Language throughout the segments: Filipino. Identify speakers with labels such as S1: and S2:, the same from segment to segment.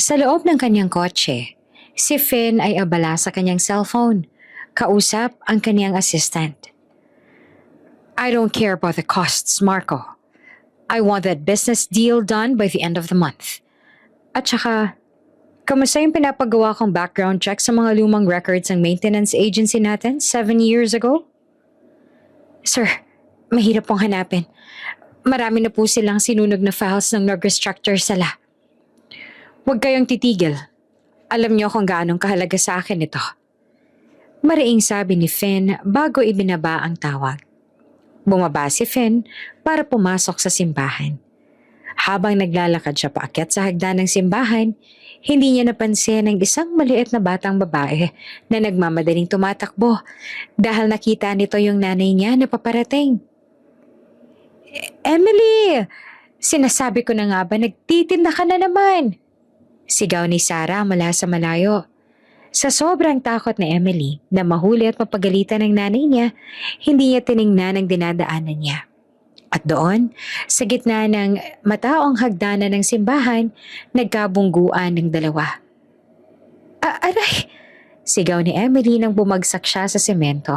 S1: Sa loob ng kanyang kotse, si Finn ay abala sa kanyang cellphone. Kausap ang kanyang assistant. I don't care about the costs, Marco. I want that business deal done by the end of the month. At saka, kamusta yung pinapagawa kong background check sa mga lumang records ng maintenance agency natin 7 years ago? Sir, mahirap pong hanapin. Marami na po silang sinunog na files ng nag-restructure sila. Huwag kayong titigil. Alam niyo kung gaanong kahalaga sa akin ito. Mariing sabi ni Finn bago ibinaba ang tawag. Bumaba si Finn para pumasok sa simbahan. Habang naglalakad siya paakyat sa hagdan ng simbahan, hindi niya napansin ang isang maliit na batang babae na nagmamadaling tumatakbo dahil nakita nito yung nanay niya na paparating. Emily! Sinasabi ko na nga ba nagtitinda ka na naman? Sigaw ni Sarah mula sa malayo. Sa sobrang takot ni Emily na mahuli at mapagalitan ng nanay niya, hindi niya tiningnan ang dinadaanan niya. At doon, sa gitna ng mataong hagdanan ng simbahan, nagkabungguan ng dalawa. Aray! Sigaw ni Emily nang bumagsak siya sa semento.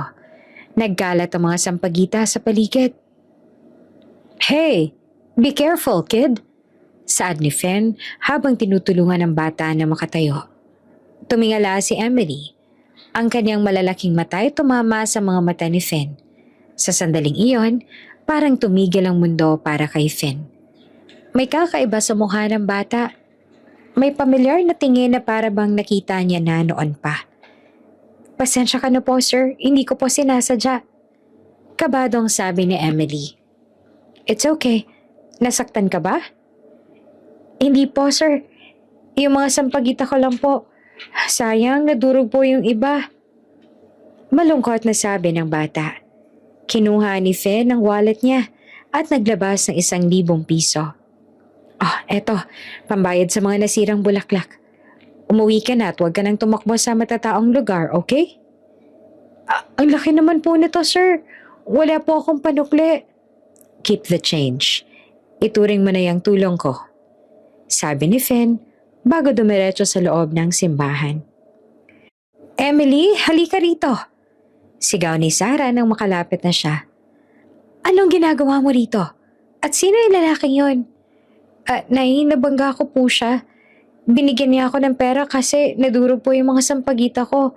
S1: Nagkalat ang mga sampagita sa paligid. Hey! Be careful, kid! Saad ni Finn habang tinutulungan ang bata na makatayo. Tumingala si Emily. Ang kanyang malalaking mata ay tumama sa mga mata ni Finn. Sa sandaling iyon, parang tumigil ang mundo para kay Finn. May kakaiba sa mukha ng bata. May pamilyar na tingin na para bang nakita niya na noon pa. Pasensya ka na po, sir. Hindi ko po sinasadya. Kabadong sabi ni Emily. It's okay. Nasaktan ka ba? Hindi po, sir. Yung mga sampagita ko lang po. Sayang, nadurog po yung iba. Malungkot na sabi ng bata. Kinuha ni Finn ang wallet niya at naglabas ng 1,000 piso. Eto, pambayad sa mga nasirang bulaklak. Umuwi ka na at huwag ka nang tumakbo sa matataong lugar, okay? Ang laki naman po nito, sir. Wala po akong panukli. Keep the change. Ituring mo na yung tulong ko. Sabi ni Finn bago dumiretso sa loob ng simbahan. Emily, halika rito. Sigaw ni Sarah nang makalapit na siya. Anong ginagawa mo rito? At sino yung lalaking yon? Nay, nabangga ko po siya. Binigyan niya ako ng pera kasi nadurog po yung mga sampagita ko.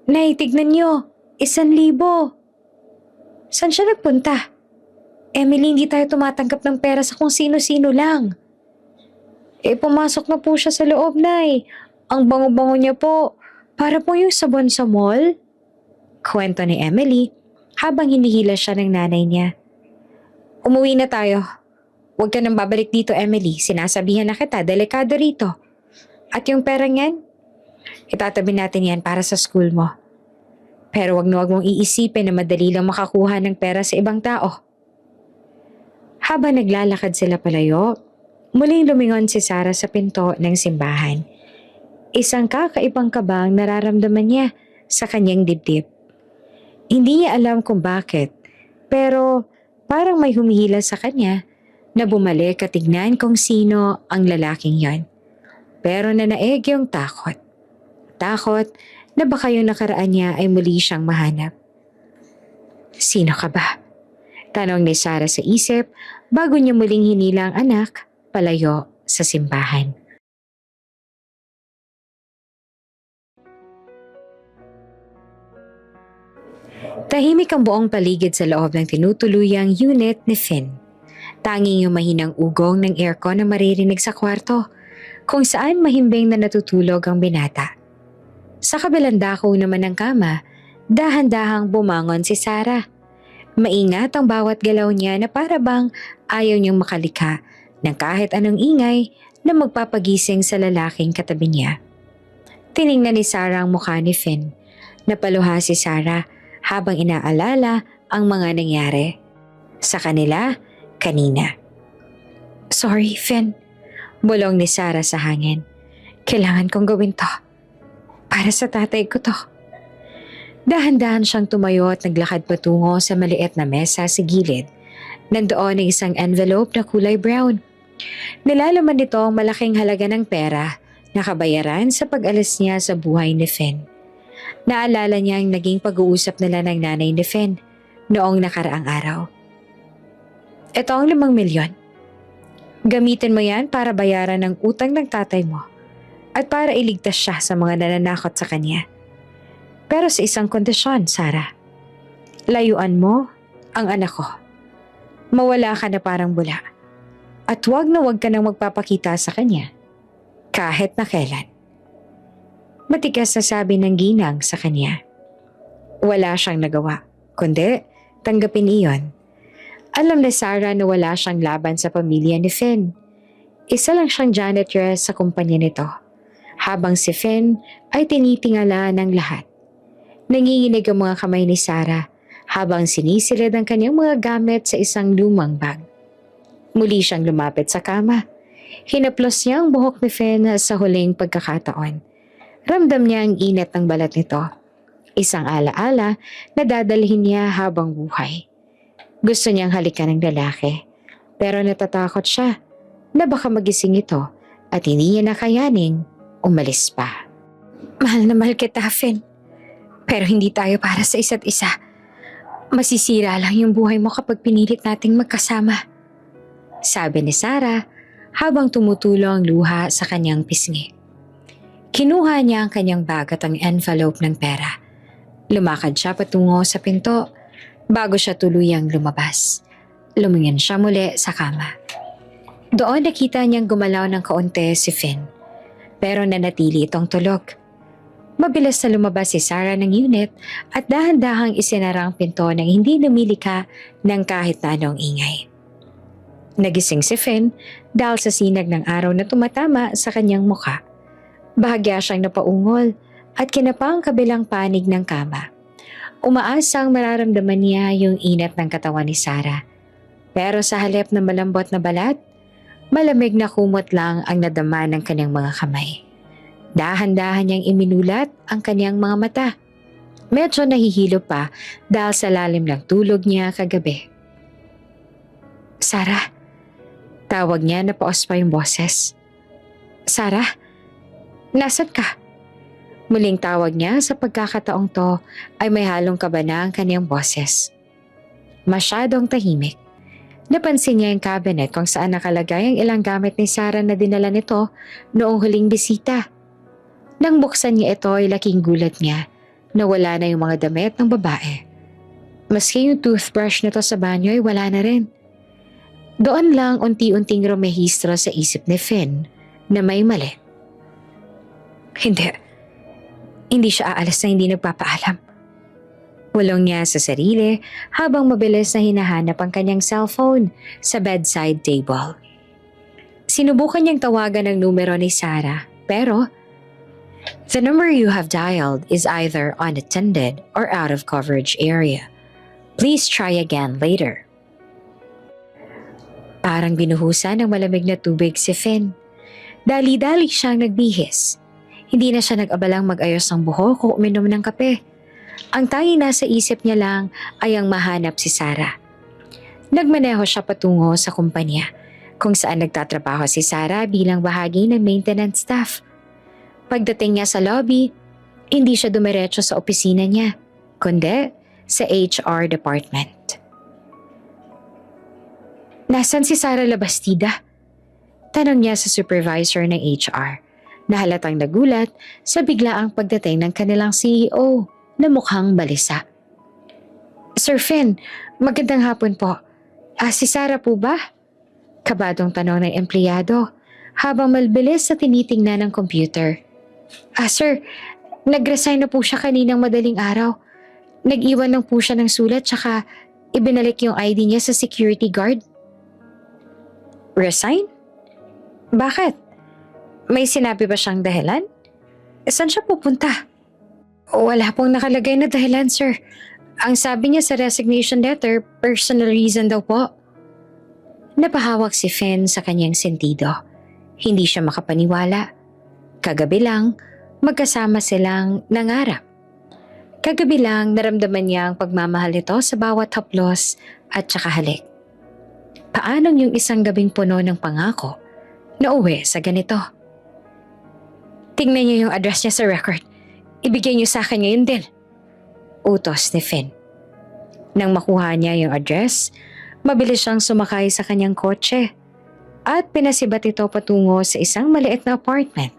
S1: Nay, tignan niyo. 1,000. Saan siya nagpunta? Emily, hindi tayo tumatanggap ng pera sa kung sino-sino lang. Pumasok na po siya sa loob, Nay. Ang bango-bango niya po. Para po yung sabon sa mall. Kwento ni Emily habang hinihila siya ng nanay niya. Umuwi na tayo. Huwag ka nang babalik dito, Emily. Sinasabihan na kita, delikado rito. At yung perang yan, itatabi natin yan para sa school mo. Pero wag na wag mong iisipin na madali lang makakuha ng pera sa ibang tao. Habang naglalakad sila palayo, muling lumingon si Sarah sa pinto ng simbahan. Isang kakaibang kabang nararamdaman niya sa kanyang dibdib. Hindi niya alam kung bakit, pero parang may humihila sa kanya na bumalik at tignan kung sino ang lalaking yon. Pero nanaig yung takot. Takot na baka yung nakaraan niya ay muli siyang mahanap. Sino ka ba? Tanong ni Sarah sa isip bago niya muling hinila ang anak palayo sa simbahan. Tahimik ang buong paligid sa loob ng tinutuluyang unit ni Finn. Tanging yung mahinang ugong ng aircon na maririnig sa kwarto, kung saan mahimbing na natutulog ang binata. Sa kabilang dako naman ng kama, dahan-dahang bumangon si Sarah. Maingat ang bawat galaw niya na para bang ayaw niyang makalika ng kahit anong ingay na magpapagising sa lalaking katabi niya. Tiningnan ni Sarah ang mukha ni Finn. Napaluha si Sarah habang inaalala ang mga nangyari sa kanila kanina. Sorry, Finn. Bulong ni Sarah sa hangin. Kailangan kong gawin to. Para sa tatay ko to. Dahan-dahan siyang tumayo at naglakad patungo sa maliit na mesa sa gilid. Nandoon ang isang envelope na kulay brown. Nilalaman nito ang malaking halaga ng pera Nakabayaran sa pag-alis niya sa buhay ni Finn. Naalala niya ang naging pag-uusap nila ng nanay ni Finn noong nakaraang araw. Ito ang 5 milyon. Gamitin mo yan para bayaran ang utang ng tatay mo at para iligtas siya sa mga nananakot sa kanya. Pero sa isang kondisyon, Sarah. Layuan mo ang anak ko. Mawala ka na parang bula. At huwag na huwag ka nang magpapakita sa kanya. Kahit na kailan. Matigas na sabi ng ginang sa kanya. Wala siyang nagawa, kundi tanggapin iyon. Alam ni Sarah na wala siyang laban sa pamilya ni Finn. Isa lang siyang janitress sa kumpanya nito. Habang si Finn ay tinitingala ng lahat. Nanginginig ang mga kamay ni Sarah habang sinisilid ang kanyang mga gamit sa isang lumang bag. Muli siyang lumapit sa kama. Hinaplos niya ang buhok ni Finn sa huling pagkakataon. Ramdam niya ang init ng balat nito. Isang alaala na dadalhin niya habang buhay. Gusto niyang halikan ng lalaki, pero natatakot siya na baka magising ito at hindi niya nakayaning umalis pa. Mahal na mahal kita, Finn. Pero hindi tayo para sa isa't isa. Masisira lang yung buhay mo kapag pinilit nating magkasama. Sabi ni Sarah habang tumutulo ang luha sa kanyang pisngi. Kinuha niya ang kanyang bag at ang envelope ng pera. Lumakad siya patungo sa pinto bago siya tuluyang lumabas. Lumingin siya muli sa kama. Doon nakita niyang gumalaw ng kaunti si Finn. Pero nanatili itong tulog. Mabilis na lumabas si Sarah ng unit at dahan-dahang isinara ang pinto nang hindi lumilika ng kahit na anong ingay. Nagising si Finn dahil sa sinag ng araw na tumatama sa kanyang mukha. Bahagya siyang napaungol at kinapa ang kabilang panig ng kama. Umaasang mararamdaman niya yung inat ng katawan ni Sarah. Pero sa halip na malambot na balat, malamig na kumot lang ang nadama ng kanyang mga kamay. Dahan-dahan niyang iminulat ang kanyang mga mata. Medyo nahihilo pa dahil sa lalim ng tulog niya kagabi. Sarah, tawag niya na paos pa yung boses. Sarah, nasan ka? Muling tawag niya sa pagkakataong to ay may halong kaba na ang kanyang boses. Masyadong tahimik. Napansin niya yung cabinet kung saan nakalagay ang ilang gamit ni Sarah na dinala nito noong huling bisita. Nang buksan niya ito ay laking gulat niya na wala na yung mga damit ng babae. Maski yung toothbrush nito sa banyo ay wala na rin. Doon lang unti-unting rumehistro sa isip ni Finn na may mali. Hindi siya aalis na hindi nagpapaalam. Walong niya sa sarili habang mabilis na hinahanap ang kanyang cellphone sa bedside table. Sinubukan niyang tawagan ang numero ni Sarah pero the number you have dialed is either unattended or out of coverage area. Please try again later. Parang binuhusan ng malamig na tubig si Finn. Dali-dali siyang nagbihis. Hindi na siya nag-abalang mag-ayos ng buhok o uminom ng kape. Ang tanging nasa isip niya lang ay ang mahanap si Sarah. Nagmaneho siya patungo sa kumpanya kung saan nagtatrabaho si Sarah bilang bahagi ng maintenance staff. Pagdating niya sa lobby, hindi siya dumiretso sa opisina niya, kundi sa HR department. Nasaan si Sarah Labastida? Tanong niya sa supervisor ng HR. Nahalatang nagulat sa biglaang pagdating ng kanilang CEO na mukhang balisa. Sir Finn, magandang hapon po. Si Sarah po ba? Kabadong tanong ng empleyado habang malbilis sa tinitingnan ng computer. Sir, nag-resign na po siya kaninang madaling araw. Nag-iwan lang po siya ng sulat tsaka ibinalik yung ID niya sa security guard. Resign? Bakit? May sinabi ba siyang dahilan? Saan siya pupunta? Wala pong nakalagay na dahilan, sir. Ang sabi niya sa resignation letter, personal reason daw po. Napahawak si Finn sa kanyang sentido. Hindi siya makapaniwala. Kagabi lang, magkasama silang nangarap. Kagabi lang naramdaman niya ang pagmamahal nito sa bawat haplos at saka halik. Paanong yung isang gabing puno ng pangako na uwi sa ganito? Tingnan niyo yung address niya sa record. Ibigay niyo sa akin ngayon din. Utos ni Finn. Nang makuha niya yung address, mabilis siyang sumakay sa kanyang kotse at pinasibat ito patungo sa isang maliit na apartment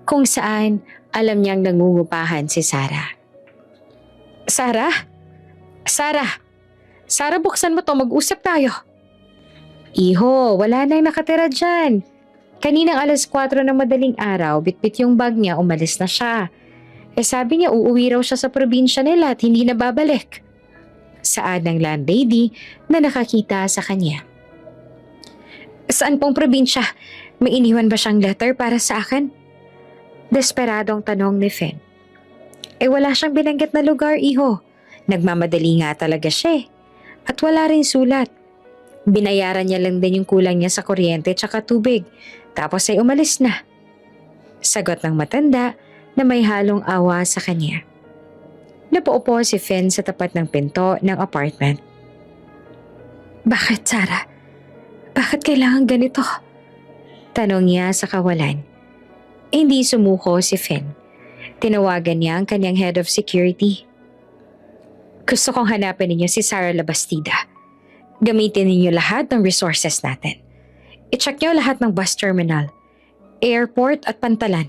S1: kung saan alam niyang nangungupahan si Sarah. Sarah? Sarah! Sarah, buksan mo to, mag-usap tayo. Iho, wala nang nakatira dyan. Kaninang 4:00 ng madaling araw, bitbit yung bag niya, umalis na siya. Sabi niya uuwi raw siya sa probinsya nila at hindi na babalik. Saad ng landlady na nakakita sa kanya. Saan pong probinsya? May iniwan ba siyang letter para sa akin? Desperadong tanong ni Finn. Wala siyang binanggit na lugar, iho. Nagmamadali nga talaga siya. At wala rin sulat. Binayaran niya lang din yung kulang niya sa kuryente tsaka tubig. Tapos ay umalis na. Sagot ng matanda na may halong awa sa kanya. Napaupo si Finn sa tapat ng pinto ng apartment. Bakit, Sarah? Bakit kailangan ganito? Tanong niya sa kawalan. Hindi sumuko si Finn. Tinawagan niya ang kanyang head of security. Gusto kong hanapin ninyo si Sarah Labastida. Gamitin ninyo lahat ng resources natin. I-check niyo lahat ng bus terminal, airport at pantalan.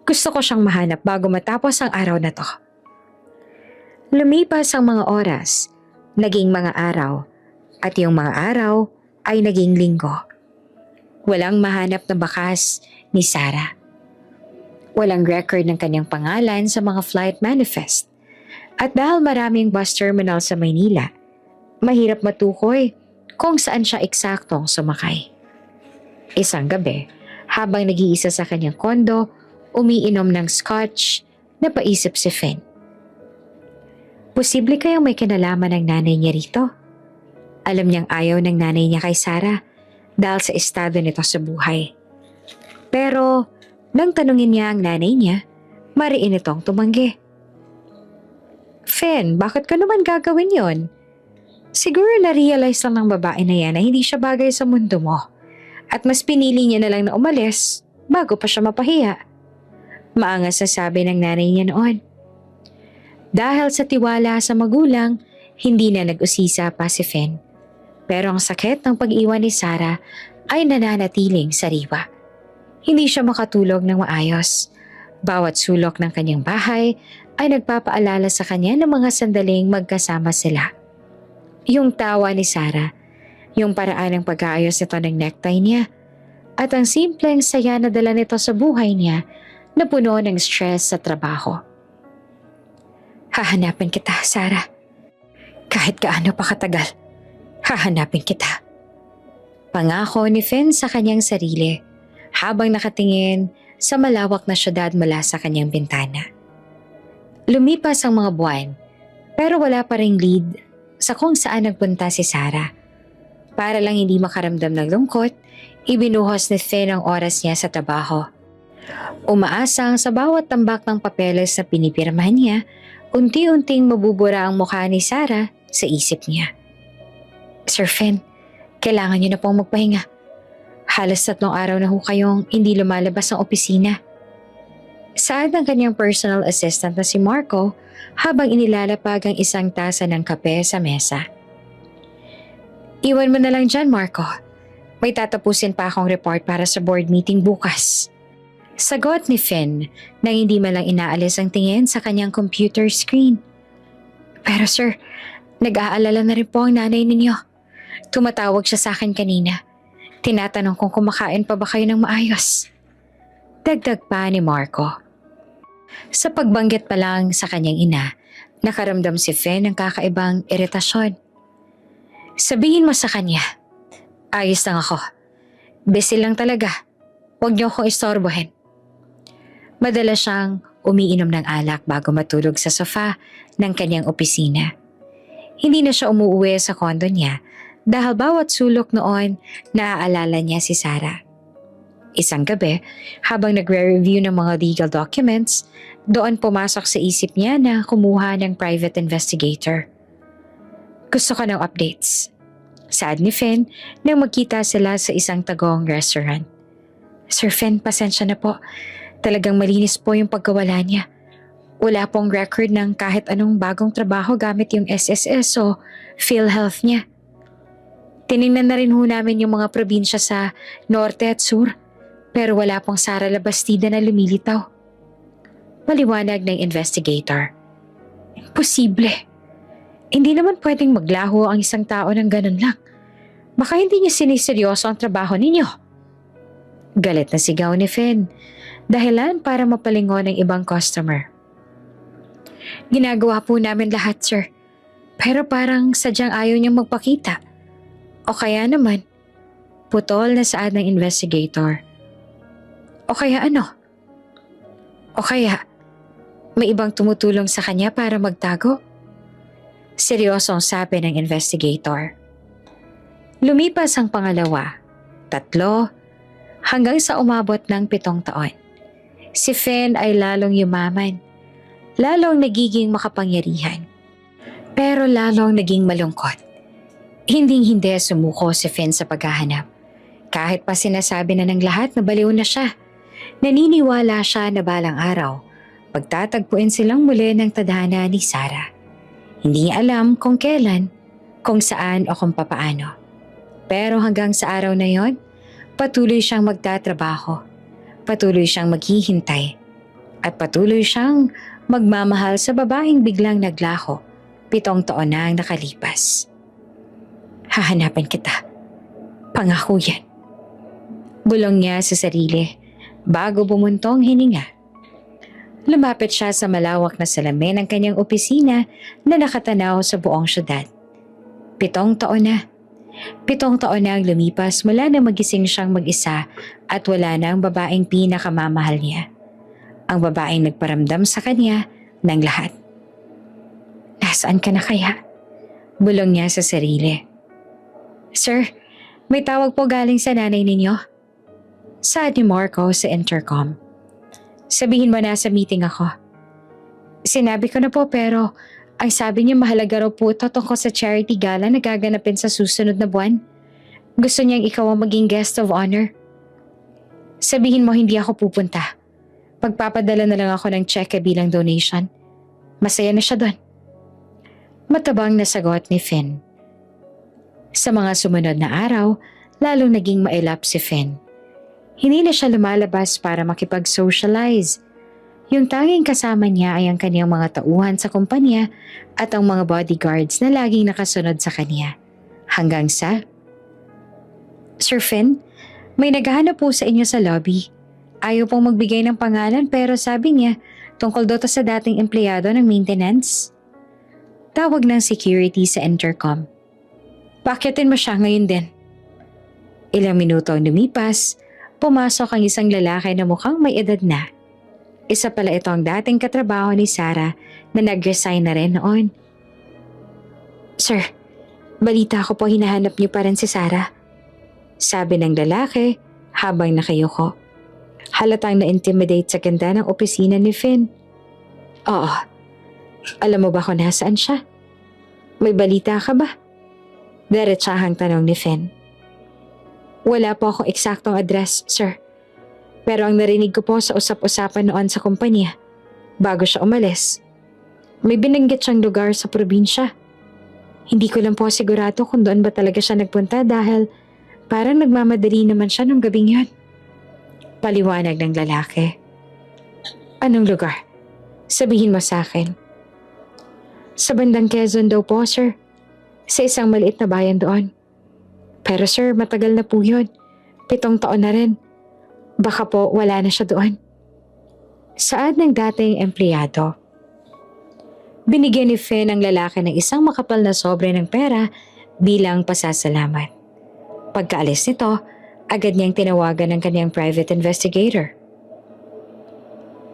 S1: Gusto ko siyang mahanap bago matapos ang araw na to. Lumipas ang mga oras, naging mga araw, at yung mga araw ay naging linggo. Walang mahanap na bakas ni Sarah. Walang record ng kanyang pangalan sa mga flight manifest. At dahil maraming bus terminal sa Maynila, mahirap matukoy kung saan siya eksaktong sumakay. Isang gabi, habang nag-iisa sa kanyang kondo, umiinom ng scotch, napaisip si Finn. Posible kayang may kinalaman ng nanay niya rito? Alam niyang ayaw ng nanay niya kay Sarah dahil sa estado nito sa buhay. Pero nang tanungin niya ang nanay niya, mariin itong tumanggi. Finn, bakit ka naman gagawin yon? Siguro na-realize lang ng babae na yan na hindi siya bagay sa mundo mo. At mas pinili niya na lang na umalis bago pa siya mapahiya. Maangas na sabi ng nanay niya noon. Dahil sa tiwala sa magulang, hindi na nag-usisa pa si Finn. Pero ang sakit ng pag-iwan ni Sarah ay nananatiling sariwa. Hindi siya makatulog ng maayos. Bawat sulok ng kanyang bahay ay nagpapaalala sa kanya ng mga sandaling magkasama sila. Yung tawa ni Sarah, yung paraan ng pag-aayos nito ng necktie niya, at ang simpleng saya na dala nito sa buhay niya na puno ng stress sa trabaho. Hahanapin kita, Sarah. Kahit gaano pa katagal, hahanapin kita. Pangako ni Finn sa kanyang sarili habang nakatingin sa malawak na syudad mula sa kanyang bintana. Lumipas ang mga buwan pero wala pa ring lead sa kung saan nagpunta si Sarah. Para lang hindi makaramdam ng lungkot, ibinuhos ni Finn ang oras niya sa trabaho. Umaasang sa bawat tambak ng papeles na pinipirmahan niya, unti-unting mabubura ang mukha ni Sarah sa isip niya. Sir Finn, kailangan niyo na pong magpahinga. Halos 3 araw na ho kayong hindi lumalabas ng opisina. Saad ng kanyang personal assistant na si Marco habang inilalapag ang isang tasa ng kape sa mesa. Iwan mo na lang dyan, Marco. May tatapusin pa akong report para sa board meeting bukas. Sagot ni Finn nang hindi man lang inaalis ang tingin sa kanyang computer screen. Pero sir, nag-aalala na rin po ang nanay ninyo. Tumatawag siya sa akin kanina. Tinatanong kung kumakain pa ba kayo ng maayos. Dagdag pa ni Marco. Sa pagbanggit pa lang sa kanyang ina, nakaramdam si Finn ng kakaibang iritasyon. Sabihin mo sa kanya, ayos lang ako. Busy lang talaga. Huwag niyo akong istorbohin. Madalas siyang umiinom ng alak bago matulog sa sofa ng kanyang opisina. Hindi na siya umuwi sa kondo niya dahil bawat sulok noon naaalala niya si Sarah. Isang gabi, habang nagre-review ng mga legal documents, doon pumasok sa isip niya na kumuha ng private investigator. Gusto ko ng updates. Saad ni Finn nang magkita sila sa isang tagong restaurant. Sir Finn, pasensya na po. Talagang malinis po yung pagkawala niya. Wala pong record ng kahit anong bagong trabaho gamit yung SSS o PhilHealth niya. Tiningnan na rin ho namin yung mga probinsya sa Norte at Sur, pero wala pong Sara Labastida na lumilitaw. Maliwanag ng investigator. Imposible. Hindi naman pwedeng maglaho ang isang tao ng ganun lang. Baka hindi niya siniseryoso ang trabaho ninyo. Galit na sigaw ni Finn. Dahilan para mapalingon ng ibang customer. Ginagawa po namin lahat, sir. Pero parang sadyang ayaw niyang magpakita. O kaya naman, putol na saad ng investigator. O kaya ano? O kaya, may ibang tumutulong sa kanya para magtago? Seryosong sabi ng investigator. Lumipas ang pangalawa, 3, hanggang sa umabot ng 7 taon. Si Finn ay lalong yumaman, lalong nagiging makapangyarihan, pero lalong naging malungkot. Hinding-hindi sumuko si Finn sa paghahanap. Kahit pa sinasabi na ng lahat na baliw na siya, naniniwala siya na balang araw, pagtatagpuin silang muli ng tadhana ni Sarah. Hindi niya alam kung kailan, kung saan o kung papaano. Pero hanggang sa araw na yon, patuloy siyang magtatrabaho. Patuloy siyang maghihintay at patuloy siyang magmamahal sa babaeng biglang naglaho 7 taon na ang nakalipas. Hahanapin kita. Pangako yan. Bulong niya sa sarili bago bumuntong hininga. Lumapit siya sa malawak na salamin ng kanyang opisina na nakatanaw sa buong syudad. 7 taon na. 7 taon na ang lumipas mula na magising siyang mag-isa at wala na ang babaeng pinakamamahal niya. Ang babaeng nagparamdam sa kanya ng lahat. Nasaan ka na kaya? Bulong niya sa sarili. Sir, may tawag po galing sa nanay ninyo. Saad ni Marco sa intercom. Sabihin mo na sa meeting ako. Sinabi ko na po pero ang sabi niya mahalaga raw po ito tungkol sa charity gala na gaganapin sa susunod na buwan. Gusto niyang ikaw ang maging guest of honor. Sabihin mo hindi ako pupunta. Pagpapadala na lang ako ng cheque bilang donation. Masaya na siya doon. Matabang na sagot ni Finn. Sa mga sumunod na araw, lalong naging mailap si Finn. Hindi na siya lumalabas para makipag-socialize. Yung tanging kasama niya ay ang kanyang mga tauhan sa kumpanya at ang mga bodyguards na laging nakasunod sa kanya. Hanggang sa, Sir Finn, may naghahanap po sa inyo sa lobby. Ayaw pong magbigay ng pangalan pero sabi niya tungkol daw to sa dating empleyado ng maintenance. Tawag ng security sa intercom. Paakyatin mo siya ngayon din. Ilang minuto ang lumipas, pumasok ang isang lalaki na mukhang may edad na. Isa pala ito ang dating katrabaho ni Sarah na nag-resign na rin noon. Sir, balita ko po hinahanap niyo pa rin si Sarah. Sabi ng lalaki habang nakayuko. Halatang na-intimidate sa ganda ng opisina ni Finn. Oo. Alam mo ba kung nasaan siya? May balita ka ba? Diretsahang tanong ni Finn. Wala po akong eksaktong address, sir. Pero ang narinig ko po sa usap-usapan noon sa kumpanya, bago siya umalis, may binanggit siyang lugar sa probinsya. Hindi ko lang po sigurado kung doon ba talaga siya nagpunta dahil parang nagmamadali naman siya nung gabing yun. Paliwanag ng lalaki. Anong lugar? Sabihin mo sa akin. Sa bandang Quezon daw po, sir. Sa isang maliit na bayan doon. Pero sir, matagal na po yun. 7 taon na rin. Baka po wala na siya doon. Saad ng dating empleyado. Binigyan ni Finn ang lalaki ng isang makapal na sobre ng pera bilang pasasalamat. Pagkaalis nito, agad niyang tinawagan ng kanyang private investigator.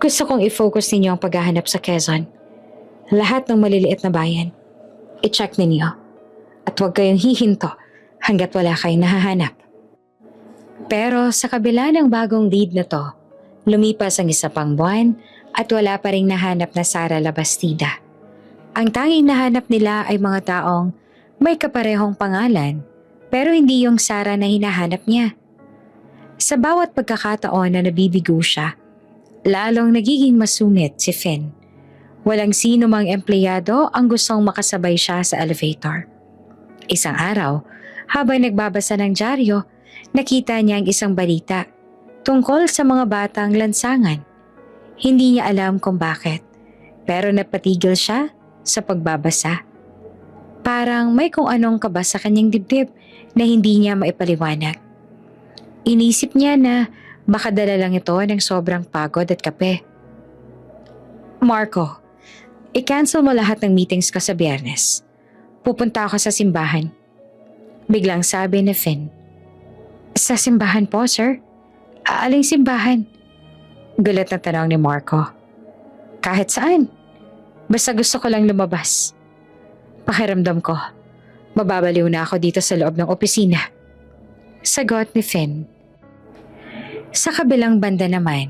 S1: Gusto kong i-focus ninyo ang paghahanap sa Quezon. Lahat ng maliliit na bayan. I-check ninyo. At huwag kayong hihinto hanggat wala kayong nahahanap. Pero sa kabila ng bagong lead na to, lumipas ang 1 pang buwan at wala pa ring nahanap na Sara Labastida. Ang tanging nahanap nila ay mga taong may kaparehong pangalan pero hindi yung Sara na hinahanap niya. Sa bawat pagkakataon na nabibigo siya, lalong nagiging masungit si Finn. Walang sino mang empleyado ang gustong makasabay siya sa elevator. Isang araw, habang nagbabasa ng dyaryo, nakita niya ang isang balita tungkol sa mga batang lansangan. Hindi niya alam kung bakit, pero napatigil siya sa pagbabasa. Parang may kung anong kaba sa kanyang dibdib na hindi niya maipaliwanag. Inisip niya na baka dala lang ito ng sobrang pagod at kape. Marco, i-cancel mo lahat ng meetings ko sa Biyernes. Pupunta ako sa simbahan. Biglang sabi ni Finn. Sa simbahan po, sir? Aling simbahan? Gulat na tanong ni Marco. Kahit saan. Basta gusto ko lang lumabas. Pakiramdam ko, mababaliw na ako dito sa loob ng opisina. Sagot ni Finn. Sa kabilang banda naman,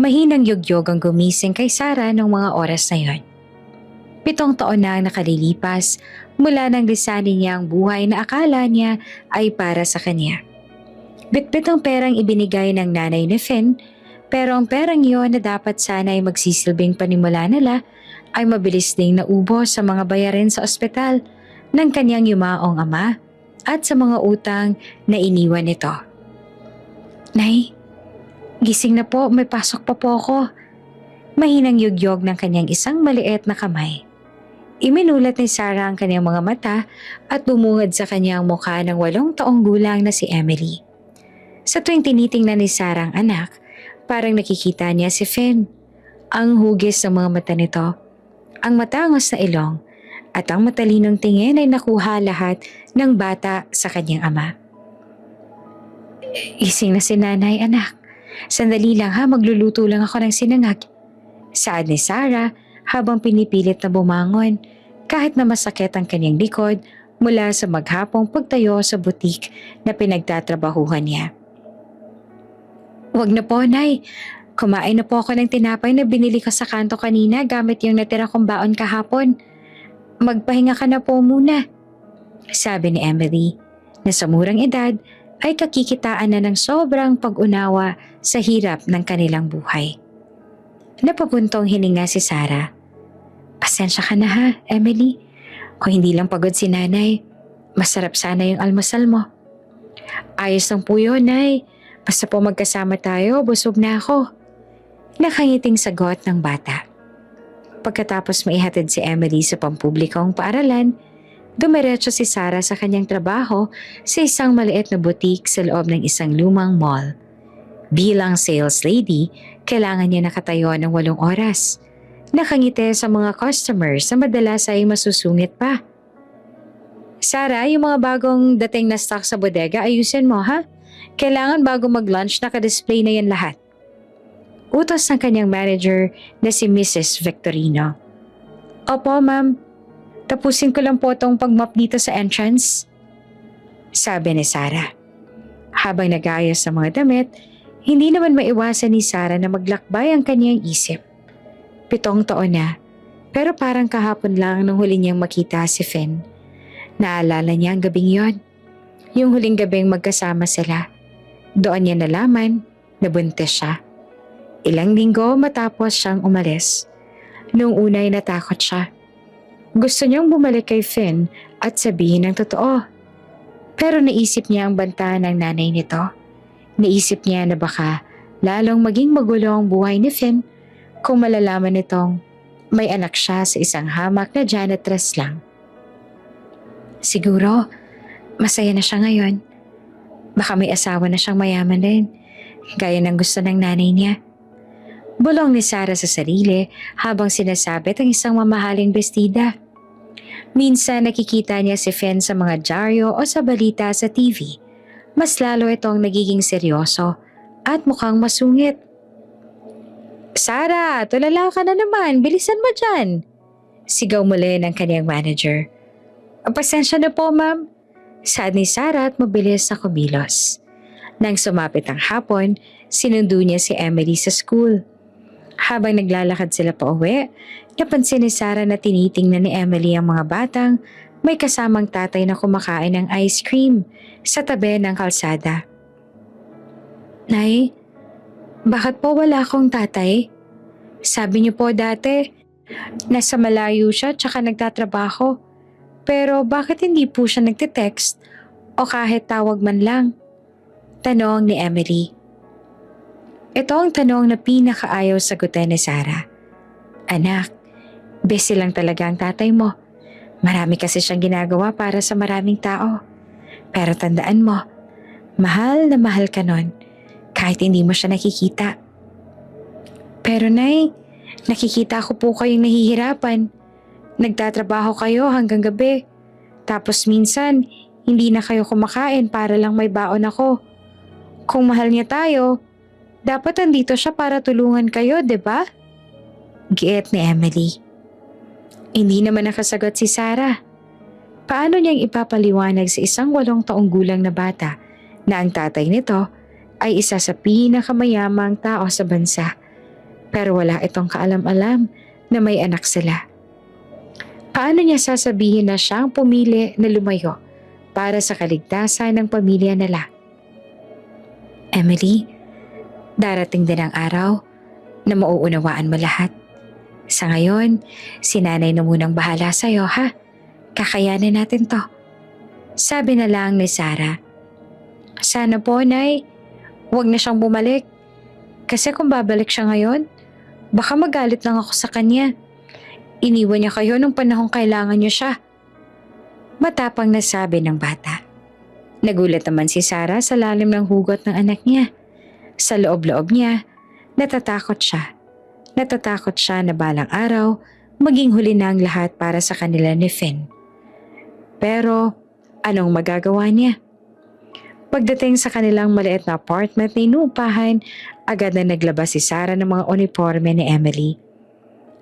S1: mahinang yugyog ang gumising kay Sarah noong mga oras na yon. 7 taon na ang nakalilipas mula nang lisanin niya ang buhay na akala niya ay para sa kanya. Bitbit ang perang ibinigay ng nanay ni Finn, pero ang perang iyon na dapat sana ay magsisilbing panimula nila ay mabilis ding naubos sa mga bayarin sa ospital ng kanyang yumaong ama at sa mga utang na iniwan nito. Nay, gising na po, may pasok pa po ako. Mahinang yugyog ng kanyang isang maliit na kamay. Iminulat ni Sarah ang kanyang mga mata at bumungad sa kanyang mukha ng 8 taong gulang na si Emily. Sa tuwing tinitingnan ni Sarah ang anak, parang nakikita niya si Finn. Ang hugis ng mga mata nito, ang matangos na ilong, at ang matalinong tingin ay nakuha lahat ng bata sa kanyang ama. Gising na si nanay, anak. Sandali lang ha, magluluto lang ako ng sinangag. Saad ni Sarah habang pinipilit na bumangon kahit na masakit ang kanyang likod mula sa maghapong pagtayo sa butik na pinagtatrabahuhan niya. Wag na po, Nay. Kumain na po ako ng tinapay na binili ko sa kanto kanina gamit yung natira kong baon kahapon. Magpahinga ka na po muna. Sabi ni Emily na sa murang edad ay kakikitaan na ng sobrang pag-unawa sa hirap ng kanilang buhay. Napapuntong hininga si Sarah. Pasensya ka na ha, Emily. Kung hindi lang pagod si nanay, masarap sana yung almusal mo. Ayos lang po yun, Nay. Basta po magkasama tayo, busog na ako. Nakangiting sagot ng bata. Pagkatapos maihatid si Emily sa pampublikong paaralan, dumiretso si Sarah sa kanyang trabaho sa isang maliit na butik sa loob ng isang lumang mall. Bilang sales lady, kailangan niya nakatayo ng 8 oras. Nakangiti sa mga customers na madalas ay masusungit pa. Sarah, yung mga bagong dating na stock sa bodega, ayusin mo ha? Kailangan bago mag-lunch naka-display na yan lahat. Utos ng kanyang manager na si Mrs. Victorino. Opo, ma'am. Tapusin ko lang po itong pag-mop dito sa entrance. Sabi ni Sarah. Habang nag-aayos ng mga damit, hindi naman maiwasan ni Sarah na maglakbay ang kanyang isip. 7 taon na, pero parang kahapon lang nung huli niyang makita si Finn. Naalala niya ang gabing yon. Yung huling gabing magkasama sila. Doon niya nalaman na buntis siya. Ilang linggo matapos siyang umalis. Noong una ay natakot siya. Gusto niyang bumalik kay Finn at sabihin ang totoo. Pero naisip niya ang banta ng nanay nito. Naisip niya na baka lalong maging magulo ang buhay ni Finn kung malalaman nitong may anak siya sa isang hamak na janitress lang. Siguro, masaya na siya ngayon. Baka may asawa na siyang mayaman din, gaya ng gusto ng nanay niya. Bulong ni Sarah sa sarili habang sinasabit ang isang mamahaling bestida. Minsan nakikita niya si Finn sa mga dyaryo o sa balita sa TV. Mas lalo itong nagiging seryoso at mukhang masungit. Sarah, tulala ka na naman. Bilisan mo dyan. Sigaw muli ng kanyang manager. Pasensya na po, ma'am. Saad ni Sarah at mabilis na kumilos. Nang sumapit ang hapon, sinundo niya si Emily sa school. Habang naglalakad sila pa uwi, napansin ni Sarah na tinitingnan ni Emily ang mga batang may kasamang tatay na kumakain ng ice cream sa tabi ng kalsada. Nay, Bakit po wala akong tatay? Sabi niyo po dati, nasa malayo siya tsaka nagtatrabaho. Pero bakit hindi po siya nagte-text o kahit tawag man lang? Tanong ni Emily. Ito ang tanong na pinakaayaw sagutin ni Sarah. Anak, busy lang talaga ang tatay mo. Marami kasi siyang ginagawa para sa maraming tao. Pero tandaan mo, mahal na mahal ka nun kahit hindi mo siya nakikita. Pero Nay, nakikita ko po kayong nahihirapan. Nagtatrabaho kayo hanggang gabi. Tapos minsan, hindi na kayo kumakain para lang may baon ako. Kung mahal niya tayo, dapat andito siya para tulungan kayo, 'di ba? Giit ni Emily. Hindi naman nakasagot si Sarah. Paano niyang ipapaliwanag sa isang 8 taong gulang na bata na ang tatay nito ay isa sa pinakamayamang tao sa bansa, pero wala itong kaalam-alam na may anak sila? Paano niya sasabihin na siyang pumili na lumayo para sa kaligtasan ng pamilya nila? Emily, darating din ang araw na mauunawaan mo lahat. Sa ngayon, si nanay na munang bahala sa'yo, ha? Kakayanin natin to. Sabi na lang ni Sarah. Sana po, Nay. Huwag na siyang bumalik. Kasi kung babalik siya ngayon, baka magalit lang ako sa kanya. Iniwan niya kayo nung panahong kailangan niyo siya. Matapang na sabi ng bata. Nagulat naman si Sarah sa lalim ng hugot ng anak niya. Sa loob-loob niya, natatakot siya. Natatakot siya na balang araw, maging huli na ang lahat para sa kanila ni Finn. Pero, anong magagawa niya? Pagdating sa kanilang maliit na apartment na inuupahan, agad na naglabas si Sarah ng mga uniforme ni Emily.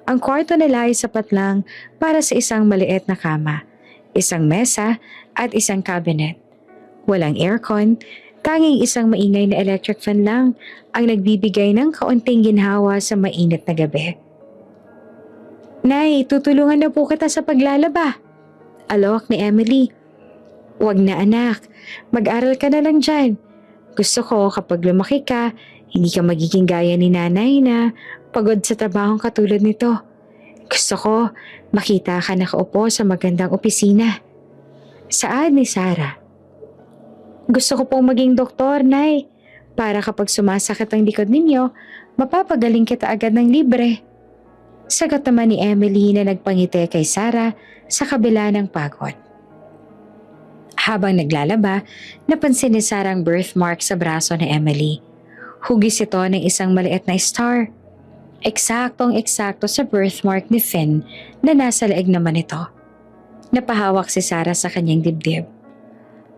S1: Ang kwarto nila ay sapat lang para sa isang maliit na kama, isang mesa at isang cabinet. Walang aircon, tanging isang maingay na electric fan lang ang nagbibigay ng kaunting ginhawa sa mainit na gabi. Nay, tutulungan na po kita sa paglalaba. Alok ni Emily. Wag na anak, mag-aral ka na lang dyan. Gusto ko kapag lumaki ka, hindi ka magiging gaya ni nanay na pagod sa trabahong katulad nito. Gusto ko makita ka nakaupo sa magandang opisina. Saad ni Sarah. Gusto ko pong maging doktor, Nay. Para kapag sumasakit ang likod ninyo, mapapagaling kita agad ng libre. Sagot naman ni Emily na nagpangiti kay Sarah sa kabila ng pagod. Habang naglalaba, napansin ni Sarah ang birthmark sa braso ni Emily. Hugis ito ng isang maliit na star. Eksaktong-eksakto sa birthmark ni Finn na nasa leeg naman ito. Napahawak si Sarah sa kanyang dibdib.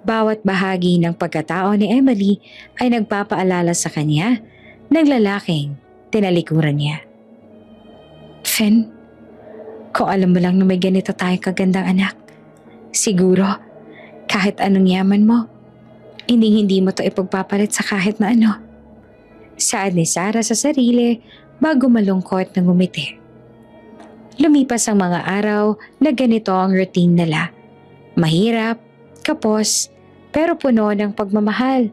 S1: Bawat bahagi ng pagkatao ni Emily ay nagpapaalala sa kanya ng lalaking tinalikuran niya. Finn, kung alam mo lang na may ganito tayong kagandang anak, siguro kahit anong yaman mo, hindi mo to ipagpapalit sa kahit na ano. Saad ni Sarah sa sarili bago malungkot na ngumiti. Lumipas ang mga araw na ganito ang routine nila. Mahirap, kapos, pero puno ng pagmamahal.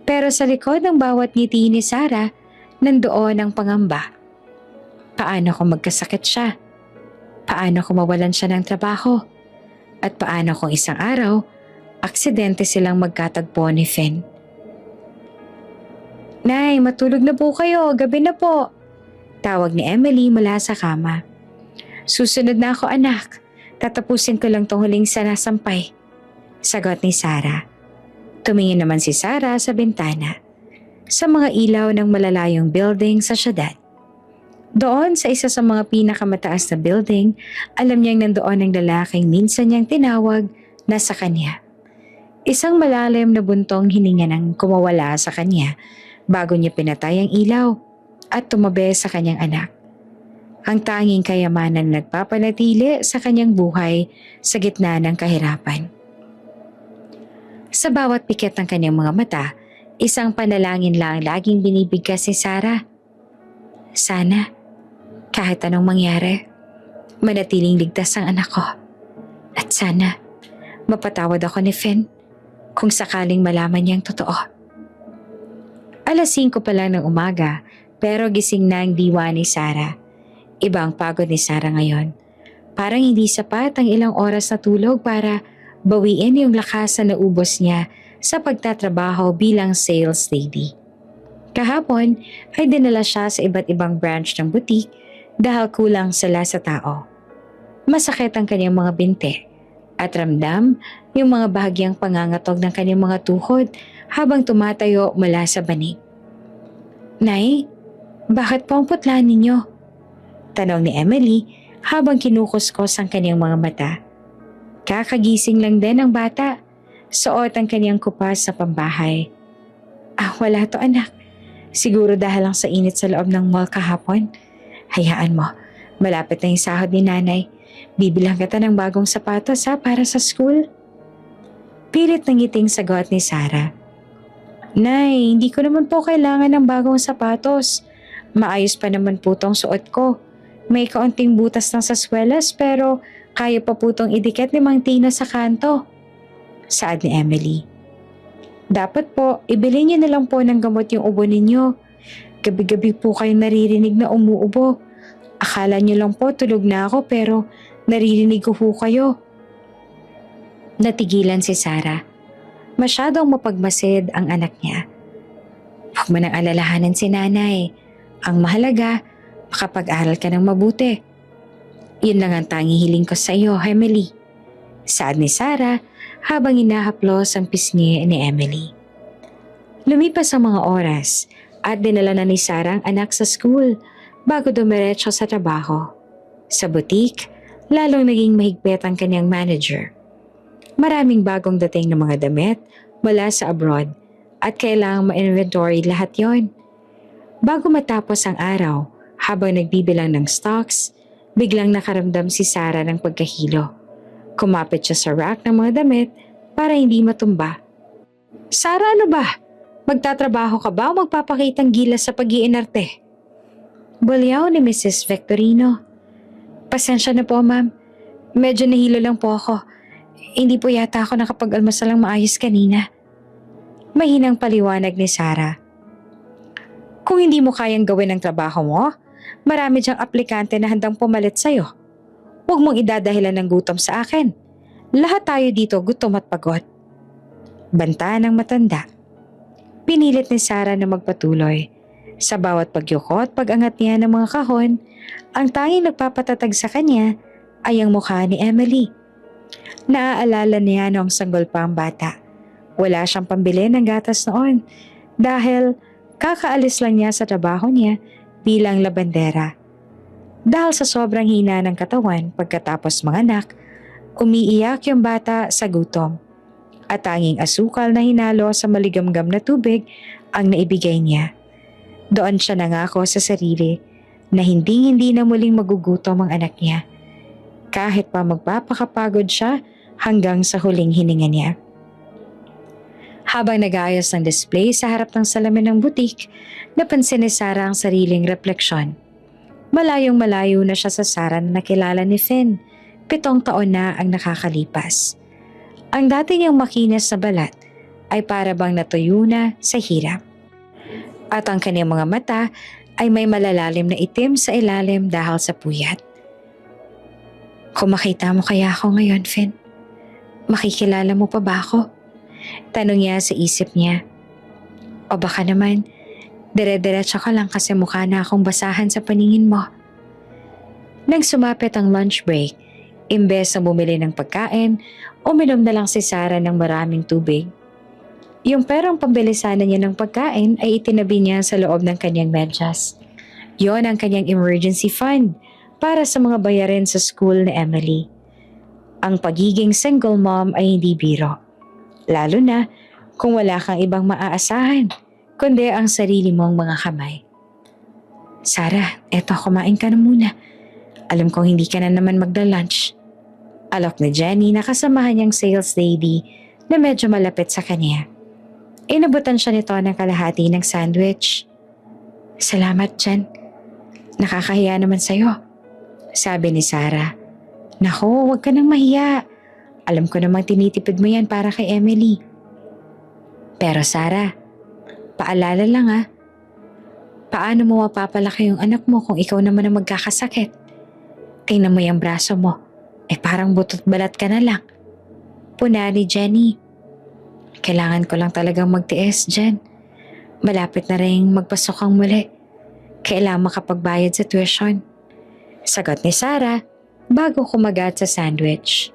S1: Pero sa likod ng bawat ngiti ni Sarah, nandoon ang pangamba. Paano kung magkasakit siya? Paano kung mawalan siya ng trabaho? At paano kung isang araw, aksidente silang magkatagpo ni Finn? Nay, matulog na po kayo, gabi na po. Tawag ni Emily mula sa kama. Susunod na ako anak, tatapusin ko lang tong huling sanasampay. Sagot ni Sarah. Tumingin naman si Sarah sa bintana, sa mga ilaw ng malalayong building sa syudad. Doon sa isa sa mga pinakamataas na building, alam niyang nandoon ang lalaking minsan niyang tinawag na sa kanya. Isang malalim na buntong hininga nang kumawala sa kanya bago niya pinatay ang ilaw at tumabi sa kanyang anak. Ang tanging kayamanan na nagpapanatili sa kanyang buhay sa gitna ng kahirapan. Sa bawat pikit ng kanyang mga mata, isang panalangin lang laging binibigkas ni Sarah. Sana, kahit anong mangyari, manatiling ligtas ang anak ko. At sana, mapatawad ako ni Finn kung sakaling malaman niyang totoo. 5 pa lang ng umaga, pero gising na ang diwa ni Sarah. Iba ang pagod ni Sarah ngayon. Parang hindi sapat ang ilang oras na tulog para bawiin yung lakas na naubos niya sa pagtatrabaho bilang sales lady. Kahapon ay dinala siya sa iba't ibang branch ng butik dahil kulang sila sa tao. Masakit ang kanyang mga binti at ramdam yung mga bahagyang pangangatog ng kanyang mga tuhod habang tumatayo mula sa banig. "Nay, bakit po ang putla ninyo?" tanong ni Emily habang kinukuskos ang kanyang mga mata. Kakagising lang din ang bata. Suot ang kanyang kupas sa pambahay. Wala to anak. Siguro dahil lang sa init sa loob ng mall kahapon. Hayaan mo, malapit na yung sahod ni nanay. Bibilang kita ng bagong sapatos para sa school." Pilit ng ngiting sagot ni Sarah. "Nay, hindi ko naman po kailangan ng bagong sapatos. Maayos pa naman po tong suot ko. May kaunting butas lang sa swelas pero kaya pa po tong idikit ni Mang Tino sa kanto." Saad ni Emily. "Dapat po, ibili niyo na lang po ng gamot yung ubo ninyo. Gabi-gabi po kayong naririnig na umuubo. Akala niyo lang po tulog na ako pero naririnig ko po kayo." Natigilan si Sarah. Masyadong mapagmasid ang anak niya. "Huwag mo nang alalahanan si nanay. Ang mahalaga, makapag-aral ka ng mabuti. Yun lang ang tanging hiling ko sa iyo, Emily." Saad ni Sarah habang inahaplos ang pisngi ni Emily. Lumipas ang mga oras at dinala na ni Sarah ang anak sa school bago dumiretso sa trabaho. Sa butik, lalong naging mahigpit ang kanyang manager. Maraming bagong dating na mga damit mula sa abroad at kailangang ma-inventory lahat yon. Bago matapos ang araw, habang nagbibilang ng stocks, biglang nakaramdam si Sarah ng pagkahilo. Kumapit siya sa rack ng mga damit para hindi matumba. "Sarah, ano ba? Magtatrabaho ka ba o magpapakitang gilas sa pag-iinarte?" Bulyaw ni Mrs. Victorino. "Pasensya na po, ma'am. Medyo nahilo lang po ako. Hindi po yata ako nakapag-almusal ng maayos kanina." Mahinang paliwanag ni Sarah. "Kung hindi mo kayang gawin ang trabaho mo, marami diyang aplikante na handang pumalit sa'yo. Huwag mong idadahilan ng gutom sa akin. Lahat tayo dito gutom at pagod." Banta ng matanda. Pinilit ni Sarah na magpatuloy. Sa bawat pagyuko at pag-angat niya ng mga kahon, ang tanging nagpapatatag sa kanya ay ang mukha ni Emily. Naaalala niya noong sanggol pa ang bata. Wala siyang pambili ng gatas noon dahil kakaalis lang niya sa trabaho niya bilang labandera. Dahil sa sobrang hina ng katawan pagkatapos manganak, umiiyak yung bata sa gutom. At tanging asukal na hinalo sa maligamgam na tubig ang naibigay niya. Doon siya nangako sa sarili na hindi na muling magugutom ang anak niya. Kahit pa magpapakapagod siya hanggang sa huling hininga niya. Habang nag-aayos ng display sa harap ng salamin ng butik, napansin ni Sarah ang sariling refleksyon. Malayong malayo na siya sa Sarah na nakilala ni Finn. 7 taon na ang nakakalipas. Ang dati niyang makinis na balat ay para bang natuyo na sa hirap. At ang kanyang mga mata ay may malalalim na itim sa ilalim dahil sa puyat. "Kung makita mo kaya ako ngayon, Finn, makikilala mo pa ba ako?" Tanong niya sa isip niya. "O baka naman, dire-diretso ka lang kasi mukha na akong basahan sa paningin mo." Nang sumapit ang lunch break, imbes na bumili ng pagkain, uminom na lang si Sarah ng maraming tubig. Yung perang pambili sana niya ng pagkain ay itinabi niya sa loob ng kanyang medyas. Yon ang kanyang emergency fund para sa mga bayarin sa school ni Emily. Ang pagiging single mom ay hindi biro. Lalo na kung wala kang ibang maaasahan, kundi ang sarili mong mga kamay. "Sarah, eto kumain ka na muna. Alam kong hindi ka na naman magda-lunch." Alok ni Jenny na kasamahan niyang sales lady na medyo malapit sa kanya. Inabutan siya nito ng kalahati ng sandwich. "Salamat, Jen. Nakakahiya naman sa'yo," sabi ni Sarah. "Naku, huwag ka nang mahiya. Alam ko namang tinitipid mo yan para kay Emily." "Pero Sarah, Paalala lang paano mo mapapalaki yung anak mo kung ikaw naman ang magkakasakit? Tingnan mo yung braso mo. Parang butot balat ka na lang. Puna ni Jenny. Kailangan ko lang talagang magtiis, Jen. Malapit na rin magpasok ang muli. Kailangan makapagbayad sa tuition. Sagot ni Sarah bago kumagat sa sandwich.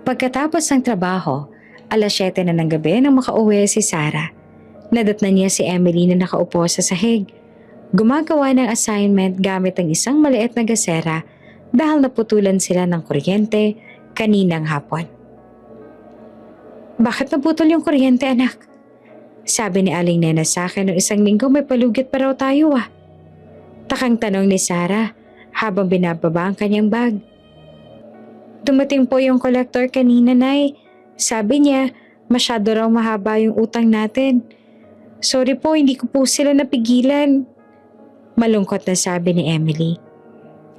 S1: Pagkatapos ng trabaho, 7:00 na ng gabi nang makauwi si Sarah. Nadatnan niya si Emily na nakaupo sa sahig. Gumagawa ng assignment gamit ang isang maliit na gasera dahil naputulan sila ng kuryente kaninang hapon. Bakit naputol yung kuryente, anak? Sabi ni Aling Nena sa akin noong 1 linggo may palugit pa raw tayo Takang tanong ni Sarah habang binababa ang kanyang bag. Dumating po yung collector kanina, Nay. Sabi niya, masyado raw mahaba yung utang natin. Sorry po, hindi ko po sila napigilan. Malungkot na sabi ni Emily.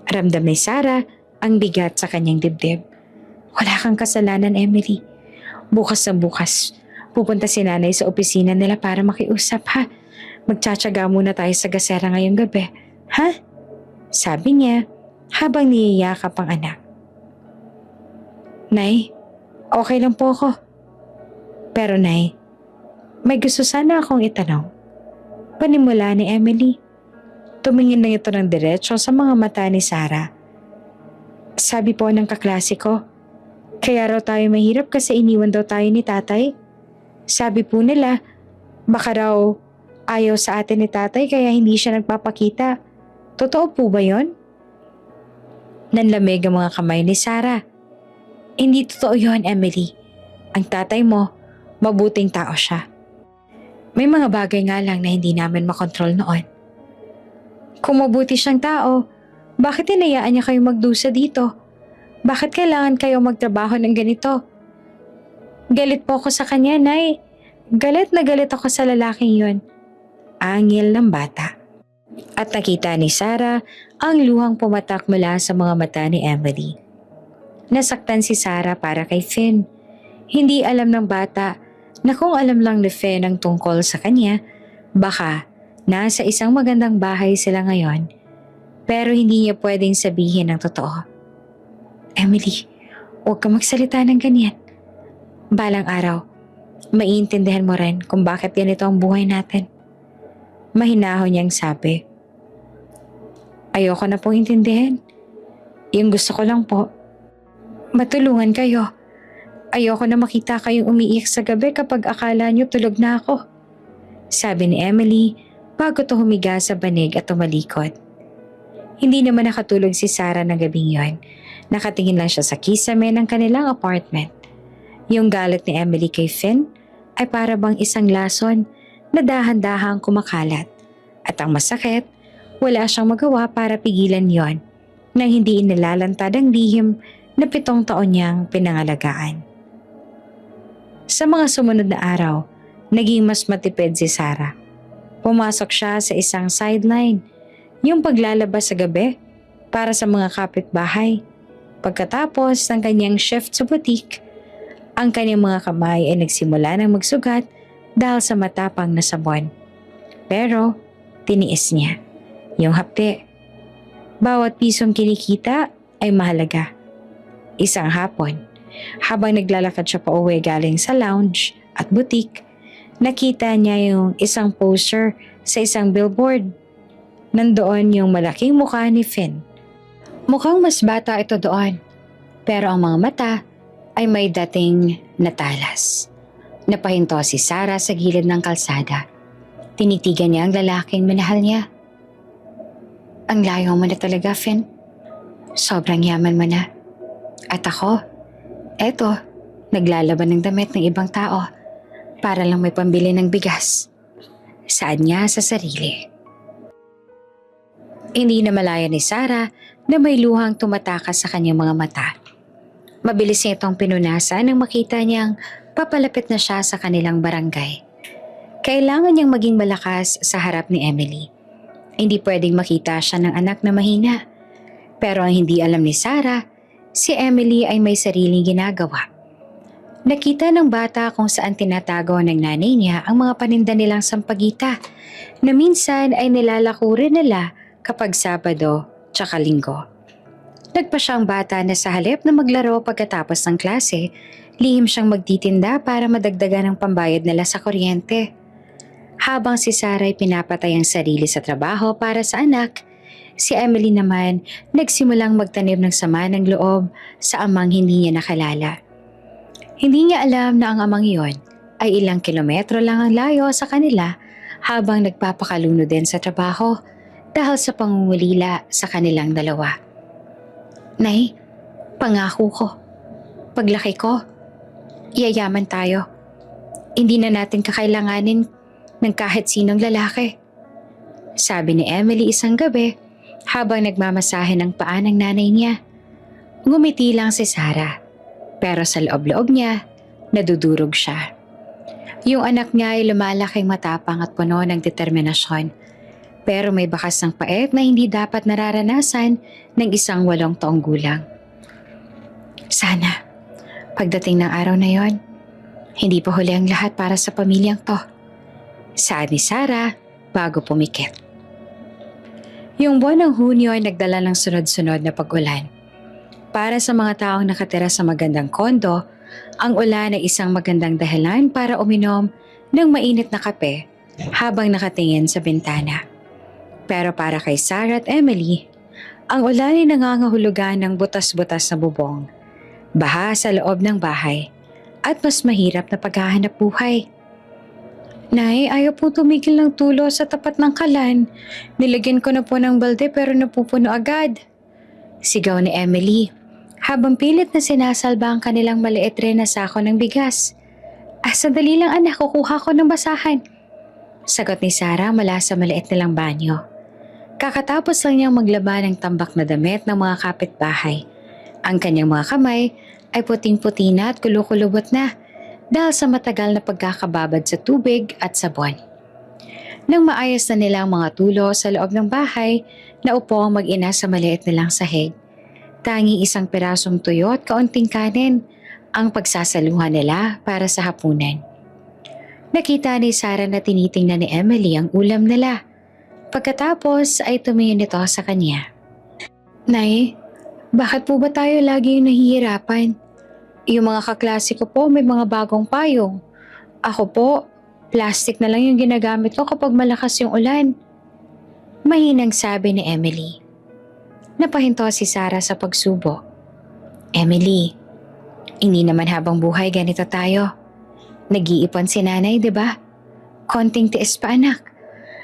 S1: Ramdam ni Sarah ang bigat sa kanyang dibdib. Wala kang kasalanan, Emily. Bukas na bukas, pupunta si nanay sa opisina nila para makiusap Magtsatsaga muna tayo sa gasera ngayong gabi. Sabi niya habang niyayakap ang anak. Nay, okay lang po ako. Pero Nay, may gusto sana akong itanong. Panimula ni Emily. Tumingin lang ito ng diretso sa mga mata ni Sarah. Sabi po ng kaklase ko, kaya raw tayo mahirap kasi iniwan daw tayo ni tatay. Sabi po nila, baka raw ayaw sa atin ni tatay kaya hindi siya nagpapakita. Totoo po ba yon? Nanlamig ang mga kamay ni Sarah. Hindi totoo yon, Emily. Ang tatay mo, mabuting tao siya. May mga bagay nga lang na hindi namin makontrol noon. Kung mabuti siyang tao, bakit hinayaan niya kayo magdusa dito? Bakit kailangan kayo magtrabaho ng ganito? Galit po ako sa kanya, Nay. Galit na galit ako sa lalaking yun. Angil ng bata. At nakita ni Sarah ang luhang pumatak mula sa mga mata ni Emily. Nasaktan si Sarah para kay Finn. Hindi alam ng bata na kung alam lang ni Finn ang tungkol sa kanya, baka nasa isang magandang bahay sila ngayon, pero hindi niya pwedeng sabihin ang totoo. Emily, huwag ka magsalita ng ganyan. Balang araw, maiintindihan mo rin kung bakit ganito ang buhay natin. Mahinahon niyang sabi. Ayoko na pong intindihin. Yung gusto ko lang po, matulungan kayo. Ayoko na makita kayong umiiyak sa gabi kapag akala niyo tulog na ako. Sabi ni Emily bago to humiga sa banig at tumalikod. Hindi naman nakatulog si Sarah ng gabing yon. Nakatingin lang siya sa kisame ng kanilang apartment. Yung galit ni Emily kay Finn ay para bang isang lason na dahan-dahang kumakalat. At ang masakit, wala siyang magawa para pigilan yon nang hindi inilalantad ang lihim na 7 taon niyang pinangalagaan. Sa mga sumunod na araw, naging mas matipid si Sarah. Pumasok siya sa isang sideline, yung paglalabas sa gabi para sa mga kapitbahay. Pagkatapos ng kanyang shift sa boutique, ang kanyang mga kamay ay nagsimula ng magsugat dahil sa matapang na sabon. Pero tiniis niya yung hapde. Bawat pisong kinikita ay mahalaga. Isang hapon, habang naglalakad siya pauwi galing sa lounge at boutique, nakita niya yung isang poster sa isang billboard. Nandoon yung malaking mukha ni Finn. Mukhang mas bata ito doon, pero ang mga mata ay may dating natalas. Napahinto si Sarah sa gilid ng kalsada. Tinitigan niya ang lalaking minahal niya. Ang layo mo na talaga, Finn. Sobrang yaman mo na. At ako, eto, naglalaban ng damit ng ibang tao para lang may pambili ng bigas. Saad niya sa sarili. Hindi na malaya ni Sarah na may luhang tumatakas sa kanyang mga mata. Mabilis niya itong pinunasan nang makita niyang papalapit na siya sa kanilang barangay. Kailangan niyang maging malakas sa harap ni Emily. Hindi pwedeng makita siya ng anak na mahina. Pero ang hindi alam ni Sarah, si Emily ay may sariling ginagawa. Nakita ng bata kung saan tinatago ng nanay niya ang mga paninda nilang sampagita na minsan ay nilalako rin nila kapag Sabado tsaka Linggo. Nagpa siyang bata na sa halip na maglaro pagkatapos ng klase, lihim siyang magtitinda para madagdagan ang pambayad nila sa kuryente. Habang si Sarah ay pinapatay ang sarili sa trabaho para sa anak, si Emily naman nagsimulang magtanim ng sama ng loob sa amang hindi niya nakalala. Hindi niya alam na ang amang iyon ay ilang kilometro lang ang layo sa kanila habang nagpapakalunod din sa trabaho dahil sa pangungulila sa kanilang dalawa. Nay, pangako ko, paglaki ko, yayaman tayo. Hindi na natin kakailanganin ng kahit sinong lalaki. Sabi ni Emily isang gabi habang nagmamasahe ng paa ng nanay niya. Ngumiti lang si Sarah, pero sa loob-loob niya, nadudurog siya. Yung anak niya ay lumalaking matapang at puno ng determinasyon, pero may bakas ng pait na hindi dapat nararanasan ng isang 8 taong gulang. Sana, pagdating ng araw na yon, hindi pa huli ang lahat para sa pamilyang to. Saad ni Sarah bago pumikit. Yung buwan ng Hunyo ay nagdala ng sunod-sunod na pag-ulan. Para sa mga taong nakatira sa magandang kondo, ang ulan ay isang magandang dahilan para uminom ng mainit na kape habang nakatingin sa bintana. Pero para kay Sarah at Emily, ang ulan ay nangangahulugan ng butas-butas na bubong, baha sa loob ng bahay, at mas mahirap na paghahanap buhay. Nay, ayaw po tumigil ng tulo sa tapat ng kalan. Nilagyan ko na po ng balde pero napupuno agad. Sigaw ni Emily habang pilit na sinasalba ang kanilang maliit rin na sako ng bigas. Sandali lang anak, kukuha ko ng basahan. Sagot ni Sarah mula sa maliit nilang banyo. Kakatapos lang niyang maglaba ng tambak na damit ng mga kapitbahay. Ang kanyang mga kamay ay puting-puti na at kulukulubot na dahil sa matagal na pagkakababad sa tubig at sabon. Nang maayos na nila ang mga tulo sa loob ng bahay, naupo ang mag-ina sa maliit nilang sahig. Tanging isang pirasong tuyo at kaunting kanin ang pagsasaluhan nila para sa hapunan. Nakita ni Sarah na tinitingnan ni Emily ang ulam nila. Pagkatapos ay tumingin ito sa kanya. Nay, bakit po ba tayo lagi yung nahihirapan? Yung mga kaklase ko po may mga bagong payong. Ako po, plastic na lang yung ginagamit ko kapag malakas yung ulan. Mahinang sabi ni Emily. Napahinto si Sarah sa pagsubo. Emily, hindi naman habang buhay ganito tayo. Nag-iipon si nanay, di ba? Konting tiis pa anak.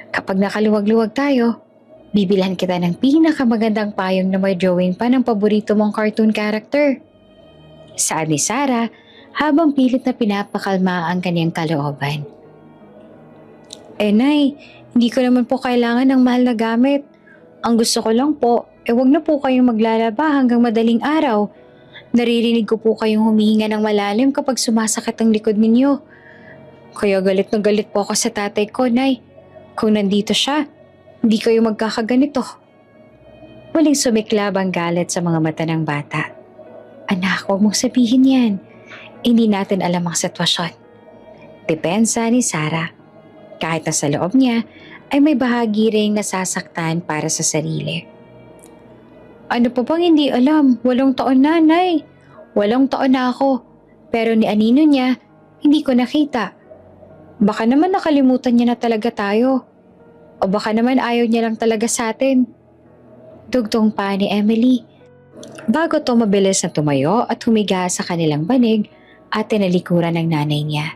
S1: Kapag nakaluwag-luwag tayo, bibilhan kita ng pinakamagandang payong na may drawing pa ng paborito mong cartoon character. Saad ni Sarah habang pilit na pinapakalma ang kanyang kalooban. Nay, hindi ko naman po kailangan ng mahal na gamit. Ang gusto ko lang po, wag na po kayong maglalaba hanggang madaling araw. Naririnig ko po kayong humihinga ng malalim kapag sumasakit ang likod ninyo. Kaya galit na galit po ako sa tatay ko, Nay. Kung nandito siya, hindi kayo magkakaganito. Muling sumiklab ang galit sa mga mata ng bata. Anak, huwag mong sabihin yan. Hindi natin alam ang sitwasyon. Depensa ni Sarah. Kahit na sa loob niya, ay may bahagi ring nasasaktan para sa sarili. Ano pa bang hindi alam? 8 taon na, Nay. 8 taon na ako. Pero ni anino niya, hindi ko nakita. Baka naman nakalimutan niya na talaga tayo. O baka naman ayaw niya lang talaga sa atin. Dugtong pa ni Emily. Bago to mabilis na tumayo at humiga sa kanilang banig at tinalikuran ng nanay niya.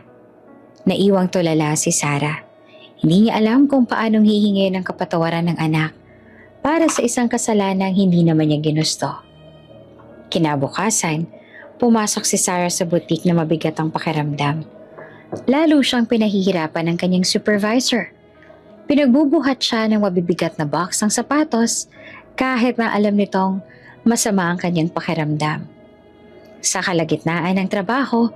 S1: Naiwang tulala si Sarah. Hindi niya alam kung paanong hihingi ng kapatawaran ng anak para sa isang kasalanang hindi naman niya ginusto. Kinabukasan, pumasok si Sarah sa butik na mabigat ang pakiramdam. Lalo siyang pinahihirapan ng kanyang supervisor. Pinagbubuhat siya ng mabibigat na box ng sapatos kahit na alam nitong masama ang kanyang pakiramdam. Sa kalagitnaan ng trabaho,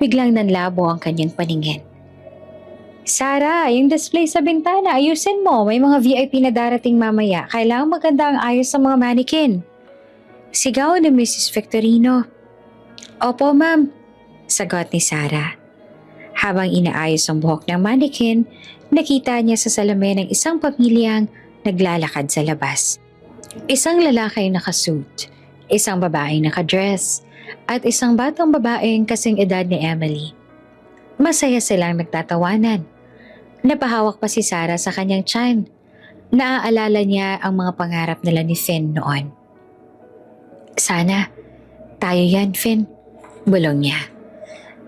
S1: biglang nanlabo ang kanyang paningin. Sarah, yung display sa bintana, ayusin mo. May mga VIP na darating mamaya. Kailangan maganda ang ayos ng mga mannequin. Sigaw ni Mrs. Victorino. Opo, ma'am. Sagot ni Sarah. Habang inaayos ang buhok ng mannequin, nakita niya sa salamin ng isang pamilyang naglalakad sa labas. Isang lalaking nakasuit, isang babaeng nakadress, at isang batang babaeng kasing edad ni Emily. Masaya silang nagtatawanan. Napahawak pa si Sarah sa kanyang tiyan. Naaalala niya ang mga pangarap nila ni Finn noon. Sana, tayo yan, Finn. Bulong niya.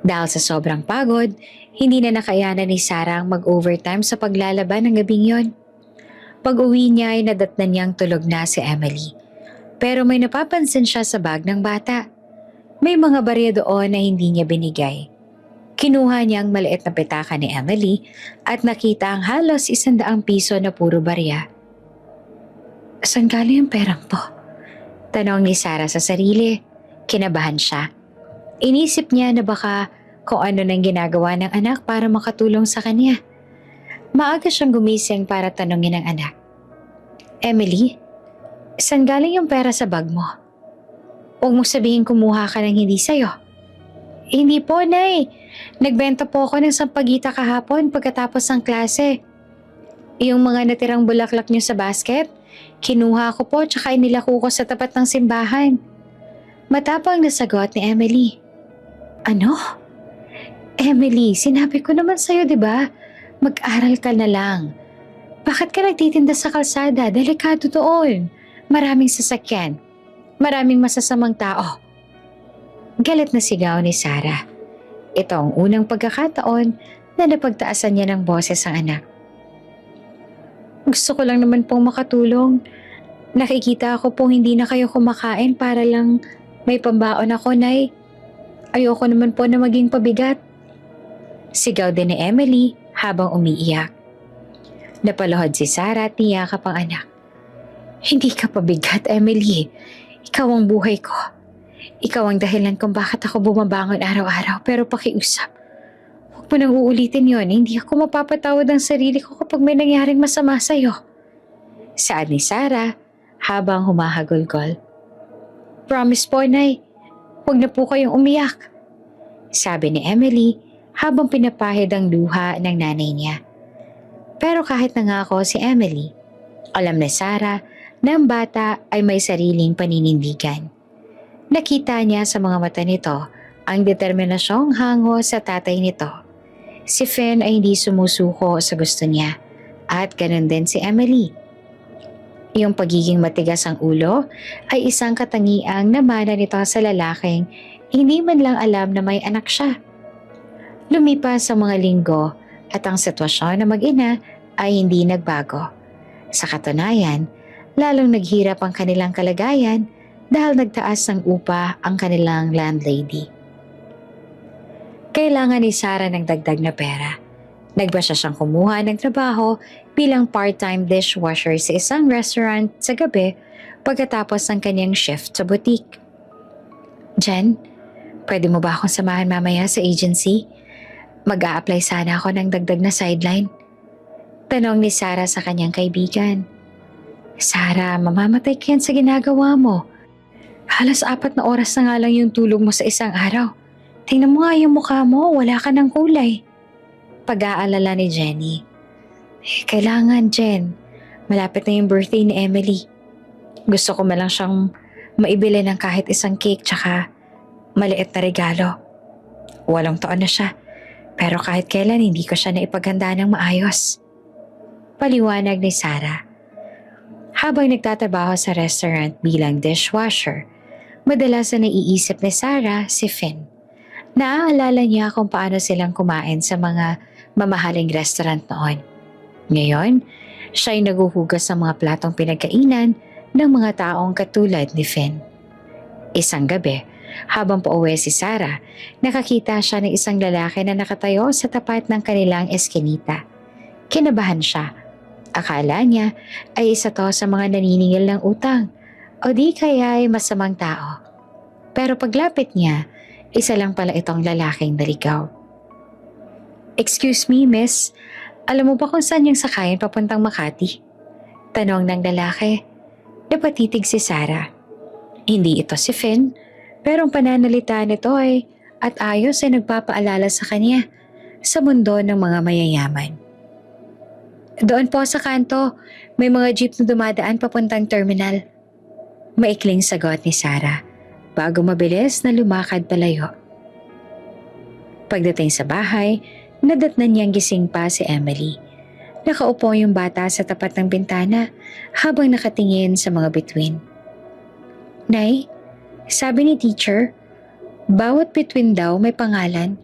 S1: Dahil sa sobrang pagod, hindi na nakayanan ni Sarah ang mag-overtime sa paglalaban ng gabing yon. Pag-uwi niya ay nadatnan niyang tulog na si Emily. Pero may napapansin siya sa bag ng bata. May mga barya doon na hindi niya binigay. Kinuha niya ang maliit na petaka ni Emily at nakita ang halos 100 piso na puro barya. Saan galing ang perang to? Tanong ni Sarah sa sarili. Kinabahan siya. Inisip niya na baka kung ano nang ginagawa ng anak para makatulong sa kanya. Maaga siyang gumising para tanungin ang anak. Emily, saan galing yung pera sa bag mo? Huwag mong sabihin kumuha ka ng hindi sa'yo. Hindi po, Nay. Nagbenta po ako ng sampagita kahapon pagkatapos ng klase. Yung mga natirang bulaklak niyo sa basket, kinuha ko po tsaka inilako ko sa tapat ng simbahan. Matapang na sagot ni Emily. Ano? Emily, sinabi ko naman sa'yo, di ba? Mag-aral ka na lang. Bakit ka nagtitinda sa kalsada? Delikado doon. Maraming sasakyan. Maraming masasamang tao. Galit na sigaw ni Sarah. Ito ang unang pagkakataon na napagtaasan niya ng boses ang anak. Gusto ko lang naman pong makatulong. Nakikita ko pong hindi na kayo kumakain para lang may pambaon ako, Nay. Ayoko naman po na maging pabigat. Sigaw din ni Emily habang umiiyak. Napaluhod si Sarah at niyakap ang anak. Hindi ka pabigat, Emily. Ikaw ang buhay ko. Ikaw ang dahilan kung bakit ako bumabangon araw-araw, pero pakiusap. Huwag mo nang uulitin yon. Hindi ako mapapatawad ang sarili ko kapag may nangyaring masama sa'yo. Saad ni Sarah habang humahagulgol. Promise po, Nay. Huwag na po kayong umiyak. Sabi ni Emily habang pinapahid ang luha ng nanay niya. Pero kahit nangako si Emily, alam ni Sarah na ang bata ay may sariling paninindigan. Nakita niya sa mga mata nito ang determinasyong hango sa tatay nito. Si Finn ay hindi sumusuko sa gusto niya at ganun din si Emily. Yung pagiging matigas ang ulo ay isang katangiang namana nito sa lalaking hindi man lang alam na may anak siya. Lumipas ang mga linggo at ang sitwasyon ng mag-ina ay hindi nagbago. Sa katunayan, lalong naghirap ang kanilang kalagayan dahil nagtaas ng upa ang kanilang landlady. Kailangan ni Sarah ng dagdag na pera. Nagbasya siyang kumuha ng trabaho bilang part-time dishwasher sa isang restaurant sa gabi pagkatapos ng kanyang shift sa boutique. Jen, pwede mo ba akong samahan mamaya sa agency? Mag-a-apply sana ako ng dagdag na sideline. Tanong ni Sarah sa kanyang kaibigan. Sarah, mamamatay ka yan sa ginagawa mo. Halos 4 na oras na nga lang yung tulog mo sa isang araw. Tingnan mo nga yung mukha mo, wala ka ng kulay. Pag-aalala ni Jenny. Kailangan, Jen. Malapit na yung birthday ni Emily. Gusto ko malang siyang maibili ng kahit isang cake tsaka maliit na regalo. 8 taon na siya, pero kahit kailan hindi ko siya naipaghanda ng maayos. Paliwanag ni Sarah. Habang nagtatrabaho sa restaurant bilang dishwasher, madalas na naiisip ni Sarah si Finn. Naaalala niya kung paano silang kumain sa mga mamahaling restaurant noon. Ngayon, siya'y naguhugas ng mga platong pinagkainan ng mga taong katulad ni Finn. Isang gabi, habang pauwi si Sarah, nakakita siya ng isang lalaki na nakatayo sa tapat ng kanilang eskinita. Kinabahan siya. Akala niya ay isa to sa mga naniningil ng utang o di kaya ay masamang tao. Pero paglapit niya, isa lang pala itong lalaking naligaw. Excuse me, miss. Alam mo ba kung saan yung sakayan papuntang Makati? Tanong ng lalaki. Napatitig si Sarah. Hindi ito si Finn, pero ang pananalita nito ay at ayos ay nagpapaalala sa kanya sa mundo ng mga mayayaman. Doon po sa kanto, may mga jeep na dumadaan papuntang terminal. Maikling sagot ni Sarah bago mabilis na lumakad palayo. Pagdating sa bahay, nadatnan niyang gising pa si Emily. Nakaupo yung bata sa tapat ng bintana habang nakatingin sa mga bituin. Nay, sabi ni teacher, bawat bituin daw may pangalan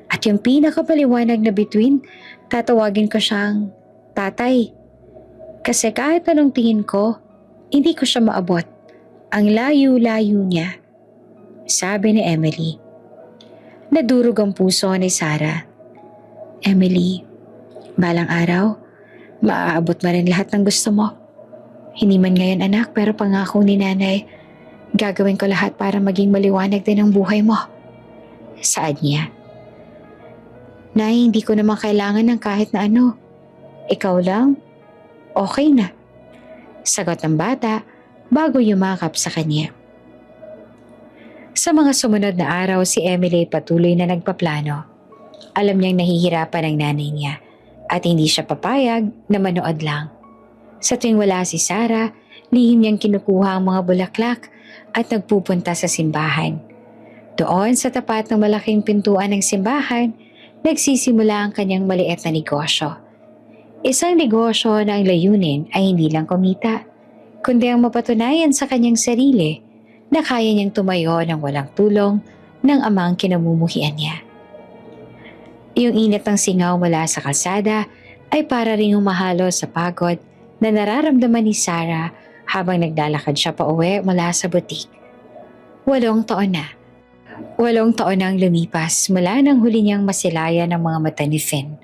S1: at yung pinakapaliwanag na bituin, tatawagin ko siyang tatay. Kasi kahit anong tingin ko, hindi ko siya maabot. Ang layo-layo niya, sabi ni Emily. Nadurog ang puso ni Sarah. Emily, balang araw, maaabot mo rin lahat ng gusto mo. Hindi man ngayon anak, pero pangako ni nanay, gagawin ko lahat para maging maliwanag din ang buhay mo. Saad niya. Nay, hindi ko naman kailangan ng kahit na ano. Ikaw lang, okay na. Sagot ng bata bago yumakap sa kanya. Sa mga sumunod na araw, si Emily patuloy na nagpaplano. Alam niyang nahihirapan ang nanay niya at hindi siya papayag na manood lang. Sa tuwing wala si Sarah, lihim niyang kinukuha ang mga bulaklak at nagpupunta sa simbahan. Doon sa tapat ng malaking pintuan ng simbahan, nagsisimula ang kanyang maliit na negosyo. Isang negosyo na ang layunin ay hindi lang kumita, kundi ang mapatunayan sa kanyang sarili na kaya niyang tumayo ng walang tulong ng amang kinamumuhian niya. Yung init ng singaw mula sa kalsada ay para ring humahalo sa pagod na nararamdaman ni Sarah habang naglalakad siya pa uwi mula sa butik. 8 taon na. 8 taon nang lumipas mula nang huli niyang masilayan ng mga mata ni Finn.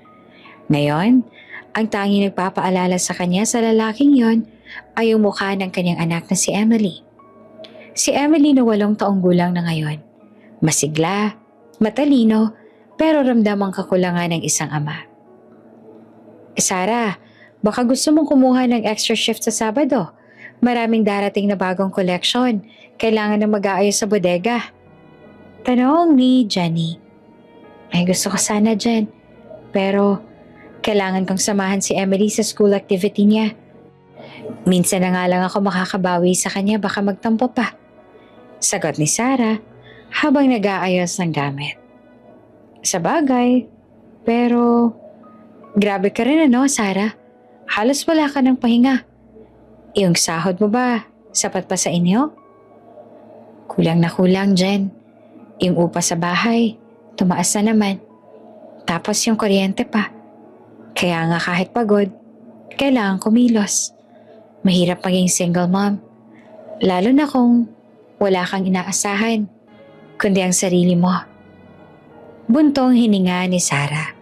S1: Ngayon, ang tanging nagpapaalala sa kanya sa lalaking yon ay yung mukha ng kanyang anak na si Emily. Si Emily na 8 taong gulang na ngayon. Masigla, matalino, pero ramdam ang kakulangan ng isang ama. Sarah, baka gusto mong kumuha ng extra shift sa Sabado. Maraming darating na bagong collection. Kailangan na mag-aayos sa bodega. Tanong ni Jenny. Ay gusto ko sana dyan. Pero kailangan kong samahan si Emily sa school activity niya. Minsan na nga lang ako makakabawi sa kanya, baka magtampo pa. Sagot ni Sarah habang nag-aayos ng gamit. Sa bagay, pero grabe ka rin ano, Sarah? Halos wala ka ng pahinga. Yung sahod mo ba, sapat pa sa inyo? Kulang na kulang, Jen. Yung upa sa bahay, tumaas na naman. Tapos yung kuryente pa. Kaya nga kahit pagod, kailangan kumilos. Mahirap maging single mom. Lalo na kung wala kang inaasahan, kundi ang sarili mo. Buntong hininga ni Sarah.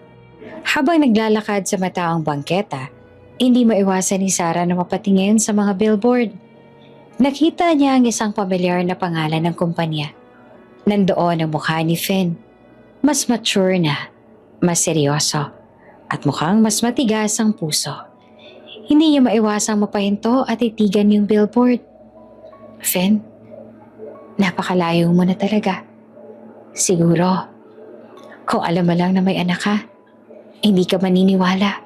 S1: Habang naglalakad sa mataong bangketa, hindi maiwasan ni Sarah na mapatingin sa mga billboard. Nakita niya ang isang pamilyar na pangalan ng kumpanya. Nandoon ang mukha ni Finn. Mas mature na, mas seryoso, at mukhang mas matigas ang puso. Hindi niya maiwasang mapahinto at itigan yung billboard. Finn, napakalayo mo na talaga. Siguro, kung alam mo lang na may anak ka, hindi ka maniniwala.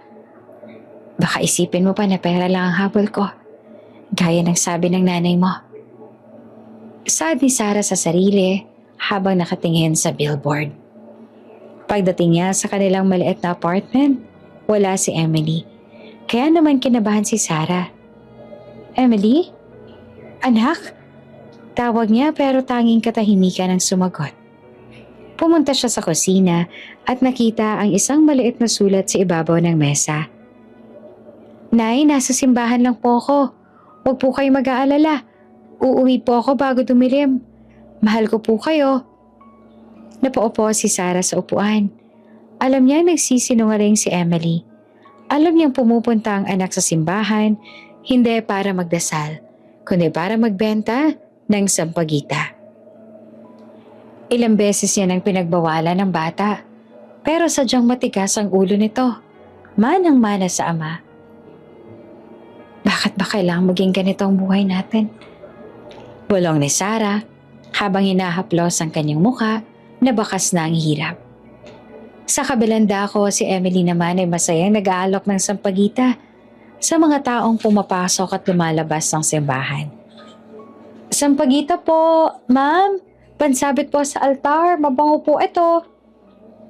S1: Baka isipin mo pa na pera lang ang habol ko, gaya ng sabi ng nanay mo. Sad ni Sarah sa sarili habang nakatingin sa billboard. Pagdating niya sa kanilang maliit na apartment, wala si Emily. Kaya naman kinabahan si Sarah. Emily? Anak? Tawag niya pero tanging katahimikan ang sumagot. Pumunta siya sa kusina at nakita ang isang maliit na sulat sa ibabaw ng mesa. Nay, nasa simbahan lang po ako. Huwag po kayo mag-aalala. Uuwi po ako bago dumilim. Mahal ko po kayo. Napaupo si Sarah sa upuan. Alam niya nagsisinungaling si Emily. Alam niyang pumupunta ang anak sa simbahan, hindi para magdasal, kundi para magbenta ng sampagita. Ilang beses niya nang pinagbawalan ng bata, pero sadyang matigas ang ulo nito. Manang-mana sa ama. Bakit ba kailangang maging ganito ang buhay natin? Bulong ni Sarah habang hinahaplos ang kanyang muka Nabakas na ang hirap. Sa kabilang dako, si Emily naman ay masayang nag-aalok ng sampagita sa mga taong pumapasok at lumalabas ng simbahan. Sampagita po, ma'am. Pansabit po sa altar, mabango po ito.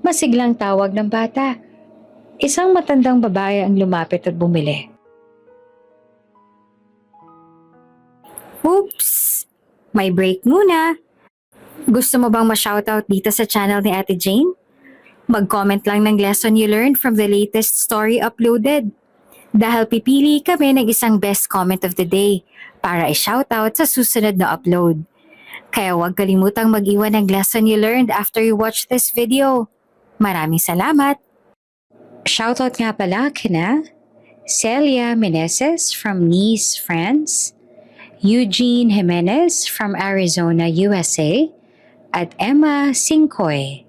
S1: Masiglang tawag ng bata. Isang matandang babae ang lumapit at bumili. Oops! May break muna. Gusto mo bang ma-shoutout dito sa channel ni Ate Jane? Mag-comment lang ng lesson you learned from the latest story uploaded. Dahil pipili kami ng isang best comment of the day para i-shoutout sa susunod na upload. Kaya huwag kalimutang mag-iwan ng lesson you learned after you watch this video. Maraming salamat! Shoutout nga pala kina Celia Meneses from Nice, France, Eugene Jimenez from Arizona, USA, at Emma Singkoy.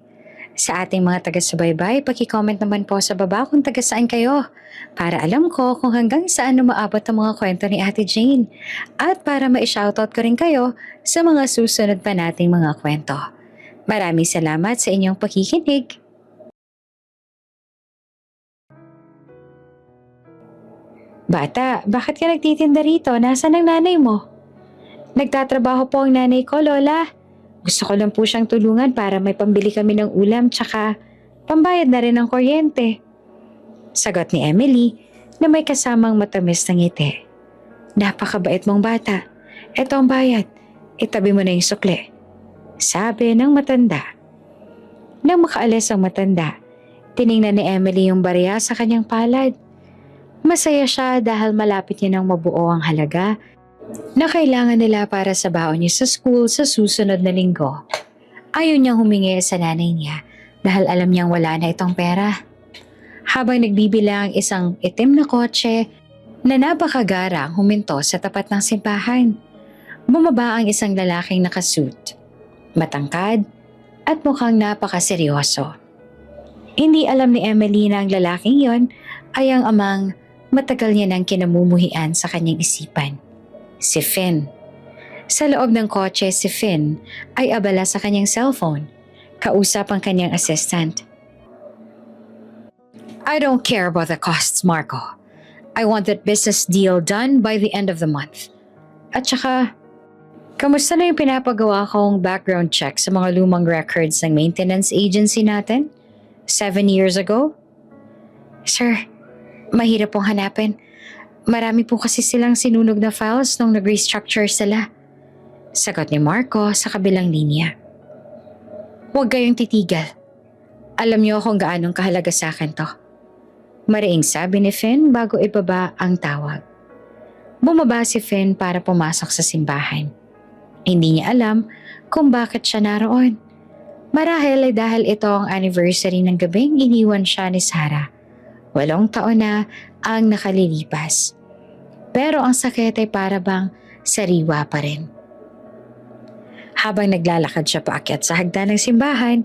S1: Sa ating mga taga-subaybay, paki-comment naman po sa baba kung taga-saan kayo para alam ko kung hanggang saan umaabot ang mga kwento ni Ate Jane at para ma-shoutout ko rin kayo sa mga susunod pa nating mga kwento. Maraming salamat sa inyong pakikinig. Bata, bakit ka nagtitinda rito? Nasaan ang nanay mo? Nagtatrabaho po ang nanay ko, Lola. Gusto ko lang po siyang tulungan para may pambili kami ng ulam tsaka pambayad na rin ng kuryente. Sagot ni Emily na may kasamang matamis na ngiti. Napakabait mong bata. Ito ang bayad. Itabi mo na yung sukli. Sabi ng matanda. Nang makaalis ang matanda, tiningnan ni Emily yung barya sa kanyang palad. Masaya siya dahil malapit niya nang mabuo ang halaga na kailangan nila para sa baon niya sa school sa susunod na linggo. Ayaw niyang humingi sa nanay niya dahil alam niyang wala na itong pera. Habang nagbibilang isang itim na kotse na napakagarang huminto sa tapat ng simbahan. Bumaba ang isang lalaking nakasuit, matangkad at mukhang napakaseryoso. Hindi alam ni Emily na ang lalaking yon ay ang amang matagal niya nang kinamumuhian sa kanyang isipan. Si Finn. Sa loob ng kotse, si Finn ay abala sa kanyang cellphone. Kausap ang kanyang assistant. I don't care about the costs, Marco. I want that business deal done by the end of the month. At saka, kamusta na yung pinapagawa kong background check sa mga lumang records ng maintenance agency natin? 7 years ago? Sir, mahirap pong hanapin. Marami po kasi silang sinunog na files nung nag-restructure sila. Sagot ni Marco sa kabilang linya. Huwag kayong titigil. Alam niyo kung gaanong kahalaga sa akin to. Mariing sabi ni Finn bago ibaba ang tawag. Bumaba si Finn para pumasok sa simbahan. Hindi niya alam kung bakit siya naroon. Marahil ay dahil ito ang anniversary ng gabing iniwan siya ni Sarah. 8 taon na ang nakalilipas. Pero ang sakit ay para bang sariwa pa rin. Habang naglalakad siya paakyat sa hagdan ng simbahan,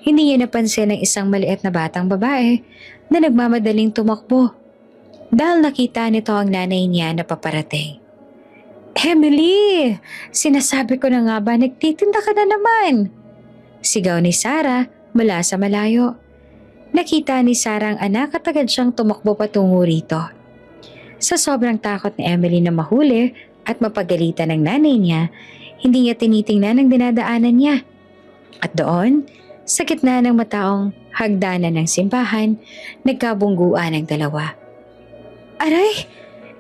S1: hindi niya napansin ang isang maliit na batang babae na nagmamadaling tumakbo. Dahil nakita nito ang nanay niya na paparating. Emily! Sinasabi ko na nga ba nagtitinda ka na naman? Sigaw ni Sarah mula sa malayo. Nakita ni Sarah ang anak at agad siyang tumakbo patungo rito. Sa sobrang takot ni Emily na mahuli at mapagalitan ng nanay niya, hindi niya tinitingnan ang dinadaanan niya. At doon, sa gitna ng mataong hagdanan ng simbahan, nagkabungguan ang dalawa. Aray!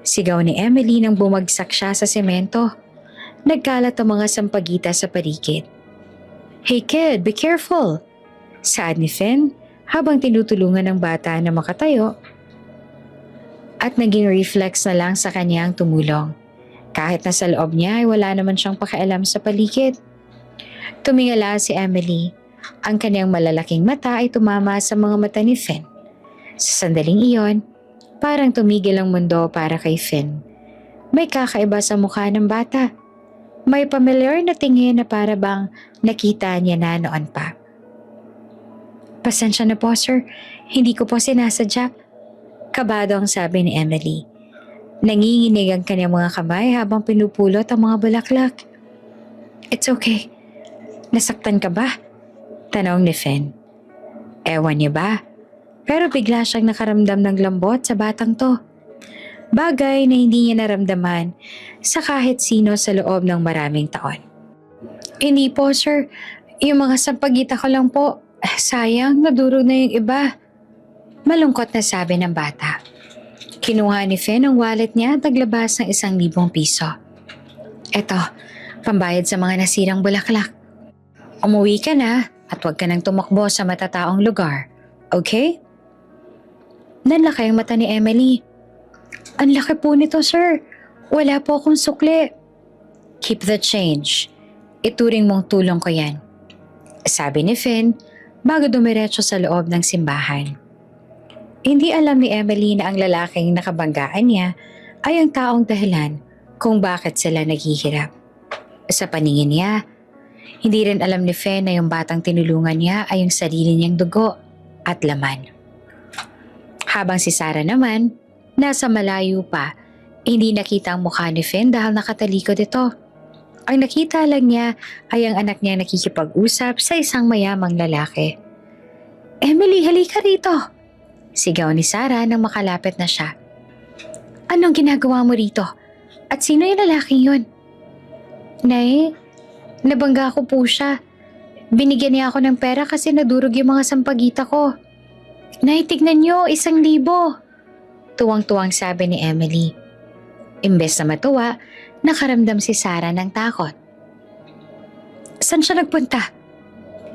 S1: Sigaw ni Emily nang bumagsak siya sa semento. Nagkalat ang mga sampagita sa paligid. Hey kid, be careful! Saad ni Finn habang tinutulungan ng bata na makatayo at naging reflex na lang sa kanyang tumulong. Kahit na sa loob niya ay wala naman siyang pakialam sa paligid. Tumingala si Emily. Ang kanyang malalaking mata ay tumama sa mga mata ni Finn. Sa sandaling iyon, parang tumigil ang mundo para kay Finn. May kakaiba sa mukha ng bata. May familiar na tingin na para bang nakita niya na noon pa. Pasensya na po, sir. Hindi ko po sinasadya. Kabado ang sabi ni Emily. Nanginginig ang kanyang mga kamay habang pinupulot ang mga bulaklak. It's okay. Nasaktan ka ba? Tanong ni Finn. Ewan niya ba? Pero bigla siyang nakaramdam ng lambot sa batang to. Bagay na hindi niya naramdaman sa kahit sino sa loob ng maraming taon. Hindi po sir, yung mga sampagita ko lang po. Sayang, naduro na yung iba. Malungkot na sabi ng bata. Kinuha ni Finn ang wallet niya at naglabas ng 1,000 piso. Eto, pambayad sa mga nasirang bulaklak. Umuwi ka na at huwag ka nang tumakbo sa matataong lugar. Okay? Nanlaki ang mata ni Emily. Ang laki po nito, sir. Wala po akong sukli. Keep the change. Ituring mong tulong ko yan. Sabi ni Finn bago dumiretso sa loob ng simbahan. Hindi alam ni Emily na ang lalaking nakabanggaan niya ay ang taong dahilan kung bakit sila naghihirap. Sa paningin niya, hindi rin alam ni Finn na yung batang tinulungan niya ay yung sarili niyang dugo at laman. Habang si Sarah naman, nasa malayo pa, hindi nakita ang mukha ni Finn dahil nakatalikod ito. Ang nakita lang niya ay ang anak niya nakikipag-usap sa isang mayamang lalaki. Emily, halika rito! Sigaw ni Sarah nang makalapit na siya. Anong ginagawa mo rito? At sino yung lalaking yun? Nay, nabangga ko po siya. Binigyan niya ako ng pera kasi nadurog yung mga sampagita ko. Nay, tignan niyo, 1,000. Tuwang-tuwang sabi ni Emily. Imbes na matuwa, nakaramdam si Sarah ng takot. Saan siya nagpunta?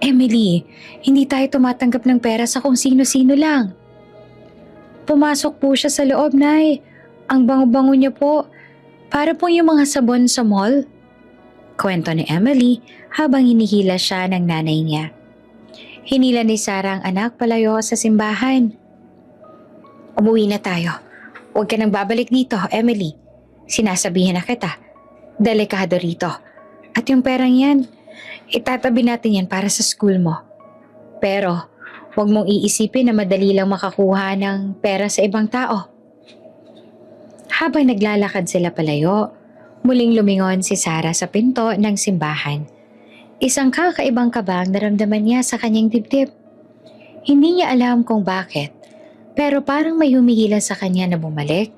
S1: Emily, hindi tayo tumatanggap ng pera sa kung sino-sino lang. Pumasok po siya sa loob, Nay. Ang bango-bango niya po. Para po yung mga sabon sa mall. Kwento ni Emily habang hinihila siya ng nanay niya. Hinila ni Sarah ang anak palayo sa simbahan. Umuwi na tayo. Huwag ka nang babalik dito, Emily. Sinasabihan na kita. Delikado rito. At yung perang yan, itatabi natin yan para sa school mo. Pero, huwag mong iisipin na madali lang makakuha ng pera sa ibang tao. Habang naglalakad sila palayo, muling lumingon si Sarah sa pinto ng simbahan. Isang kakaibang kabang naramdaman niya sa kanyang dibdib. Hindi niya alam kung bakit, pero parang may humihila sa kanya na bumalik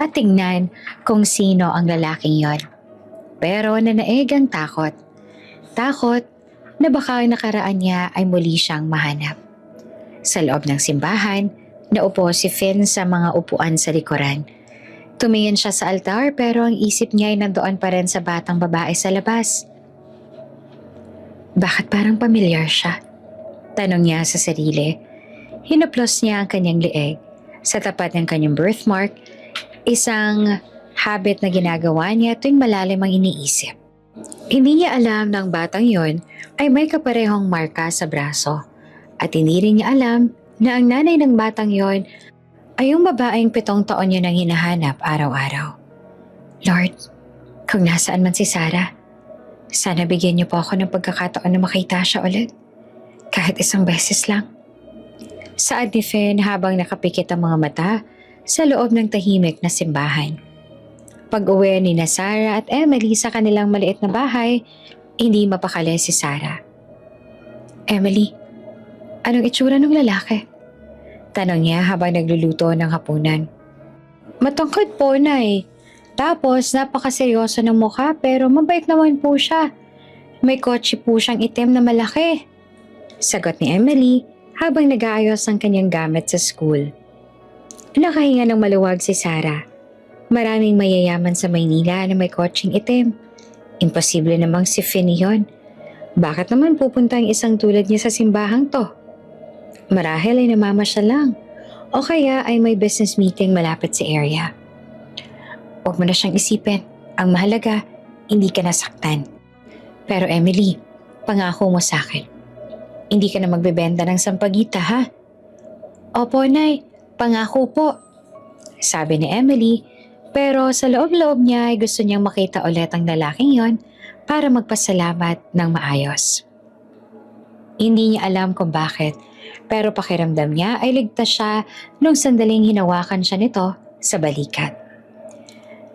S1: at tingnan kung sino ang lalaking yon. Pero nanaig ang takot. Takot na baka ang nakaraan niya ay muli siyang mahanap. Sa loob ng simbahan, naupo si Finn sa mga upuan sa likuran. Tumingin siya sa altar pero ang isip niya ay nandoon pa rin sa batang babae sa labas. Bakit parang pamilyar siya? Tanong niya sa sarili. Hinaplos niya ang kanyang leeg. Sa tapat ng kanyang birthmark, isang habit na ginagawa niya tuwing malalim ang iniisip. Hindi niya alam na ang batang yon ay may kaparehong marka sa braso. At hindi rin niya alam na ang nanay ng batang yon ay yung babaeng 7 taon niya nang hinahanap araw-araw. Lord, kung nasaan man si Sarah, sana bigyan niyo po ako ng pagkakataon na makita siya ulit. Kahit isang beses lang. Saad ni Finn habang nakapikit ang mga mata sa loob ng tahimik na simbahan. Pag-uwi ni na Sarah at Emily sa kanilang maliit na bahay, hindi mapakali si Sarah. Emily, anong itsura ng lalaki? Tanong niya habang nagluluto ng hapunan. Matangkad po, Nay. Tapos napakaseryoso ng mukha pero mabait naman po siya. May kotse po siyang itim na malaki. Sagot ni Emily habang nag-aayos ang kanyang gamit sa school. Nakahinga ng maluwag si Sarah. Maraming mayayaman sa Maynila na may kotseng itim. Imposible namang si Finn yon. Bakit naman pupunta ang isang tulad niya sa simbahang to? Marahil ay namamasyal lang o kaya ay may business meeting malapit sa area. Huwag mo na siyang isipin. Ang mahalaga, hindi ka nasaktan. Pero Emily, pangako mo sa akin. Hindi ka na magbebenta ng sampagita, ha? Opo, Nay. Pangako po. Sabi ni Emily, pero sa loob-loob niya ay gusto niyang makita ulit ang lalaking yon para magpasalamat ng maayos. Hindi niya alam kung bakit, pero pakiramdam niya ay ligtas siya nung sandaling hinawakan siya nito sa balikat.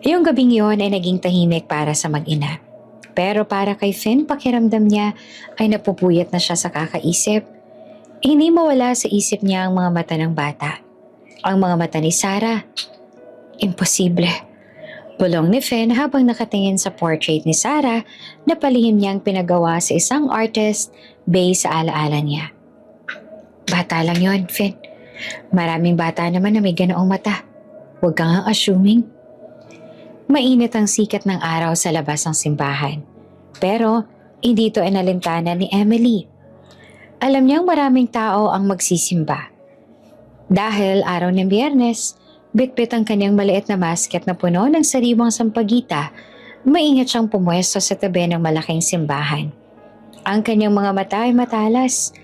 S1: Yung gabing yon ay naging tahimik para sa mag-ina. Pero para kay Finn, pakiramdam niya ay napupuyat na siya sa kakaisip. Hindi mawala sa isip niya ang mga mata ng bata. Ang mga mata ni Sarah. Imposible. Bulong ni Finn habang nakatingin sa portrait ni Sarah na palihim niyang pinagawa sa isang artist based sa alaala niya. Bata lang yon, Finn. Maraming bata naman na may ganoong mata. Huwag kang assuming. Mainit ang sikat ng araw sa labas ng simbahan. Pero hindi ito inalintana ni Emily. Alam niyang maraming tao ang magsisimba. Dahil araw ng Biyernes, bitbit ang kanyang maliit na basket na puno ng sariwang sampagita, maingat siyang pumwesto sa tabi ng malaking simbahan. Ang kanyang mga mata ay matalas.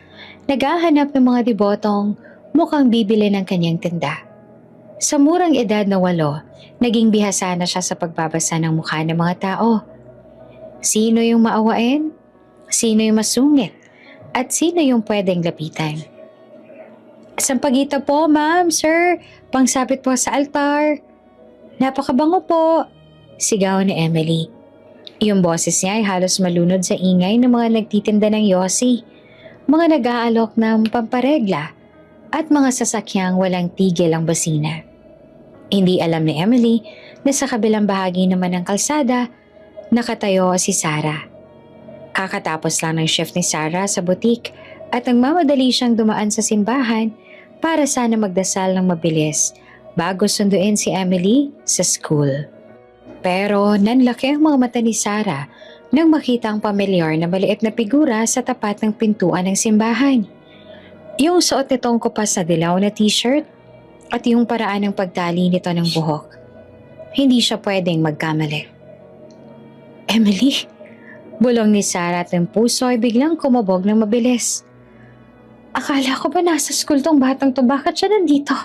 S1: Naghahanap ng mga debotong mukhang bibili ng kanyang tinda. Sa murang edad na 8, naging bihasa na siya sa pagbabasa ng mukha ng mga tao. Sino yung maawain? Sino yung masungit? At sino yung pwedeng lapitan? Sampagita po, ma'am, sir. Pangsapit po sa altar. Napakabango po. Sigaw ni Emily. Yung boses niya ay halos malunod sa ingay ng mga nagtitinda ng yosi, mga nag-aalok ng pamparegla, at mga sasakyang walang tigil ang basina. Hindi alam ni Emily na sa kabilang bahagi naman ng kalsada, nakatayo si Sarah. Kakatapos lang ng shift ni Sarah sa butik at nagmamadali siyang dumaan sa simbahan para sana magdasal ng mabilis bago sunduin si Emily sa school. Pero nanlaki ang mga mata ni Sarah nang makita ang pamilyar na maliit na figura sa tapat ng pintuan ng simbahan. Yung suot nitong kupas na dilaw na t-shirt at yung paraan ng pagtali nito ng buhok. Hindi siya pwedeng magkamali. Emily? Bulong ni Sarah at ang puso ay biglang kumabog ng mabilis. Akala ko ba nasa school tong batang to? Bakit siya nandito?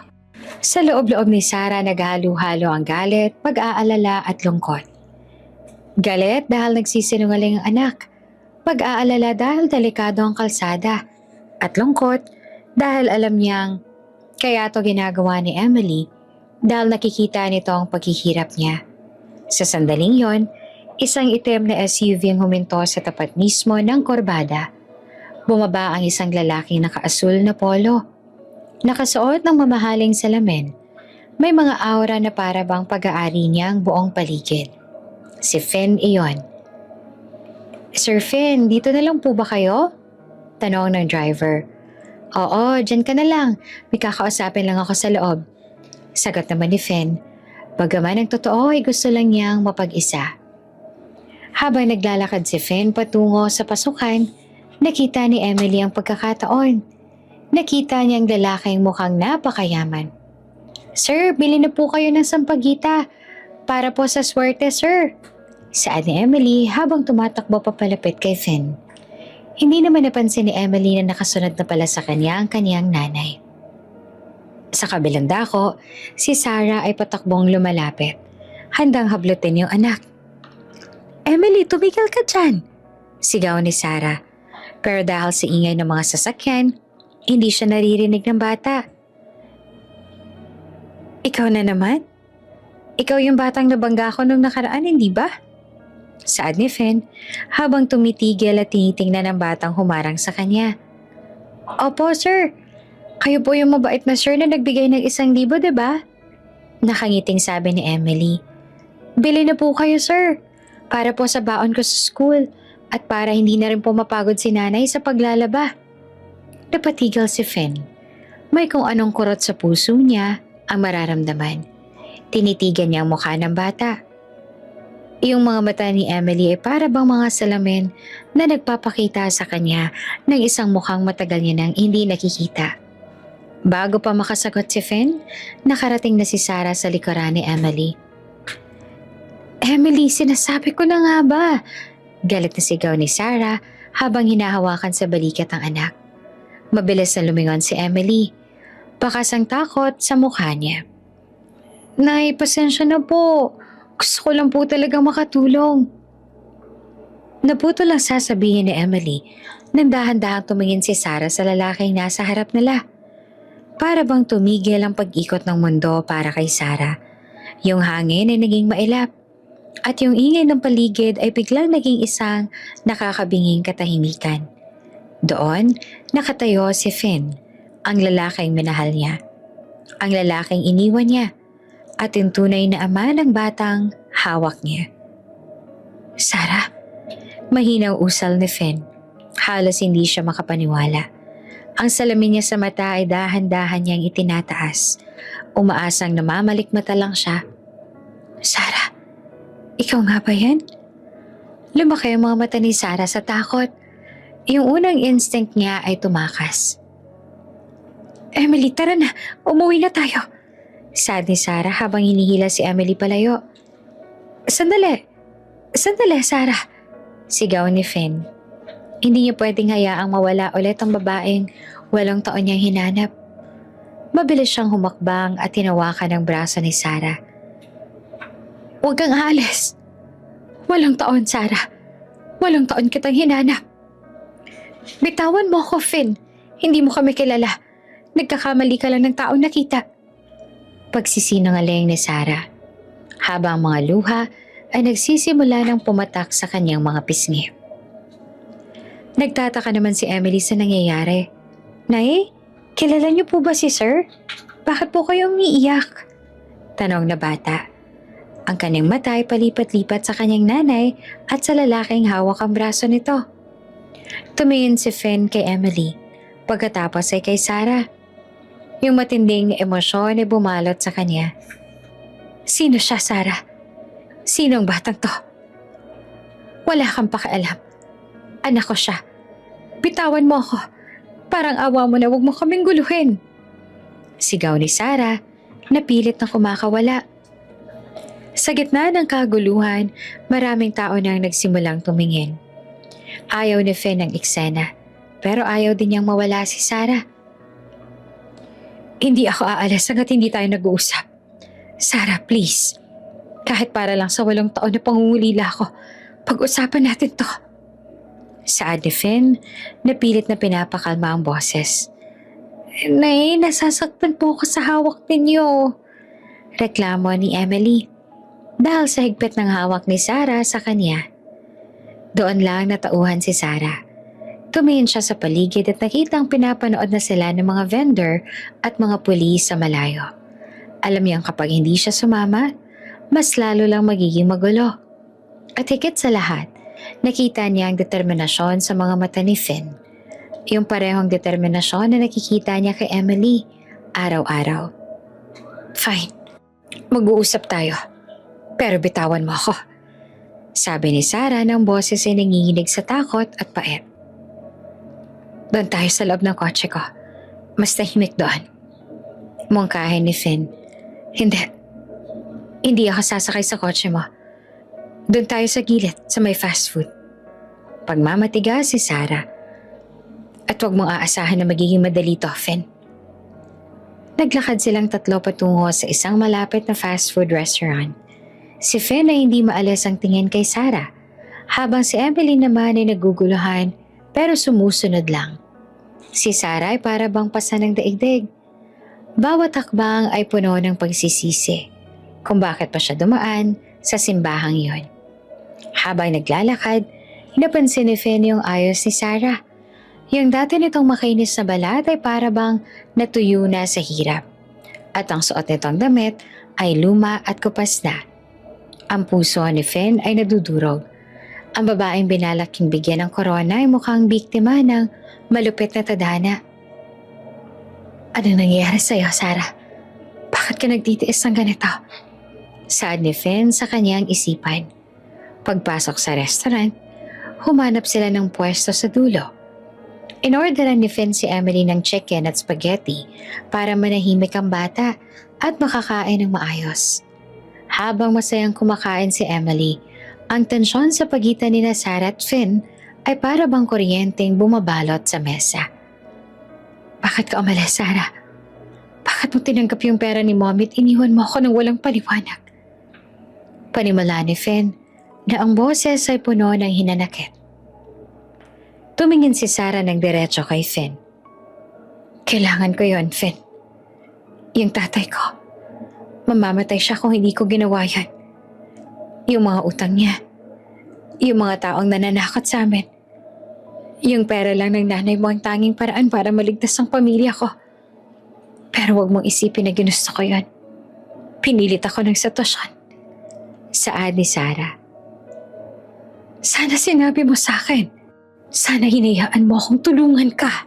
S1: Sa loob-loob ni Sarah naghalo-halo ang galit, pag-aalala at lungkot. Galit dahil nagsisinungaling ang anak. Pag-aalala dahil delikado ang kalsada. At lungkot dahil alam niyang kaya to ginagawa ni Emily dahil nakikita nito ang paghihirap niya. Sa sandaling yon, isang itim na SUV ang huminto sa tapat mismo ng korbada. Bumaba ang isang lalaking nakaasul na polo. Nakasuot ng mamahaling salamin. May mga aura na para bang pag-aari niya ang buong paligid. Si Finn iyon. Sir Finn, dito na lang po ba kayo? Tanong ng driver. Oo, dyan ka na lang. May kakausapin lang ako sa loob. Sagot naman ni Finn. Bagaman ang totoo ay gusto lang niyang mapag-isa. Habang naglalakad si Finn patungo sa pasukan, nakita ni Emily ang pagkakataon. Nakita niya ang lalaking mukhang napakayaman. Sir, bili na po kayo ng sampagita. Para po sa swerte, sir. Saad ni Emily habang tumatakbo papalapit kay Finn. Hindi naman napansin ni Emily na nakasunod na pala sa kanya ang kanyang nanay. Sa kabilang dako, si Sarah ay patakbong lumalapit. Handang hablutin yung anak. Emily, tumigil ka dyan! Sigaw ni Sarah. Pero dahil sa ingay ng mga sasakyan, hindi siya naririnig ng bata. Ikaw na naman? Ikaw yung batang nabangga ko nung nakaraan, hindi ba? Saad ni Finn habang tumitigil at tinitingnan ng batang humarang sa kanya. Opo, sir. Kayo po yung mabait na sir na nagbigay ng 1,000, diba? Nakangiting sabi ni Emily. Bili na po kayo, sir. Para po sa baon ko sa school at para hindi na rin po mapagod si nanay sa paglalaba. Napatigil si Finn. May kung anong kurot sa puso niya ang mararamdaman. Tinitigan niya ang mukha ng bata. Yung mga mata ni Emily ay para bang mga salamin na nagpapakita sa kanya ng isang mukhang matagal niya nang hindi nakikita. Bago pa makasagot si Finn, nakarating na si Sarah sa likuran ni Emily. Emily, sinasabi ko na nga ba? Galit na sigaw ni Sarah habang hinahawakan sa balikat ang anak. Mabilis na lumingon si Emily. Bakas ang takot sa mukha niya. Nay, pasensya na po. Gusto ko lang po talagang makatulong. Naputo lang sasabihin ni Emily nang dahan-dahang tumingin si Sarah sa lalaking nasa harap nila. Para bang tumigil ang pag-ikot ng mundo para kay Sarah. Yung hangin ay naging mailap. At yung ingay ng paligid ay biglang naging isang nakakabinging katahimikan. Doon, nakatayo si Finn, ang lalaking minahal niya. Ang lalaking iniwan niya at yung tunay na ama ng batang hawak niya. Sarah, mahinaw usal ni Finn. Halos hindi siya makapaniwala. Ang salamin niya sa mata ay dahan-dahan niyang itinataas. Umaasang namamalikmata lang siya. Sarah, ikaw nga ba yan? Lumaki ang mga mata ni Sarah sa takot. Yung unang instinct niya ay tumakas. Emily, tara na. Umuwi na tayo. Sad ni Sarah habang hinihila si Emily palayo. Sandali. Sandali, Sarah. Sigaw ni Finn. Hindi niya pwedeng hayaang mawala ulit ang babaeng 8 taon niyang hinanap. Mabilis siyang humakbang at tinawakan ang braso ni Sarah. Huwag kang aalis. 8 taon, Sarah. 8 taon kitang hinanap. Bitawan mo ako, Finn. Hindi mo kami kilala. Nagkakamali ka lang ng taong nakita. Pagsisinungaling ni Sarah. Habang mga luha ay nagsisimula ng pumatak sa kanyang mga pisngi. Nagtataka naman si Emily sa nangyayari. Nay, kilala niyo po ba si Sir? Bakit po kayo umiiyak? Tanong na bata. Ang kanyang mata ay palipat-lipat sa kanyang nanay at sa lalaking hawak ang braso nito. Tumingin si Finn kay Emily, pagkatapos ay kay Sarah. Yung matinding emosyon ay bumalot sa kanya. Sino siya, Sarah? Sinong batang to? Wala kang pakialam. Anak ko siya. Bitawan mo ako. Parang awa mo na huwag mo kaming guluhin. Sigaw ni Sarah, napilit na kumakawala. Sa gitna ng kaguluhan, maraming tao nang nagsimulang tumingin. Ayaw ni Finn ang eksena, pero ayaw din niyang mawala si Sarah. Hindi ako aalis hanggat hindi tayo nag-uusap. Sarah, please. Kahit para lang sa 8 taon na pangungulila ko, pag-usapan natin to. Saad ni Finn, napilit na pinapakalma ang boses. Nay, nasasaktan po ako sa hawak ninyo. Reklamo ni Emily. Dahil sa higpit ng hawak ni Sarah sa kanya. Doon lang natauhan si Sarah. Tumingin siya sa paligid at nakitang pinapanood na sila ng mga vendor at mga pulis sa malayo. Alam niyang kapag hindi siya sumama, mas lalo lang magiging magulo. At higit sa lahat, nakita niya ang determinasyon sa mga mata ni Finn. Yung parehong determinasyon na nakikita niya kay Emily araw-araw. Fine, mag-uusap tayo. Pero bitawan mo ako. Sabi ni Sarah ng boses ay nanginginig sa takot at pait. Doon tayo sa loob ng kotse ko. Mas tahimik doon. Mungkahin ni Finn. Hindi. Hindi ako sasakay sa kotse mo. Doon tayo sa gilid sa may fast food. Pagmamatiga si Sarah. At huwag mong aasahan na magiging madali to, Finn. Naglakad silang 3 patungo sa isang malapit na fast food restaurant. Si Finn ay hindi maalis ang tingin kay Sarah, habang si Emily naman ay naguguluhan pero sumusunod lang. Si Sarah ay para bang pasa ng daigdig. Bawat hakbang ay puno ng pagsisisi kung bakit pa siya dumaan sa simbahang iyon. Habang naglalakad, napansin ni Finn yung ayos ni Sarah. Yung dati nitong makinis na balat ay para bang natuyo na sa hirap. At ang suot nitong damit ay luma at kupas na. Ang puso ni Finn ay nadudurog. Ang babaeng binalaking bigyan ng korona ay mukhang biktima ng malupit na tadhana. Anong nangyayari sa'yo, Sarah? Bakit ka nagtitiis ng ganito? Saad ni Finn sa kanyang isipan. Pagpasok sa restaurant, humanap sila ng pwesto sa dulo. Inorderan ni Finn si Emily ng chicken at spaghetti para manahimik ang bata at makakain ng maayos. Habang masayang kumakain si Emily, ang tensyon sa pagitan ni Sarah at Finn ay para bang kuryenteng bumabalot sa mesa. Bakit ka umalis, Sarah? Bakit mo tinanggap yung pera ni Mommy at iniwan mo ako ng walang paliwanag? Panimula ni Finn na ang boses ay puno ng hinanakit. Tumingin si Sarah ng diretso kay Finn. Kailangan ko yon, Finn. Yung tatay ko. Mamamatay siya kung hindi ko ginawa yan. Yung mga utang niya. Yung mga taong nananakot sa amin. Yung pera lang ng nanay mo ang tanging paraan para maligtas ang pamilya ko. Pero wag mong isipin na ginusto ko yun. Pinilit ako ng sitwasyon. Saad ni Sarah. Sana sinabi mo sa akin. Sana hinayaan mo akong tulungan ka.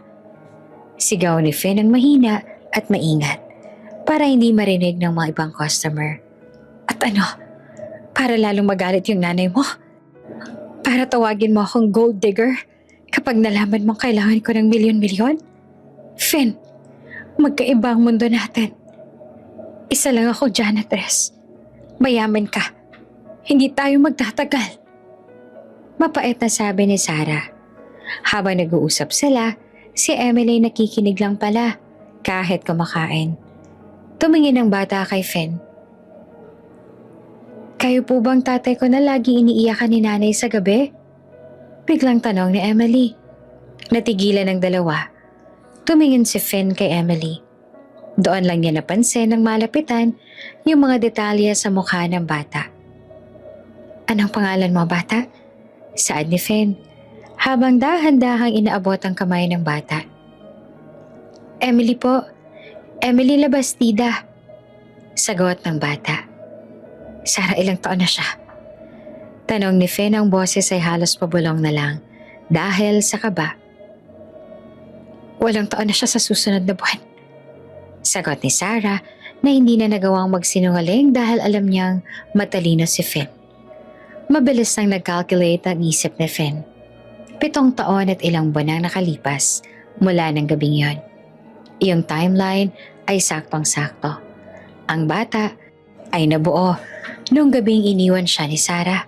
S1: Sigaw ni Finn ng mahina at maingat para hindi marinig ng mga ibang customer. At ano? Para lalong magalit yung nanay mo? Para tawagin mo akong gold digger kapag nalaman mong kailangan ko ng milyon-milyon? Finn, magkaiba ang mundo natin. Isa lang ako, janitress. Mayaman ka. Hindi tayo magtatagal. Mapait na sabi ni Sarah. Habang nag-uusap sila, si Emily nakikinig lang pala kahit kumakain. Tumingin ang bata kay Finn. Kayo po bang tatay ko na lagi iniiyakan ni nanay sa gabi? Biglang tanong ni Emily. Natigilan ng dalawa. Tumingin si Finn kay Emily. Doon lang niya napansin ng malapitan yung mga detalye sa mukha ng bata. Anong pangalan mo, bata? Saad ni Finn, habang dahan-dahang inaabot ang kamay ng bata. Emily po. Emily Labastida. Sagot ng bata. Sarah, ilang taon na siya? Tanong ni Finn, ang boses ay halos pabulong na lang dahil sa kaba. 8 taon na siya sa susunod na buwan. Sagot ni Sarah na hindi na nagawang magsinungaling dahil alam niyang matalino si Finn. Mabilis nang nag-calculate ang isip ni Finn. 7 taon at ilang buwan ang nakalipas mula ng gabing yon. Iyong timeline ay saktong-sakto. Ang bata ay nabuo nung gabing iniwan siya ni Sarah.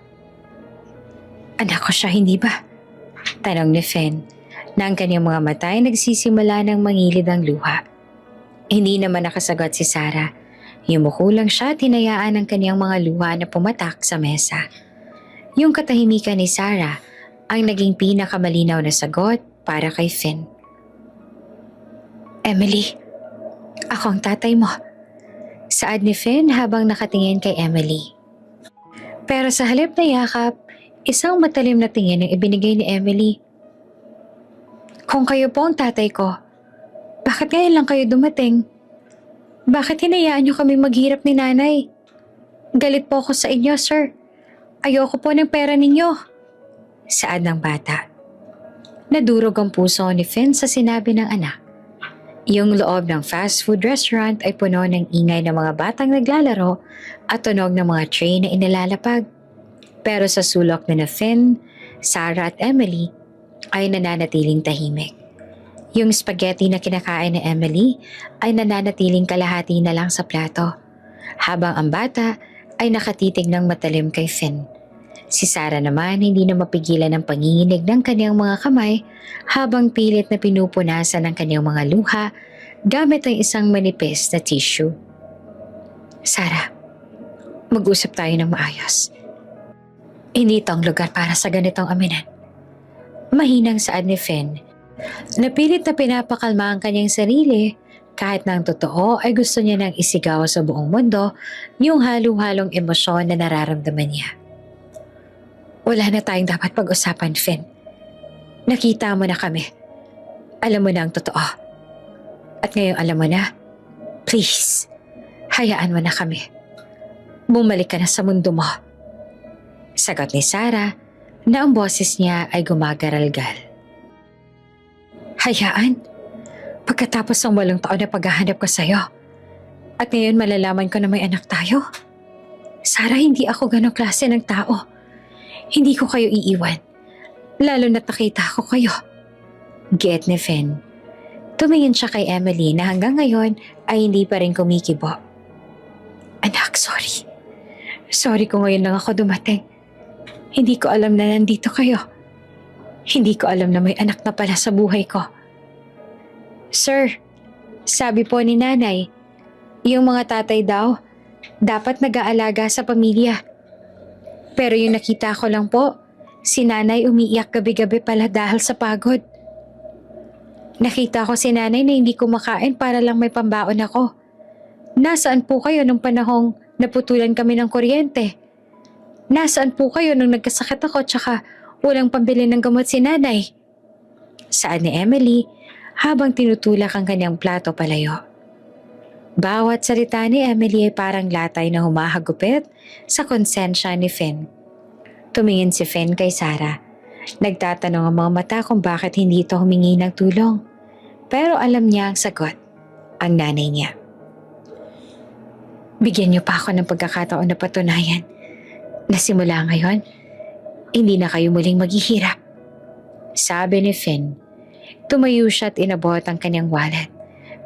S1: Anak ko siya, hindi ba? Tanong ni Finn na ang kanyang mga mata ay nagsisimula ng mangilid ang luha. Hindi naman nakasagot si Sarah. Yumuko lang siya at hinayaan ang kanyang mga luha na pumatak sa mesa. Yung katahimikan ni Sarah ang naging pinakamalinaw na sagot para kay Finn. Emily, ako ang tatay mo. Saad ni Finn habang nakatingin kay Emily. Pero sa halip na yakap, isang matalim na tingin ang ibinigay ni Emily. Kung kayo po ang tatay ko, bakit ngayon lang kayo dumating? Bakit hinayaan niyo kaming maghirap ni nanay? Galit po ako sa inyo, sir. Ayoko po ng pera ninyo. Saad ng bata. Nadurog ang puso ni Finn sa sinabi ng anak. Yung loob ng fast food restaurant ay puno ng ingay ng mga batang naglalaro at tunog ng mga tray na inalalapag. Pero sa sulok na Finn, Sarah at Emily ay nananatiling tahimik. Yung spaghetti na kinakain ni Emily ay nananatiling kalahati na lang sa plato, habang ang bata ay nakatitig ng matalim kay Finn. Si Sarah naman hindi na mapigilan ang panginginig ng kanyang mga kamay habang pilit na pinupunasan ang kanyang mga luha gamit ang isang manipis na tissue. Sarah, mag-usap tayo ng maayos. Hindi ito ang lugar para sa ganitong aminan. Mahinang saad ni Finn. Napilit na pinapakalma ang kanyang sarili kahit na ang totoo ay gusto niya nang isigaw sa buong mundo yung halo-halong emosyon na nararamdaman niya. Wala na tayong dapat pag-usapan, Finn. Nakita mo na kami. Alam mo na ang totoo. At ngayong alam mo na, please, hayaan mo na kami. Bumalik ka na sa mundo mo. Sagot ni Sarah na ang boses niya ay gumagaralgal. Hayaan? Pagkatapos ng 8 taon na paghahanap ko sa'yo, at ngayon malalaman ko na may anak tayo? Sarah, hindi ako ganong klase ng tao. Hindi ko kayo iiwan, lalo na't nakita ko kayo. Giit ni Finn. Tumingin siya kay Emily na hanggang ngayon ay hindi pa rin kumikibo. Anak, sorry. Sorry kung ngayon lang ako dumating. Hindi ko alam na nandito kayo. Hindi ko alam na may anak na pala sa buhay ko. Sir, sabi po ni nanay, yung mga tatay daw, dapat nag-aalaga sa pamilya. Pero yung nakita ko lang po, si nanay umiiyak gabi-gabi pala dahil sa pagod. Nakita ko si nanay na hindi kumakain para lang may pambaon ako. Nasaan po kayo nung panahong naputulan kami ng kuryente? Nasaan po kayo nung nagkasakit ako tsaka walang pambili ng gamot si nanay? Saad ni Emily habang tinutulak ang kanyang plato palayo. Bawat salita ni Emily ay parang latay na humahagupit sa konsensya ni Finn. Tumingin si Finn kay Sarah. Nagtatanong ang mga mata kung bakit hindi ito humingi ng tulong. Pero alam niya ang sagot, ang nanay niya. Bigyan niyo pa ako ng pagkakataon na patunayan na simula ngayon, hindi na kayo muling maghihirap. Sabi ni Finn. Tumayo siya at inabot ang kanyang wallet.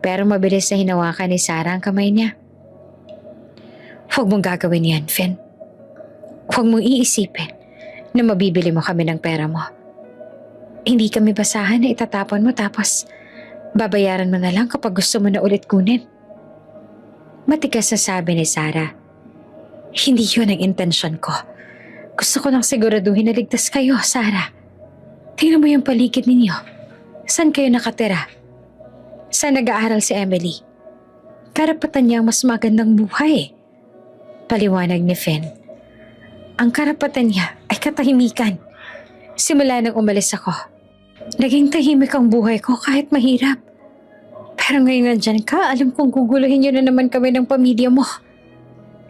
S1: Pero mabilis na hinawakan ni Sarah ang kamay niya. Huwag mong gagawin yan, Finn. Huwag mong iisipin na mabibili mo kami ng pera mo. Hindi kami basahan na itatapon mo tapos babayaran mo na lang kapag gusto mo na ulit kunin. Matigas na sabi ni Sarah. Hindi yun ang intensyon ko. Gusto ko lang siguraduhin na ligtas kayo, Sarah. Tingnan mo yung paligid ninyo. Saan kayo nakatira? Saan nag-aaral si Emily? Karapatan niya ang mas magandang buhay. Paliwanag ni Finn. Ang karapatan niya ay katahimikan. Simula nang umalis ako, naging tahimik ang buhay ko kahit mahirap. Pero ngayon nandyan ka, alam kong guguluhin niyo na naman kami ng pamilya mo.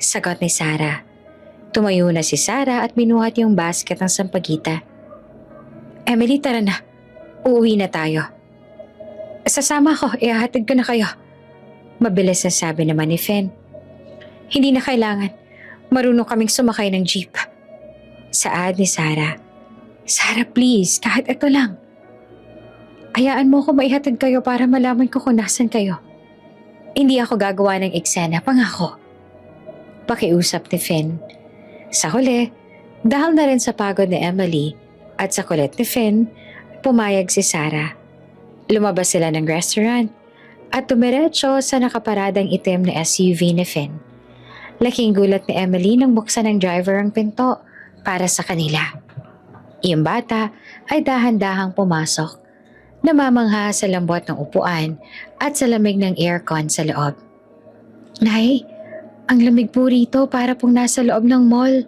S1: Sagot ni Sarah. Tumayo na si Sarah at binuhat yung basket ng sampagita. Emily, tara na. Uuwi na tayo. Sasama ko, ihahatid ko na kayo. Mabilis na sabi naman ni Finn. Hindi na kailangan. Marunong kaming sumakay ng jeep. Saad ni Sarah. Sarah, please, kahit ito lang. Hayaan mo ko maihatid kayo para malaman ko kung nasan kayo. Hindi ako gagawa ng eksena, pangako. Pakiusap ni Finn. Sa huli, dahil na rin sa pagod ni Emily at sa kulit ni Finn, pumayag si Sarah. Lumabas sila ng restaurant at tumiretso sa nakaparadang itim na SUV ni Finn. Laking gulat ni Emily nang buksan ng driver ang pinto para sa kanila. Yung bata ay dahan-dahang pumasok, namamangha sa lambot ng upuan at sa lamig ng aircon sa loob. Nay, ang lamig po rito para pong nasa loob ng mall.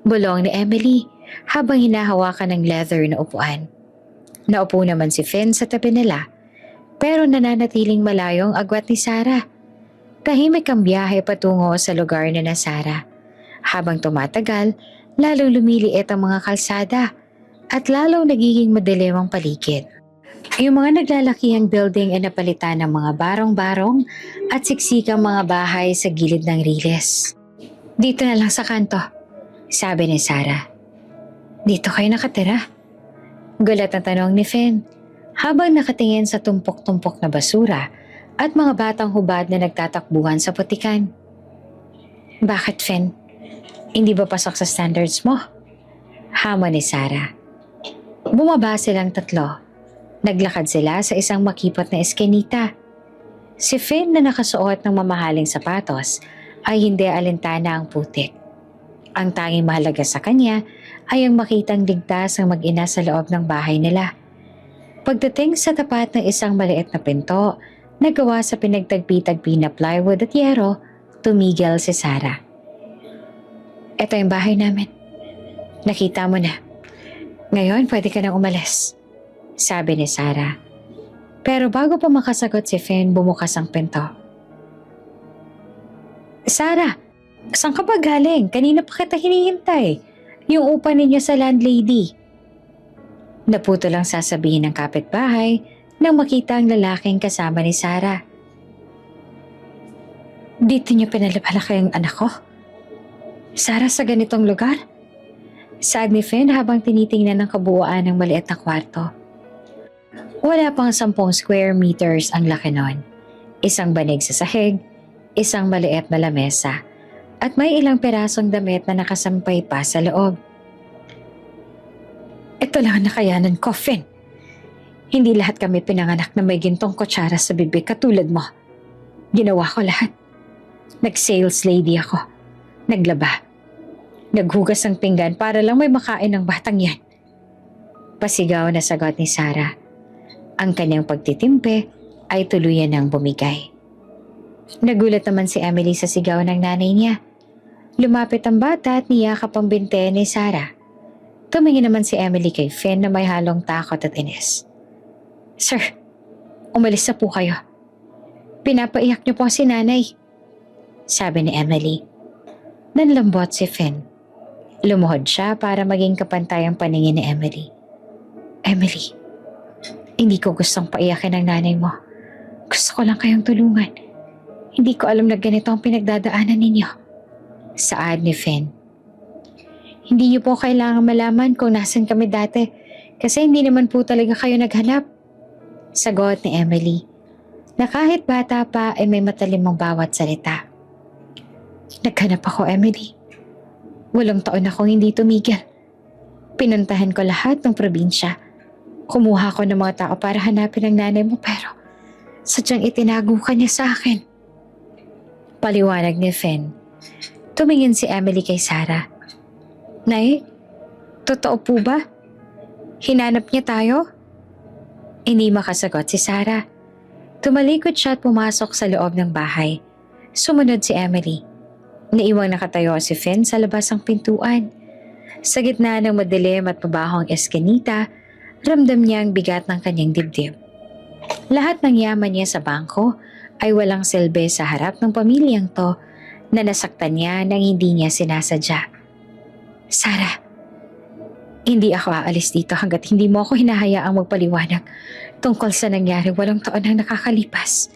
S1: Bulong ni Emily habang hinahawakan ng leather na upuan. Naupo naman si Finn sa tabi nila, pero nananatiling malayo ang agwat ni Sarah. Tahimik ang biyahe patungo sa lugar na Sarah. Habang tumatagal, lalong lumiliit ang mga kalsada at lalong nagiging madilim ang paligid. Yung mga naglalakihang building ay napalitan ng mga barong-barong at siksikang mga bahay sa gilid ng riles. Dito na lang sa kanto, sabi ni Sarah. Dito kayo nakatira? Gulat na tanong ni Finn habang nakatingin sa tumpok-tumpok na basura at mga batang hubad na nagtatakbuhan sa putikan. Bakit, Finn? Hindi ba pasok sa standards mo? Hamon ni Sarah. Bumaba silang tatlo. Naglakad sila sa isang makipot na eskinita. Si Finn na nakasuot ng mamahaling sapatos ay hindi alintana ang putik. Ang tanging mahalaga sa kanya ay ang makitang ligtas ang mag-ina sa loob ng bahay nila. Pagdating sa tapat ng isang maliit na pinto na gawa sa pinagtagpi-tagpi na plywood at yero, tumigil si Sarah. Ito yung bahay namin. Nakita mo na. Ngayon pwede ka nang umalis, sabi ni Sarah. Pero bago pa makasagot si Finn, bumukas ang pinto. Sarah, saan ka ba galing? Kanina pa kita hinihintay. Yung upa ninyo sa landlady. Naputo lang sasabihin ng kapitbahay nang makita ang lalaking kasama ni Sarah. Dito niyo pinalipalaki ang anak ko? Sarah, sa ganitong lugar? Saad ni Finn habang tinitingnan ang kabuuan ng maliit na kwarto. Wala pang 10 square meters ang laki nun. Isang banig sa sahig, isang maliit na lamesa, at may ilang perasong damit na nakasampay pa sa loob. Ito lang ang nakayanan ko, Finn. Hindi lahat kami pinanganak na may gintong kutsara sa bibig katulad mo. Ginawa ko lahat. Nag-sales lady ako. Naglaba. Naghugas ng pinggan para lang may makain ng batang yan. Pasigaw na sagot ni Sarah. Ang kanyang pagtitimpe ay tuluyan ng bumigay. Nagulat naman si Emily sa sigaw ng nanay niya. Lumapit ang bata at niyakap ang binte ni Sarah. Tumingin naman si Emily kay Finn na may halong takot at inis. Sir, umalis na po kayo. Pinapaiyak niyo po si nanay, sabi ni Emily. Nanlambot si Finn. Lumuhod siya para maging kapantay ang paningin ni Emily. Emily, hindi ko gustong paiyakin ang nanay mo. Gusto ko lang kayong tulungan. Hindi ko alam na ganito ang pinagdadaanan ninyo. Saad ni Finn. Hindi niyo po kailangan malaman kung nasan kami dati kasi hindi naman po talaga kayo naghanap. Sagot ni Emily na kahit bata pa ay may matalim ang bawat salita. Naghanap ako, Emily. 8 taon akong hindi tumigil. Pinuntahan ko lahat ng probinsya. Kumuha ko ng mga tao para hanapin ang nanay mo pero sadyang itinago ka niya sa akin. Paliwanag ni Finn. Tumingin si Emily kay Sarah. Nay, totoo po ba? Hinanap niya tayo? Hindi makasagot si Sarah. Tumalikod siya at pumasok sa loob ng bahay. Sumunod si Emily. Naiwang nakatayo si Finn sa labas ng pintuan. Sa gitna ng madilim at mabahong eskinita, ramdam niya ang bigat ng kanyang dibdib. Lahat ng yaman niya sa bangko ay walang silbi sa harap ng pamilyang to na nasaktan niya nang hindi niya sinasadya. Sarah, hindi ako aalis dito hanggat hindi mo ako hinahayaang magpaliwanag tungkol sa nangyari 8 taon ang nakakalipas.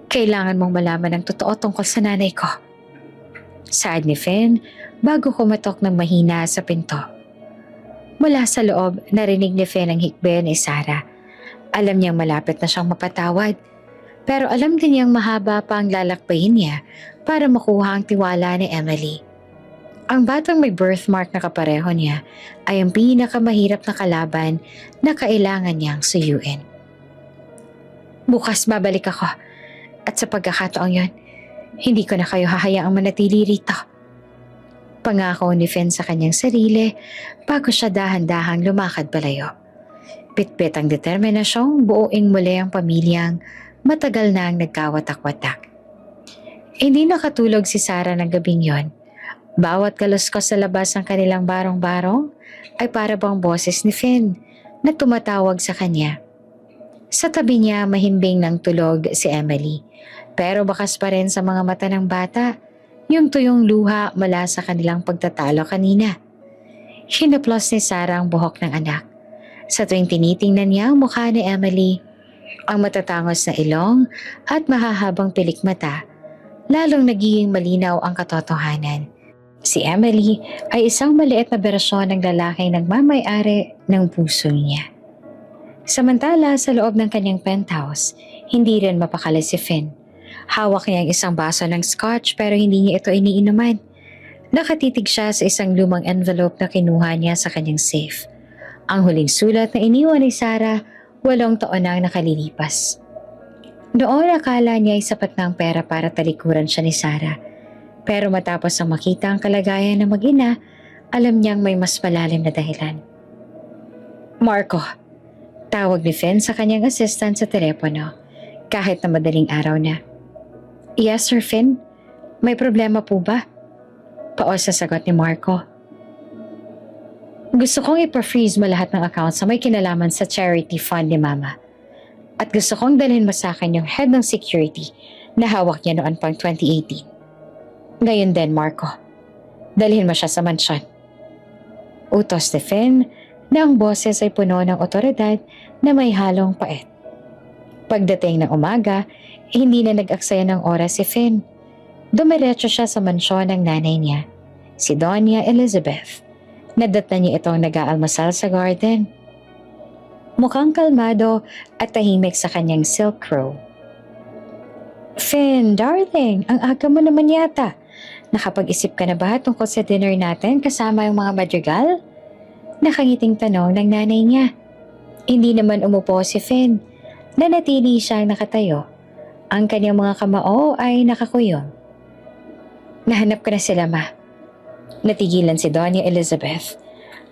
S1: Kailangan mong malaman ang totoo tungkol sa nanay ko. Saad ni Finn bago kumatok ng mahina sa pinto. Mula sa loob, narinig ni Finn ang hikbi ni Sarah. Alam niyang malapit na siyang mapatawad, pero alam din niyang mahaba pa ang lalakbayin niya para makuha ang tiwala ni Emily. Ang batang may birthmark na kapareho niya ay ang pinakamahirap na kalaban na kailangan niyang suyuin. Bukas babalik ako at sa pagkakataong yon, hindi ko na kayo hahayaang manatili rito. Pangako ni Finn sa kanyang sarili bago siya dahan-dahang lumakad palayo. Pitpit ang determinasyong buuing muli ang pamilyang matagal na ang nagkawatak-watak. Hindi nakatulog si Sarah ng gabing yon. Bawat kaluskos sa labas ng kanilang barong-barong ay para bang boses ni Finn na tumatawag sa kanya. Sa tabi niya mahimbing ng tulog si Emily, pero bakas pa rin sa mga mata ng bata yung tuyong luha mula sa kanilang pagtatalo kanina. Hinaplos ni Sarah ang buhok ng anak. Sa tuwing tinitingnan niya ang mukha ni Emily, ang matatangos na ilong at mahahabang pilik mata, lalong nagiging malinaw ang katotohanan. Si Emily ay isang maliit na berasyon ng lalaking nagmamay-ari ng puso niya. Samantala sa loob ng kanyang penthouse, hindi rin mapakali si Finn. Hawak niya ang isang baso ng scotch pero hindi niya ito iniinuman. Nakatitig siya sa isang lumang envelope na kinuha niya sa kanyang safe. Ang huling sulat na iniwan ni Sarah 8 taon na ang nakalilipas. Noon akala niya ay sapat na ang pera para talikuran siya ni Sarah. Pero matapos ang makita ang kalagayan ng mag-ina, alam niyang may mas malalim na dahilan. Marco, tawag ni Finn sa kanyang assistant sa telepono, kahit na madaling araw na. Yes, Sir Finn? May problema po ba? Paos sa sagot ni Marco. Gusto kong ipa-freeze mo lahat ng accounts na may kinalaman sa charity fund ni Mama. At gusto kong dalhin mo sa akin yung head ng security na hawak niya noon pang 2018. Ngayon din, Marco. Dalhin mo siya sa mansyon. Utos ni Finn na ang boses ay puno ng otoridad na may halong pait. Pagdating ng umaga, hindi na nag-aksaya ng oras si Finn. Dumiretso siya sa mansyon ng nanay niya, si Doña Elizabeth. Nadatnan niya itong nag-aalmusal sa garden. Mukhang kalmado at tahimik sa kanyang silk robe. Finn, darling, ang aga mo naman yata. Nakapag-isip ka na ba tungkol sa dinner natin kasama yung mga madrigal? Nakangiting tanong ng nanay niya. Hindi naman umupo si Finn. Nanatili siyang nakatayo. Ang kanyang mga kamao ay nakakuyong. Nahanap ko na sila, Ma. Natigilan si Doña Elizabeth.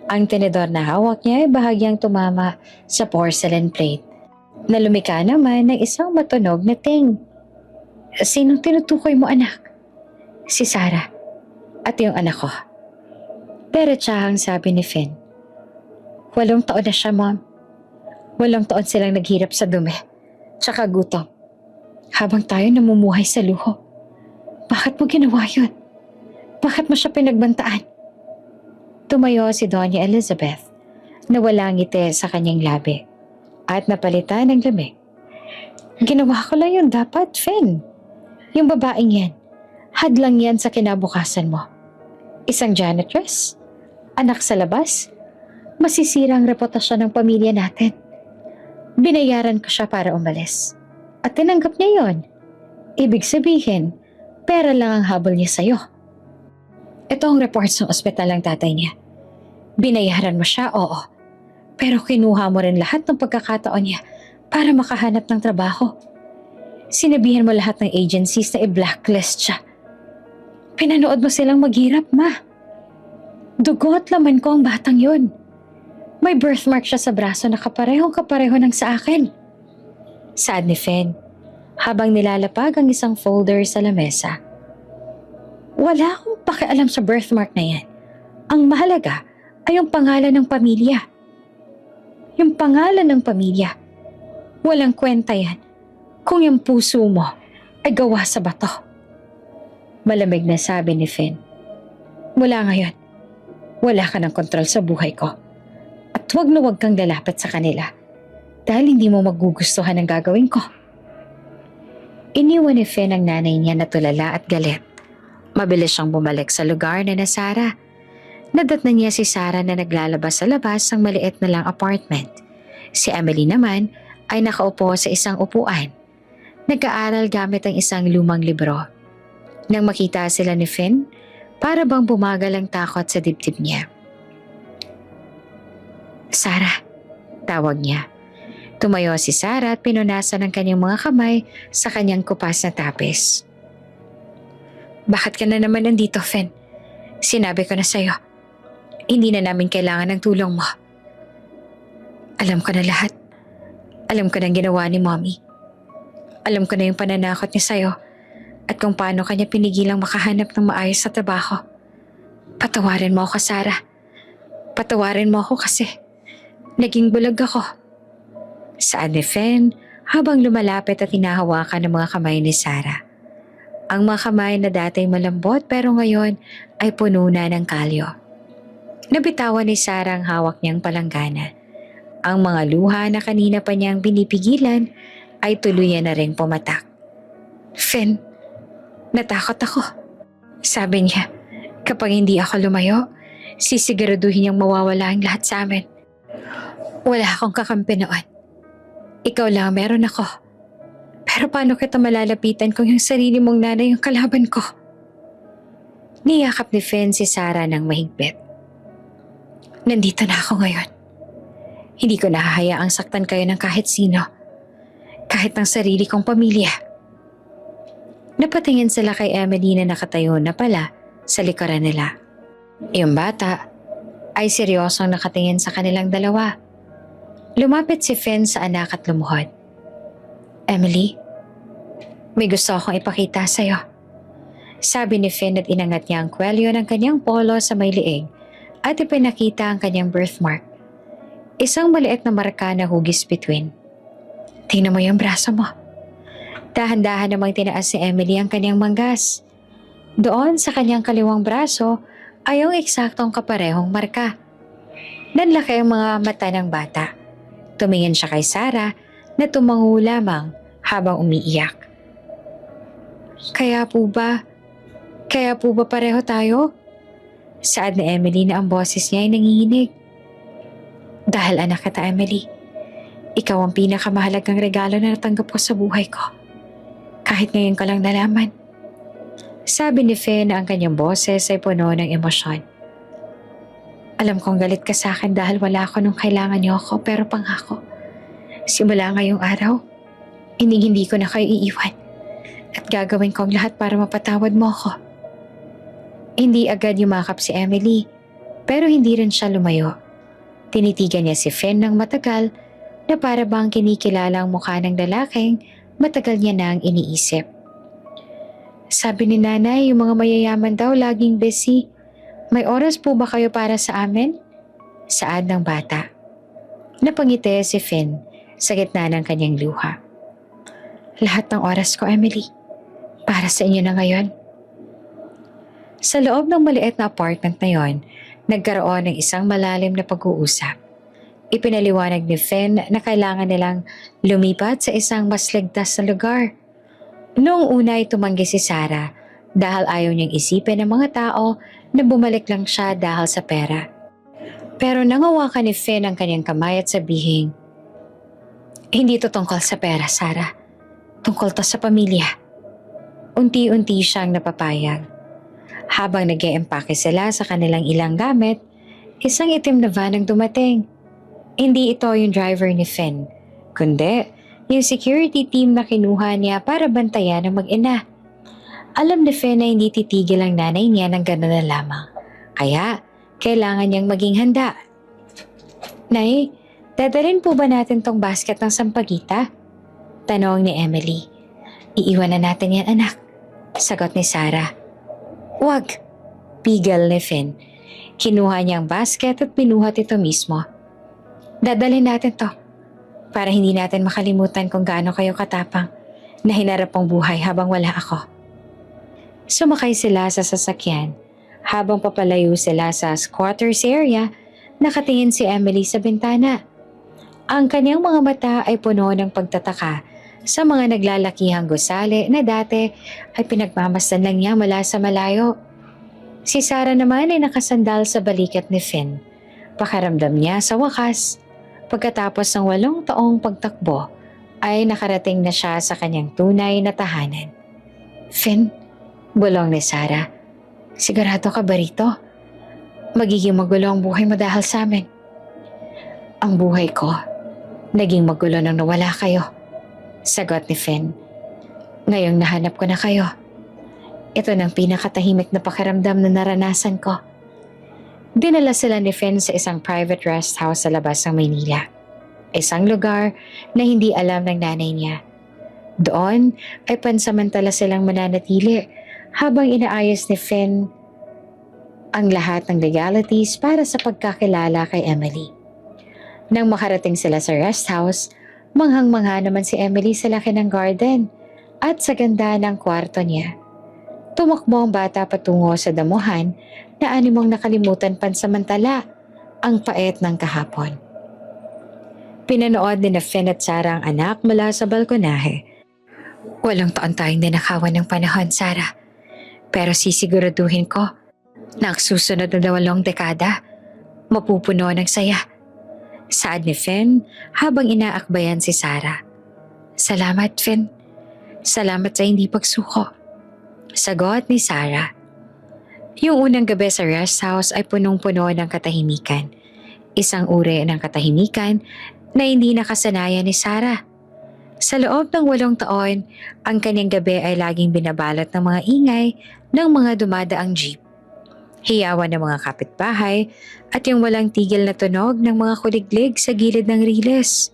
S1: Ang tenedor na hawak niya ay bahagyang tumama sa porcelain plate. Nalumika naman ng isang matunog na ting. Sinong tinutukoy mo, anak? Si Sarah. At yung anak ko. Diretsahang sabi ni Finn. 8 taon na siya, Mom. 8 taon silang naghirap sa dumi. Tsaka gutom. Habang tayo namumuhay sa luho. Bakit mo ginawa yun? Bakit mo siya pinagbantaan? Tumayo si Doña Elizabeth na walang ngiti sa kanyang labi at napalitan ng lamig. Ginawa ko lang yun dapat, Finn. Yung babaeng yan, hadlang yan sa kinabukasan mo. Isang janitress, anak sa labas, masisira ang reputasyon ng pamilya natin. Binayaran ko siya para umalis. At tinanggap niya yon. Ibig sabihin, pera lang ang habol niya sa'yo. Ito ang reports ng ospital ng tatay niya. Binayaran mo siya, oo. Pero kinuha mo rin lahat ng pagkakataon niya para makahanap ng trabaho. Sinabihan mo lahat ng agencies na i-blacklist siya. Pinanood mo silang maghirap, Ma. Dugo at laman ko ang batang yun. May birthmark siya sa braso na kaparehong-kapareho ng sa akin. Saad ni Finn, habang nilalapag ang isang folder sa lamesa. Wala akong pakialam sa birthmark na yan. Ang mahalaga ay yung pangalan ng pamilya. Yung pangalan ng pamilya. Walang kwenta yan kung yung puso mo ay gawa sa bato. Malamig na sabi ni Finn. Mula ngayon, wala ka ng kontrol sa buhay ko. At huwag na huwag kang lalapit sa kanila. Dahil hindi mo magugustuhan ang gagawin ko. Iniwan ni Finn ang nanay niya na tulala at galit. Mabilis siyang bumalik sa lugar na Sarah. Nadatnan niya si Sarah na naglalabas sa labas ng maliit na lang apartment. Si Emily naman ay nakaupo sa isang upuan. Nag-aaral gamit ang isang lumang libro. Nang makita sila ni Finn, para bang bumagal ang takot sa dibdib niya. Sarah, tawag niya. Tumayo si Sarah at pinunasan ang kanyang mga kamay sa kanyang kupas na tapis. Bakit ka na naman nandito, Finn? Sinabi ko na sa'yo. Hindi na namin kailangan ng tulong mo. Alam ko na lahat. Alam ko na ang ginawa ni Mommy. Alam ko na yung pananakot niya sa'yo at kung paano kanya pinigilang makahanap ng maayos sa trabaho. Patawarin mo ako, Sarah. Patawarin mo ako kasi naging bulag ako. Saad ni Finn habang lumalapit at hinahawakan ng mga kamay ni Sarah. Ang mga kamay na dating malambot pero ngayon ay puno na ng kalyo. Nabitawan ni Sarah ang hawak niyang palanggana. Ang mga luha na kanina pa niyang binipigilan ay tuluyan na ring pumatak. Finn, natakot ako. Sabi niya, kapag hindi ako lumayo, sisiguraduhin niyang mawawala ang lahat sa amin. Wala akong kakampi noon. Ikaw lang meron ako. Pero paano kita malalapitan kung yung sarili mong nanay yung kalaban ko? Niyakap ni Finn si Sarah ng mahigpit. Nandito na ako ngayon. Hindi ko nahahayaang saktan kayo ng kahit sino. Kahit ng sarili kong pamilya. Napatingin sila kay Emily na nakatayo na pala sa likuran nila. Yung bata ay seryosong nakatingin sa kanilang dalawa. Lumapit si Finn sa anak at lumuhod. Emily, may gusto akong ipakita sa'yo. Sabi ni Finn at inangat niya ang kwelyo ng kanyang polo sa may liig at ipinakita ang kanyang birthmark. Isang maliit na marka na hugis between. Tingnan mo yung braso mo. Dahan-dahan namang tinaas si Emily ang kanyang manggas. Doon sa kanyang kaliwang braso ay yung eksaktong kaparehong marka. Nanlaki ang mga mata ng bata. Tumingin siya kay Sarah na tumango lamang habang umiiyak. Kaya po ba pareho tayo? Saad ni Emily na ang boses niya ay nanginginig. Dahil anak kita, Emily. Ikaw ang pinakamahalagang regalo na natanggap ko sa buhay ko. Kahit ngayon ko lang nalaman. Sabi ni Finn na ang kanyang boses ay puno ng emosyon. Alam kong galit ka sa akin dahil wala ako nung kailangan niyo ako pero pangako. Simula ngayong araw, hindi ko na kayo iiwan at gagawin ko ang lahat para mapatawad mo ako. Hindi agad yumakap si Emily pero hindi rin siya lumayo. Tinitigan niya si Finn ng matagal na para bang kinikilala ang mukha ng lalaking matagal niya nang iniisip. Sabi ni nanay, yung mga mayayaman daw laging busy. May oras po ba kayo para sa amin? Saad ng bata. Napangiti si Finn sa gitna ng kanyang luha. Lahat ng oras ko, Emily. Para sa inyo na ngayon. Sa loob ng maliit na apartment na yon, nagkaroon ng isang malalim na pag-uusap. Ipinaliwanag ni Finn na kailangan nilang lumipat sa isang mas ligtas na lugar. Noong una ay tumanggi si Sarah dahil ayaw niyang isipin ng mga tao na bumalik lang siya dahil sa pera. Pero nangawakan ni Finn ang kanyang kamay at sabihin, hindi to tungkol sa pera, Sarah. Tungkol to sa pamilya. Unti-unti siyang napapayag. Habang nag-e-empake sila sa kanilang ilang gamit, isang itim na van ang dumating. Hindi ito yung driver ni Finn, kundi yung security team na kinuha niya para bantayan ang mag-ina. Alam ni Finn na hindi titigil ang nanay niya ng gano'n na lamang. Kaya, kailangan niyang maging handa. Nay, dadalhin po ba natin tong basket ng sampagita? Tanong ni Emily. Iiwan na natin yan, anak. Sagot ni Sarah. Wag, pigil ni Finn. Kinuha niya ang basket at pinuhat ito mismo. Dadalhin natin to para hindi natin makalimutan kung gaano kayo katapang na hinarap ang buhay habang wala ako. Sumakay sila sa sasakyan. Habang papalayo sila sa squatters area, nakatingin si Emily sa bintana. Ang kanyang mga mata ay puno ng pagtataka sa mga naglalakihang gusali na dati ay pinagmamasdan lang niya mula sa malayo. Si Sarah naman ay nakasandal sa balikat ni Finn. Pakiramdam niya sa wakas, pagkatapos ng 8 taong pagtakbo, ay nakarating na siya sa kanyang tunay na tahanan. Finn, bulong ni Sarah, sigurado ka ba rito? Magiging magulo ang buhay mo dahil sa amin. Ang buhay ko, naging magulo nang nawala kayo. Sagot ni Finn. Ngayong nahanap ko na kayo. Ito ng pinakatahimik na pakiramdam na naranasan ko. Dinala sila ni Finn sa isang private rest house sa labas ng Maynila. Isang lugar na hindi alam ng nanay niya. Doon ay pansamantala silang mananatili habang inaayos ni Finn ang lahat ng legalities para sa pagkakilala kay Emily. Nang makarating sila sa rest house, manghang-mangha naman si Emily sa laki ng garden at sa ganda ng kwarto niya. Tumakbo ang bata patungo sa damuhan na animong nakalimutan pansamantala ang pait ng kahapon. Pinanood ni na Finn at Sarah ang anak mula sa balkonahe. 8 taon tayong ninakawan ng panahon, Sarah. Pero sisiguraduhin ko na ang susunod na 2 dekada, mapupuno ng saya. Saad ni Finn habang inaakbayan si Sarah. Salamat, Finn. Salamat sa hindi pagsuko. Sagot ni Sarah. Yung unang gabi sa rest house ay punong-puno ng katahimikan. Isang uri ng katahimikan na hindi nakasanayan ni Sarah. Sa loob ng 8 taon, ang kanyang gabi ay laging binabalot ng mga ingay ng mga dumadaang jeep. Hiyawan ng mga kapitbahay at yung walang tigil na tunog ng mga kuliglig sa gilid ng riles.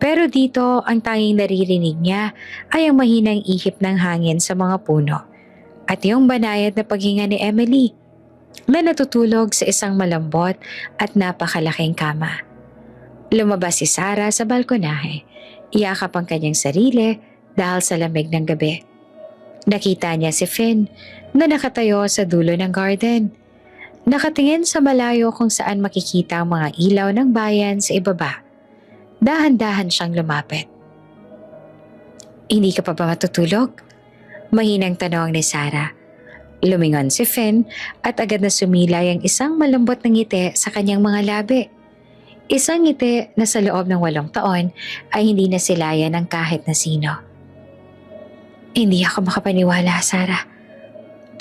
S1: Pero dito, ang tanging naririnig niya ay ang mahinang ihip ng hangin sa mga puno at yung banayad na paghinga ni Emily na natutulog sa isang malambot at napakalaking kama. Lumabas si Sarah sa balkonahe, iyakap ang kanyang sarili dahil sa lamig ng gabi. Nakita niya si Finn na nakatayo sa dulo ng garden. Nakatingin sa malayo kung saan makikita ang mga ilaw ng bayan sa ibaba. Dahan-dahan siyang lumapit. Hindi ka pa ba matutulog? Mahinang tanong ni Sarah. Lumingon si Finn at agad na sumilay ang isang malambot na ngiti sa kanyang mga labi. Isang ngiti na sa loob ng 8 taon ay hindi na silayan ng kahit na sino. Hindi ako makapaniwala, Sarah.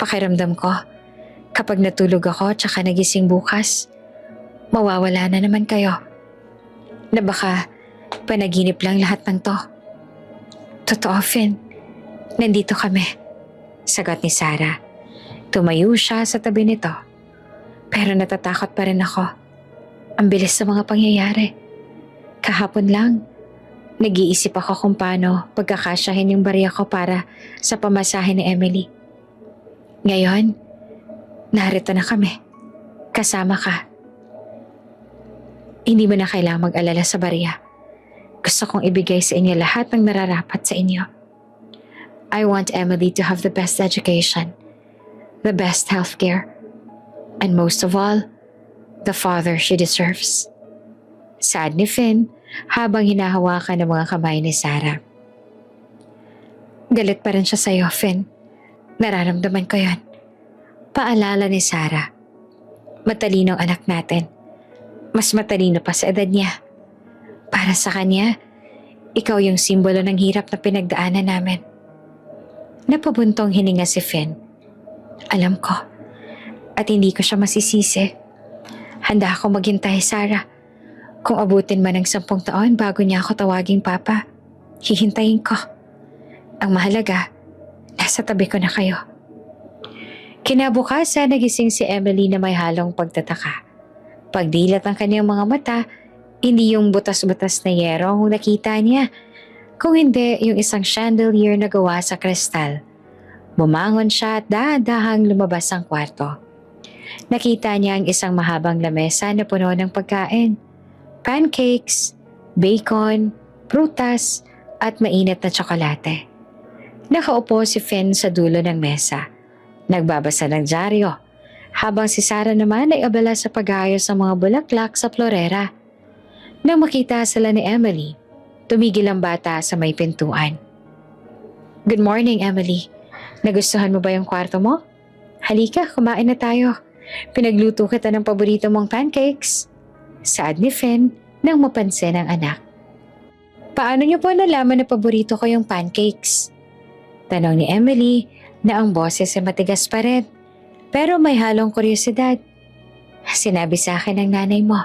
S1: Pakiramdam ko, kapag natulog ako tsaka nagising bukas, mawawala na naman kayo. Na baka panaginip lang lahat ng to. Totoo, Finn. Nandito kami. Sagot ni Sarah. Tumayo siya sa tabi nito. Pero natatakot pa rin ako. Ang bilis sa mga pangyayari. Kahapon lang, nag-iisip ako kung paano pagkakasyahin yung barya ko para sa pamasahe ni Emily. Ngayon, narito na kami. Kasama ka. Hindi mo na kailangang mag-alala sa barya. Gusto kong ibigay sa inyo lahat ng nararapat sa inyo. I want Emily to have the best education, the best healthcare, and most of all, the father she deserves. Saad ni Finn habang hinahawakan ng mga kamay ni Sarah. Galit pa rin siya sa'yo, Finn. Nararamdaman ko yan. Paalala ni Sarah. Matalinong anak natin. Mas matalino pa sa edad niya. Para sa kanya, ikaw yung simbolo ng hirap na pinagdaanan namin. Napabuntong hininga si Finn. Alam ko. At hindi ko siya masisisi. Handa ako maghintay, Sarah. Kung abutin man ng 10 taon bago niya ako tawaging papa, hihintayin ko. Ang mahalaga, nasa tabi ko na kayo. Kinabukasan, nagising si Emily na may halong pagtataka. Pagdilat ng kanyang mga mata, hindi yung butas-butas na yero ang nakita niya, kung hindi yung isang chandelier na gawa sa kristal. Bumangon siya at dahan-dahang lumabas ang kwarto. Nakita niya ang isang mahabang lamesa na puno ng pagkain. Pancakes, bacon, prutas, at mainit na tsokolate. Nakaupo si Finn sa dulo ng mesa. Nagbabasa ng dyaryo, habang si Sarah naman ay abala sa pag-ayos ng mga bulaklak sa florera. Nang makita sila ni Emily, tumigil ang bata sa may pintuan. Good morning, Emily. Nagustuhan mo ba yung kwarto mo? Halika, kumain na tayo. Pinagluto kita ng paborito mong pancakes. Saad ni Finn nang mapansin ang anak. Paano niyo po nalaman na paborito ko yung pancakes? Tanong ni Emily na ang boses ay matigas pa rin, pero may halong kuryosidad. Sinabi sa akin ng nanay mo.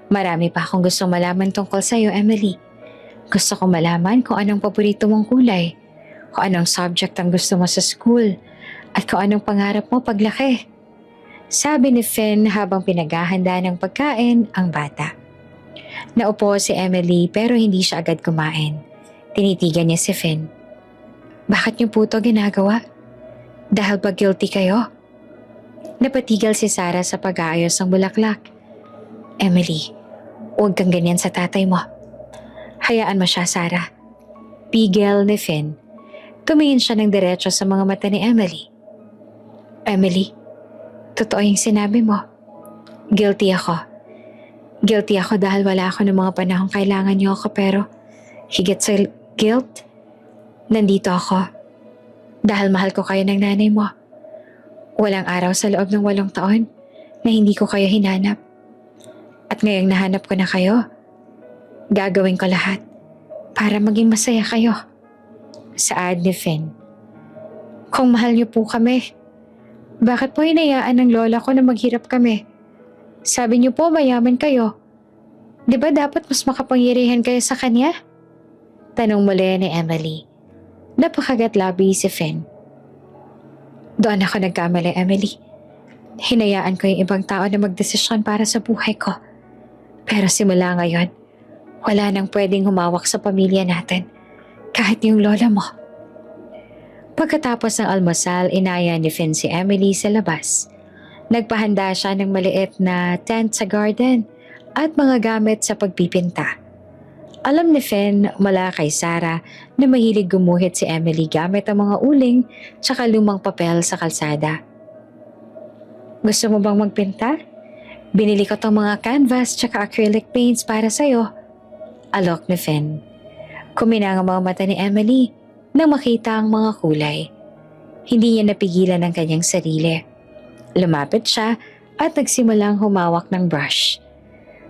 S1: Marami pa akong gustong malaman tungkol sa'yo, Emily. Gusto kong malaman kung anong paborito mong kulay, kung anong subject ang gusto mo sa school, at kung anong pangarap mo paglaki. Sabi ni Finn habang pinaghahanda ng pagkain ang bata. Naupo si Emily pero hindi siya agad kumain. Tinitigan niya si Finn. Bakit niyo po ito ginagawa? Dahil ba guilty kayo? Napatigal si Sarah sa pag-aayos ng bulaklak. Emily, huwag kang ganyan sa tatay mo. Hayaan mo siya, Sarah. Pigil ni Finn. Tumingin siya ng diretso sa mga mata ni Emily. Emily, totoo yung sinabi mo. Guilty ako. Guilty ako dahil wala ako ng mga panahong kailangan niyo ako pero higit sa guilt, nandito ako. Dahil mahal ko kayo ng nanay mo. Walang araw sa loob ng 8 taon na hindi ko kayo hinanap. At ngayong nahanap ko na kayo, gagawin ko lahat para maging masaya kayo. Saad ni Finn. Kung mahal niyo po kami, bakit po hinayaan ng lola ko na maghirap kami? Sabi niyo po mayaman kayo. Di ba dapat mas makapangyarihan kayo sa kanya? Tanong muli ni Emily. Napakagatlabi si Finn. Doon ako nagkamali, Emily. Hinayaan ko yung ibang tao na magdesisyon para sa buhay ko. Pero simula ngayon, wala nang pwedeng humawak sa pamilya natin, kahit yung lola mo. Pagkatapos ng almusal, inaya ni Finn si Emily sa labas. Nagpahanda siya ng maliit na tent sa garden at mga gamit sa pagpipinta. Alam ni Finn mula kay Sarah na mahilig gumuhit si Emily gamit ang mga uling tsaka lumang papel sa kalsada. Gusto mo bang magpinta? Binili ko tong mga canvas tsaka acrylic paints para sa'yo. Alok ni Finn. Kuminang ang mga mata ni Emily nang makita ang mga kulay. Hindi niya napigilan ang kanyang sarili. Lumapit siya at nagsimulang humawak ng brush.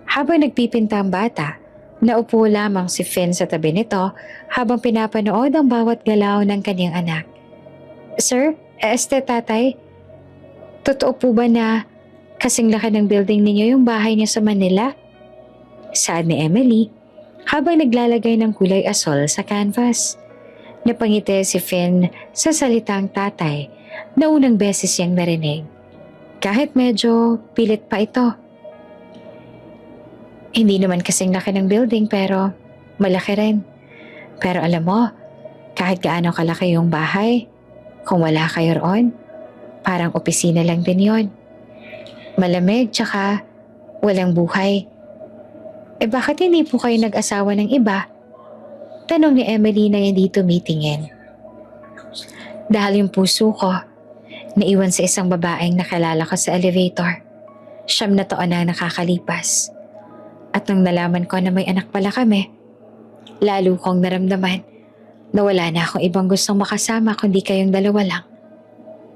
S1: Habang nagpipinta ang bata, naupo lamang si Finn sa tabi nito habang pinapanood ang bawat galaw ng kanyang anak. Sir, tatay, totoo po ba na kasing laki ng building ninyo yung bahay niya sa Manila? Saad ni Emily habang naglalagay ng kulay asol sa canvas. Napangiti si Finn sa salitang tatay na unang beses siyang narinig. Kahit medyo pilit pa ito. Hindi naman kasing laki ng building pero malaki rin. Pero alam mo, kahit gaano kalaki yung bahay, kung wala kayo roon, Parang opisina lang din yon. Malamig tsaka walang buhay. Bakit hindi po kayo nag-asawa ng iba? Tanong ni Emily na hindi tumitingin. Dahil yung puso ko, naiwan sa isang babaeng nakilala ko sa elevator. 9 na taon na nakakalipas. At nang nalaman ko na may anak pala kami, lalo kong naramdaman na wala na akong ibang gustong makasama kundi kayong dalawa lang.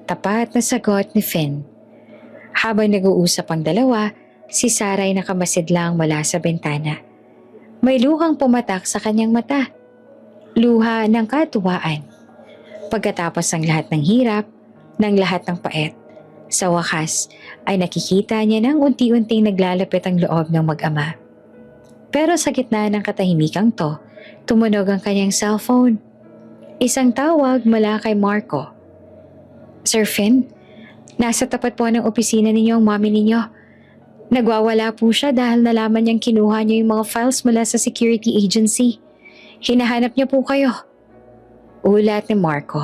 S1: Tapat na sagot ni Finn. Habang nag-uusap ang dalawa, si Sarah ay nakamasid lang mula sa bintana. May luhang pumatak sa kanyang mata. Luha ng katuwaan. Pagkatapos ng lahat ng hirap, ng lahat ng pait, sa wakas ay nakikita niya nang unti-unting naglalapit ang loob ng mag-ama. Pero sa gitna ng katahimikang to, tumunog ang kanyang cellphone. Isang tawag mula kay Marco. Sir Finn, nasa tapat po ng opisina ninyo ang mommy ninyo. Nagwawala po siya dahil nalaman niyang kinuha niya yung mga files mula sa security agency. Hinahanap niya po kayo. Ulat ni Marco.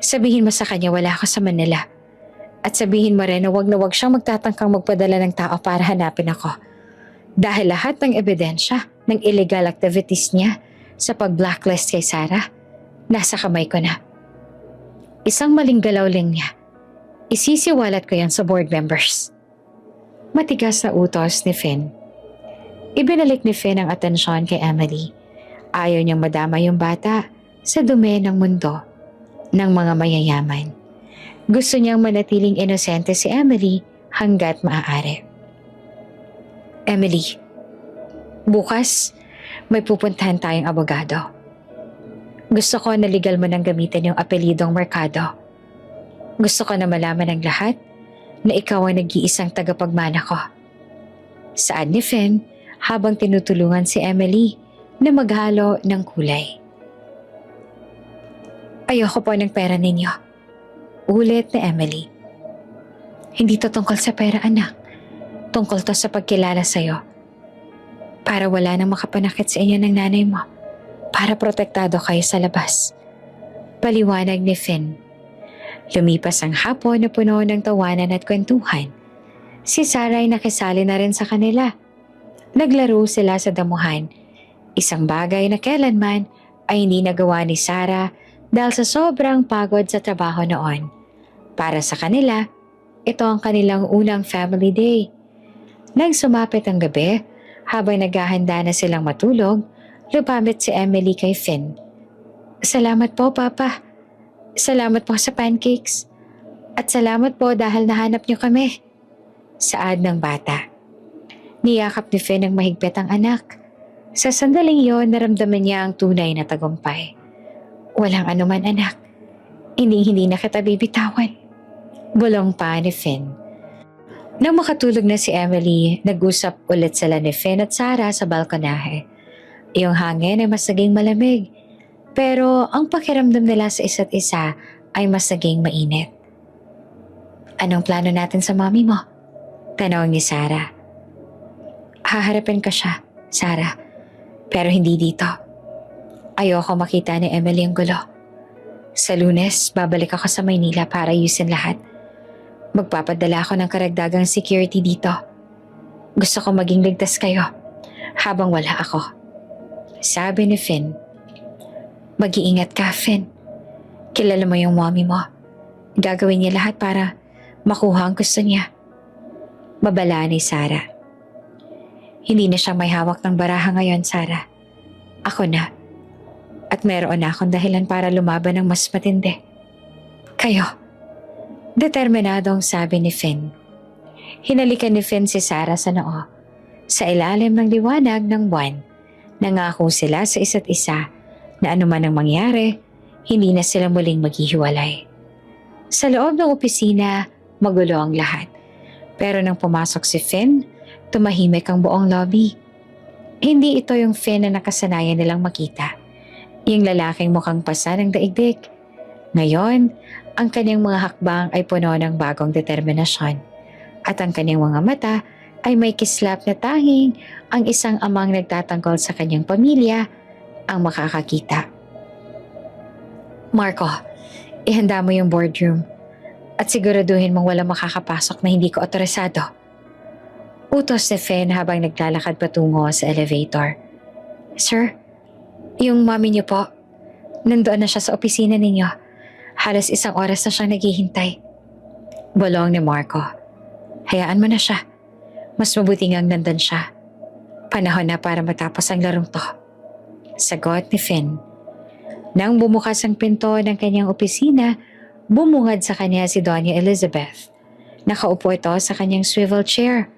S1: Sabihin mo sa kanya wala ako sa Manila. At sabihin mo rin na wag siyang magtatangkang magpadala ng tao para hanapin ako. Dahil lahat ng ebidensya ng illegal activities niya sa pag-blacklist kay Sarah, nasa kamay ko na. Isang maling galaw lang niya. Isisiwalat ko yan sa board members. Matigas na utos ni Finn. Ibinalik ni Finn ang atensyon kay Emily. Ayaw niyang madama yung bata sa dumi ng mundo ng mga mayayaman. Gusto niyang manatiling inosente si Emily hanggat maaari. Emily, bukas may pupuntahan tayong abogado. Gusto ko na legal mo nang gamitin yung apelidong Mercado. Gusto ko na malaman ng lahat na ikaw ang nag-iisang tagapagmana ko. Saad ni Finn habang tinutulungan si Emily na maghalo ng kulay. Ayoko po ng pera ninyo. Ulit ni Emily. Hindi to tungkol sa pera, anak. Tungkol to sa pagkilala sa'yo. Para wala nang makapanakit sa inyo ng nanay mo. Para protektado kayo sa labas. Paliwanag ni Finn. Lumipas ang hapon na puno ng tawanan at kwentuhan. Si Sarah ay nakisali na rin sa kanila. Naglaro sila sa damuhan. Isang bagay na kailanman ay hindi nagawa ni Sarah dahil sa sobrang pagod sa trabaho noon. Para sa kanila, ito ang kanilang unang family day. Nang sumapit ang gabi, habang naghahanda na silang matulog, lumapit si Emily kay Finn. Salamat po, Papa. Salamat po sa pancakes. At salamat po dahil nahanap niyo kami. Saad ng bata. Niyakap ni Finn ang mahigpit ang anak. Sa sandaling yon, naramdaman niya ang tunay na tagumpay. Walang anuman, anak. Hindi na kita bibitawan. Bulong pa ni Finn. Nang makatulog na si Emily, nag-usap ulit sila ni Finn at Sarah sa balkonahe. Iyong hangin ay mas naging malamig. Pero ang pakiramdam nila sa isa't isa ay mas naging mainit. Anong plano natin sa mommy mo? Tanong ni Sarah. Haharapin ko siya, Sarah. Pero hindi dito. Ayoko makita ni Emily ang gulo. Sa Lunes, babalik ako sa Maynila para ayusin lahat. Magpapadala ako ng karagdagang security dito. Gusto ko maging ligtas kayo habang wala ako. Sabi ni Finn. Mag-iingat ka, Finn. Kilala mo yung mommy mo. Gagawin niya lahat para makuha ang gusto niya. Babala ni Sarah. Hindi na siya may hawak ng baraha ngayon, Sarah. Ako na. At meron na akong dahilan para lumaban ng mas matindi. Kayo. Determinadong sabi ni Finn. Hinalikan ni Finn si Sarah sa noo. Sa ilalim ng liwanag ng buwan, nangako sila sa isa't isa na anuman ang mangyari, hindi na sila muling maghihiwalay. Sa loob ng opisina, magulo ang lahat. Pero nang pumasok si Finn, tumahimik ang buong lobby. Hindi ito yung Finn na nakasanayan nilang makita. Yung lalaking mukhang pasa ng daigdig. Ngayon, ang kanyang mga hakbang ay puno ng bagong determinasyon. At ang kanyang mga mata ay may kislap na tanging ang isang amang nagtatanggol sa kanyang pamilya ang makakakita. Marco, ihanda mo yung boardroom. At siguraduhin mong walang makakapasok na hindi ko otorisado. Utos ni Finn habang naglalakad patungo sa elevator. Sir, yung mommy niyo po, nandoon na siya sa opisina ninyo. Halos 1 oras na siyang naghihintay. Bulong ni Marco. Hayaan mo na siya. Mas mabuti ngang nandun siya. Panahon na para matapos ang larong to. Sagot ni Finn. Nang bumukas ang pinto ng kanyang opisina, bumungad sa kanya si Doña Elizabeth. Nakaupo ito sa kanyang swivel chair.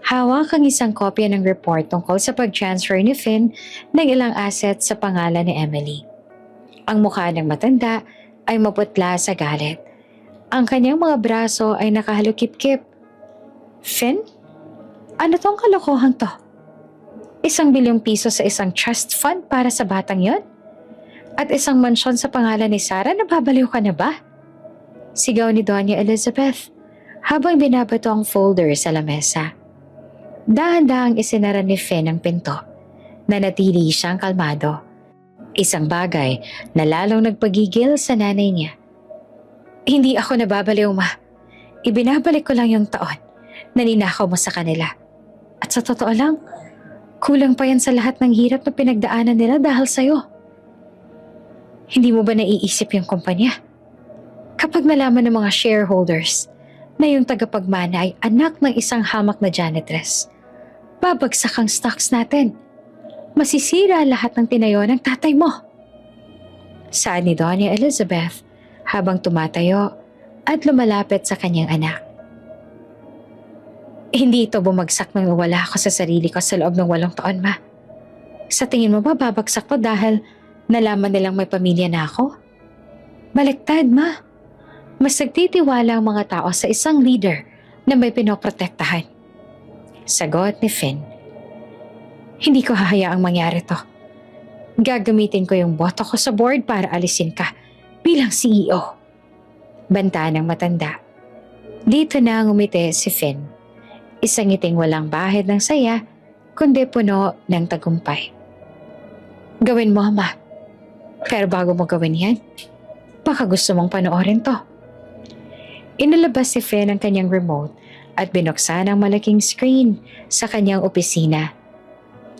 S1: Hawak ang isang kopya ng report tungkol sa pag-transfer ni Finn ng ilang assets sa pangalan ni Emily. Ang mukha ng matanda ay maputla sa galit. Ang kanyang mga braso ay nakahalukip-kip. Finn? Ano tong kalokohan to? 1 bilyong piso sa isang trust fund para sa batang yon? At isang mansyon sa pangalan ni Sarah, nababaliw ka na ba? Sigaw ni Doña Elizabeth habang binabato ang folder sa lamesa. Dahan-dahang isinara ni Finn ang pinto. Nanatili siyang kalmado. Isang bagay na lalong nagpagigil sa nanay niya. Hindi ako nababaliw, ma. Ibinabalik ko lang yung taon na ninakaw mo sa kanila. At sa totoo lang, kulang pa yan sa lahat ng hirap na pinagdaanan nila dahil sa'yo. Hindi mo ba naiisip yung kumpanya? Kapag nalaman ng mga shareholders na yung tagapagmana ay anak ng isang hamak na janitress, babagsak ang stocks natin. Masisira lahat ng tinayo ng tatay mo. Saad ni Doña Elizabeth habang tumatayo at lumalapit sa kanyang anak. Hindi ito bumagsak nang nawala ako sa sarili ko sa loob ng 8 taon, ma. Sa tingin mo ba babagsak to dahil nalaman nilang may pamilya na ako? Baliktad, ma. Mas nagtitiwala ang mga tao sa isang leader na may pinoprotektahan. Sagot ni Finn. Hindi ko hahayaang mangyari to. Gagamitin ko yung boto ko sa board para alisin ka bilang CEO. Banta ng matanda. Dito na ngumiti si Finn. Isang ngiting walang bahid ng saya, kundi puno ng tagumpay. Gawin mo, ma. Pero bago mo gawin yan, baka gusto mong panoorin to. Inilabas si Finn ang kanyang remote at binuksan ang malaking screen sa kanyang opisina.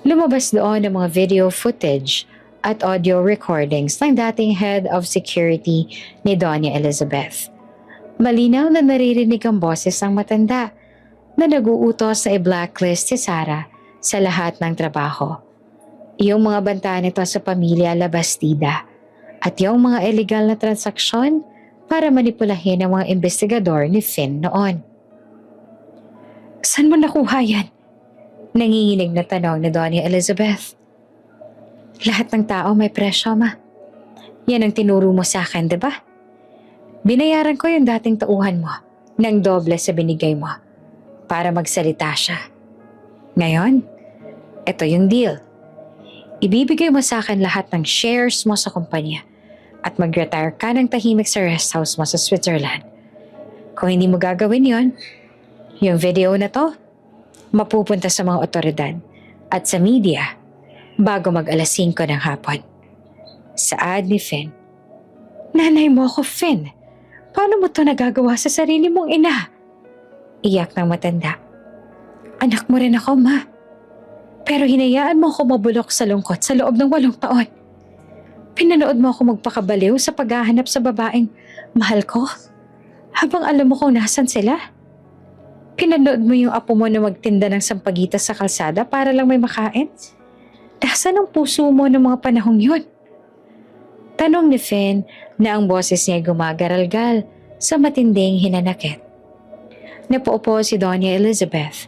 S1: Lumabas doon ang mga video footage at audio recordings ng dating head of security ni Doña Elizabeth. Malinaw na naririnig ang boses ng matanda na nag-uutos na i-blacklist si Sarah sa lahat ng trabaho. Yung mga banta nito sa pamilya Labastida at yung mga illegal na transaksyon para manipulahin ang mga investigador ni Finn noon. Saan mo nakuha yan? Nanginginig na tanong ni Doña Elizabeth. Lahat ng tao may presyo, ma. Yan ang tinuro mo sa akin, di ba? Binayaran ko yung dating tauhan mo ng doble sa binigay mo para magsalita siya. Ngayon, ito yung deal. Ibibigay mo sa akin lahat ng shares mo sa kumpanya at mag-retire ka ng tahimik sa rest house mo sa Switzerland. Kung hindi mo gagawin yon, yung video na to, mapupunta sa mga otoridad at sa media bago mag-alas 5 ng hapon. Saad ni Finn. Nanay mo ako, Finn. Paano mo to nagagawa sa sarili mong ina? Iyak ng matanda. Anak mo rin ako, ma. Pero hinayaan mo ako mabulok sa lungkot sa loob ng 8 taon. Pinanood mo ako magpakabaliw sa paghahanap sa babaeng mahal ko habang alam mo kung nasan sila. Pinanood mo yung apo mo na magtinda ng sampagitas sa kalsada para lang may makain. Nasaan ang puso mo ng mga panahong yun? Tanong ni Finn na ang boses niya gumagaralgal sa matinding hinanakit. Napaupo si Doña Elizabeth.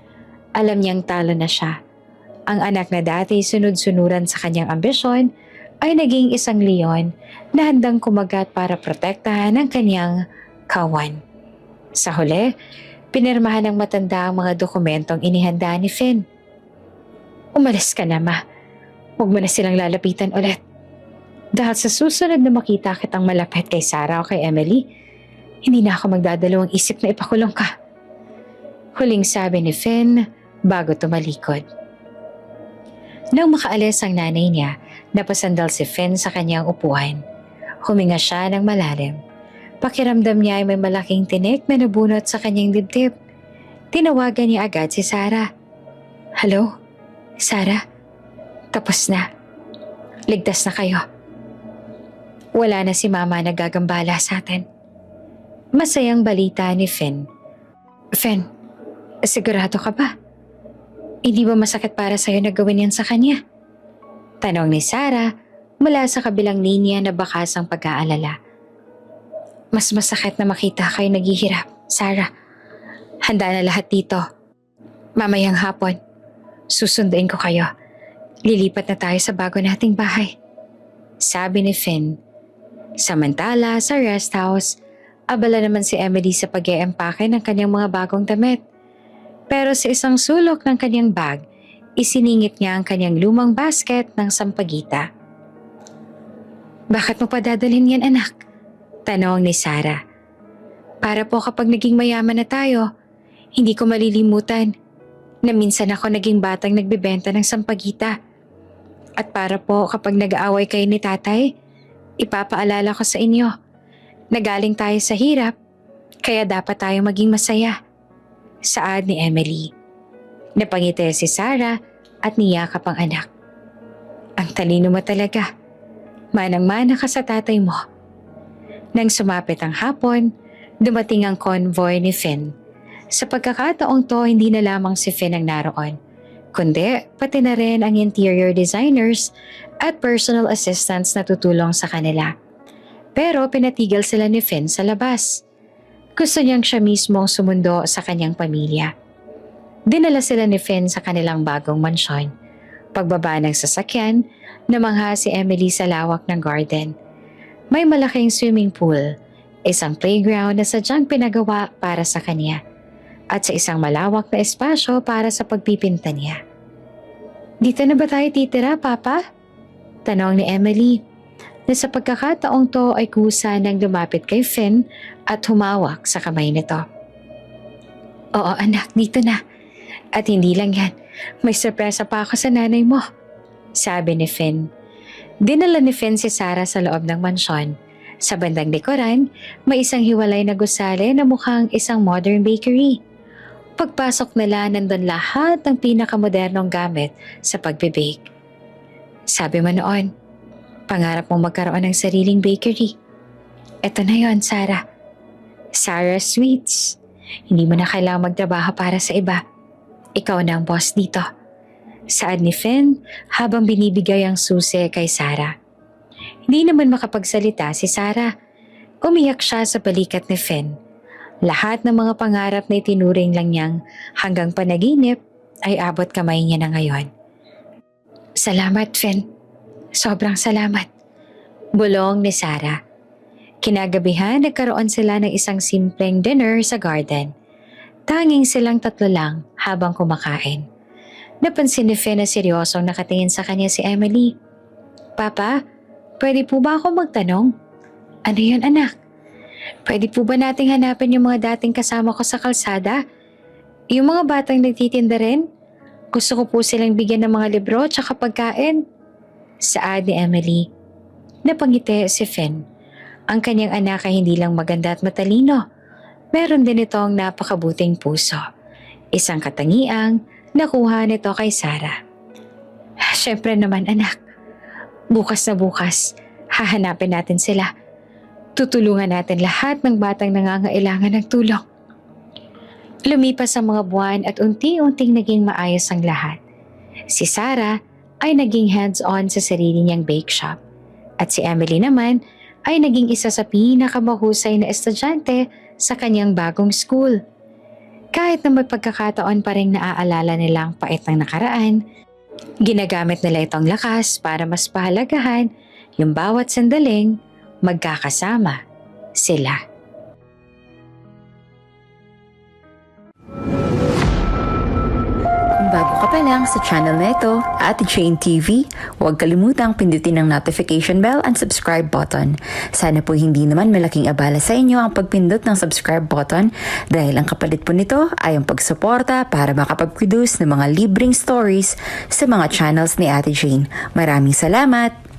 S1: Alam niyang talo na siya. Ang anak na dati sunod-sunuran sa kanyang ambisyon ay naging isang leon na handang kumagat para protektahan ang kanyang kawan. Sa huli, pinirmahan ng matanda ang mga dokumentong inihanda ni Finn. Umalis ka na, ma. Huwag mo na silang lalapitan ulit. Dahil sa susunod na makita kitang malapit kay Sarah o kay Emily, hindi na ako magdadalawang isip na ipakulong ka. Huling sabi ni Finn bago tumalikod. Nang makaalis ang nanay niya, napasandal si Finn sa kanyang upuan. Huminga siya ng malalim. Pakiramdam niya ay may malaking tinik na nabunot sa kanyang dibdib. Tinawagan niya agad si Sarah. Hello? Sarah? Tapos na. Ligtas na kayo. Wala na si Mama nagagambala sa atin. Masayang balita ni Finn. Finn, sigurado ka ba? Hindi ba masakit para sa'yo na gawin yan sa kanya? Tanong ni Sarah mula sa kabilang linya na bakasang pag-aalala. Mas masakit na makita kayo naghihirap, Sarah. Handa na lahat dito. Mamayang hapon, susunduin ko kayo. Lilipat na tayo sa bago nating bahay. Sabi ni Finn. Samantala sa rest house, abala naman si Emily sa pag-e-empake ng kanyang mga bagong damit. Pero sa isang sulok ng kanyang bag, isiningit niya ang kanyang lumang basket ng sampagita. Bakit mo pa dadalhin yan, anak? Tanong ni Sarah. Para po kapag naging mayaman na tayo, hindi ko malilimutan na minsan ako naging batang nagbebenta ng sampagita. At para po kapag nag-aaway kayo ni tatay, ipapaalala ko sa inyo, nagaling tayo sa hirap, kaya dapat tayo maging masaya. Saad ni Emily. Napangiti si Sarah at niyakap ang anak. Ang talino mo talaga. Manang-mana ka sa tatay mo. Nang sumapit ang hapon, dumating ang convoy ni Finn. Sa pagkakataong to, hindi na lamang si Finn ang naroon, kundi pati na rin ang interior designers at personal assistants na tutulong sa kanila. Pero pinatigil sila ni Finn sa labas. Gusto niyang siya mismo ang sumundo sa kanyang pamilya. Dinala sila ni Finn sa kanilang bagong mansyon. Pagbaba ng sasakyan, namangha si Emily sa lawak ng garden. May malaking swimming pool, isang playground na sadyang pinagawa para sa kanya, at sa isang malawak na espasyo para sa pagpipinta niya. Dito na ba tayo titira, Papa? Tanong ni Emily, na sa pagkakataong to ay kusa nang lumapit kay Finn at humawak sa kamay nito. Oo anak, dito na. At hindi lang yan, may sorpresa pa ako sa nanay mo, sabi ni Finn. Dinala ni Finn si Sarah sa loob ng mansyon. Sa bandang likuran, may isang hiwalay na gusali na mukhang isang modern bakery. Pagpasok nila, nandun lahat ng pinakamodernong gamit sa pagbe-bake. Sabi mo noon, pangarap mong magkaroon ng sariling bakery. Eto na yon, Sarah. Sarah Sweets. Hindi mo na kailangang magtrabaho para sa iba. Ikaw na ang boss dito. Saad ni Finn habang binibigay ang susi kay Sarah. Hindi naman makapagsalita si Sarah. Umiyak siya sa balikat ni Finn. Lahat ng mga pangarap na itinuring lang niyang hanggang panaginip ay abot kamay niya na ngayon. Salamat, Finn. Sobrang salamat. Bulong ni Sarah. Kinagabihan, nagkaroon sila ng isang simpleng dinner sa garden. Tanging silang tatlo lang habang kumakain. Napansin ni Finn na seryosong nakatingin sa kanya si Emily. Papa, pwede po ba ako magtanong? Ano yun, anak? Pwede po ba nating hanapin yung mga dating kasama ko sa kalsada? Yung mga batang nagtitinda rin? Gusto ko po silang bigyan ng mga libro at pagkain. Saad ni Emily. Napangiti si Finn. Ang kanyang anak ay hindi lang maganda at matalino. Meron din itong napakabuting puso. Isang katangiang nakuha nito kay Sarah. Siyempre naman anak. Bukas na bukas, hahanapin natin sila. Tutulungan natin lahat ng batang nangangailangan ng tulong. Lumipas ang mga buwan at unti-unting naging maayos ang lahat. Si Sarah ay naging hands-on sa sarili niyang bake shop. At si Emily naman ay naging isa sa pinakamahusay na estudyante sa kanyang bagong school. Kahit na may pagkakataon pa rin naaalala nilang pait ng nakaraan, ginagamit nila itong lakas para mas pahalagahan yung bawat sandaling magkakasama sila.
S2: Kung bago ka pa lang sa channel na ito, Ate Jane TV, huwag kalimutang pindutin ang notification bell and subscribe button. Sana po hindi naman malaking abala sa inyo ang pagpindot ng subscribe button dahil ang kapalit po nito ay ang pagsuporta para makapag-produce ng mga libreng stories sa mga channels ni Ate Jane. Maraming salamat!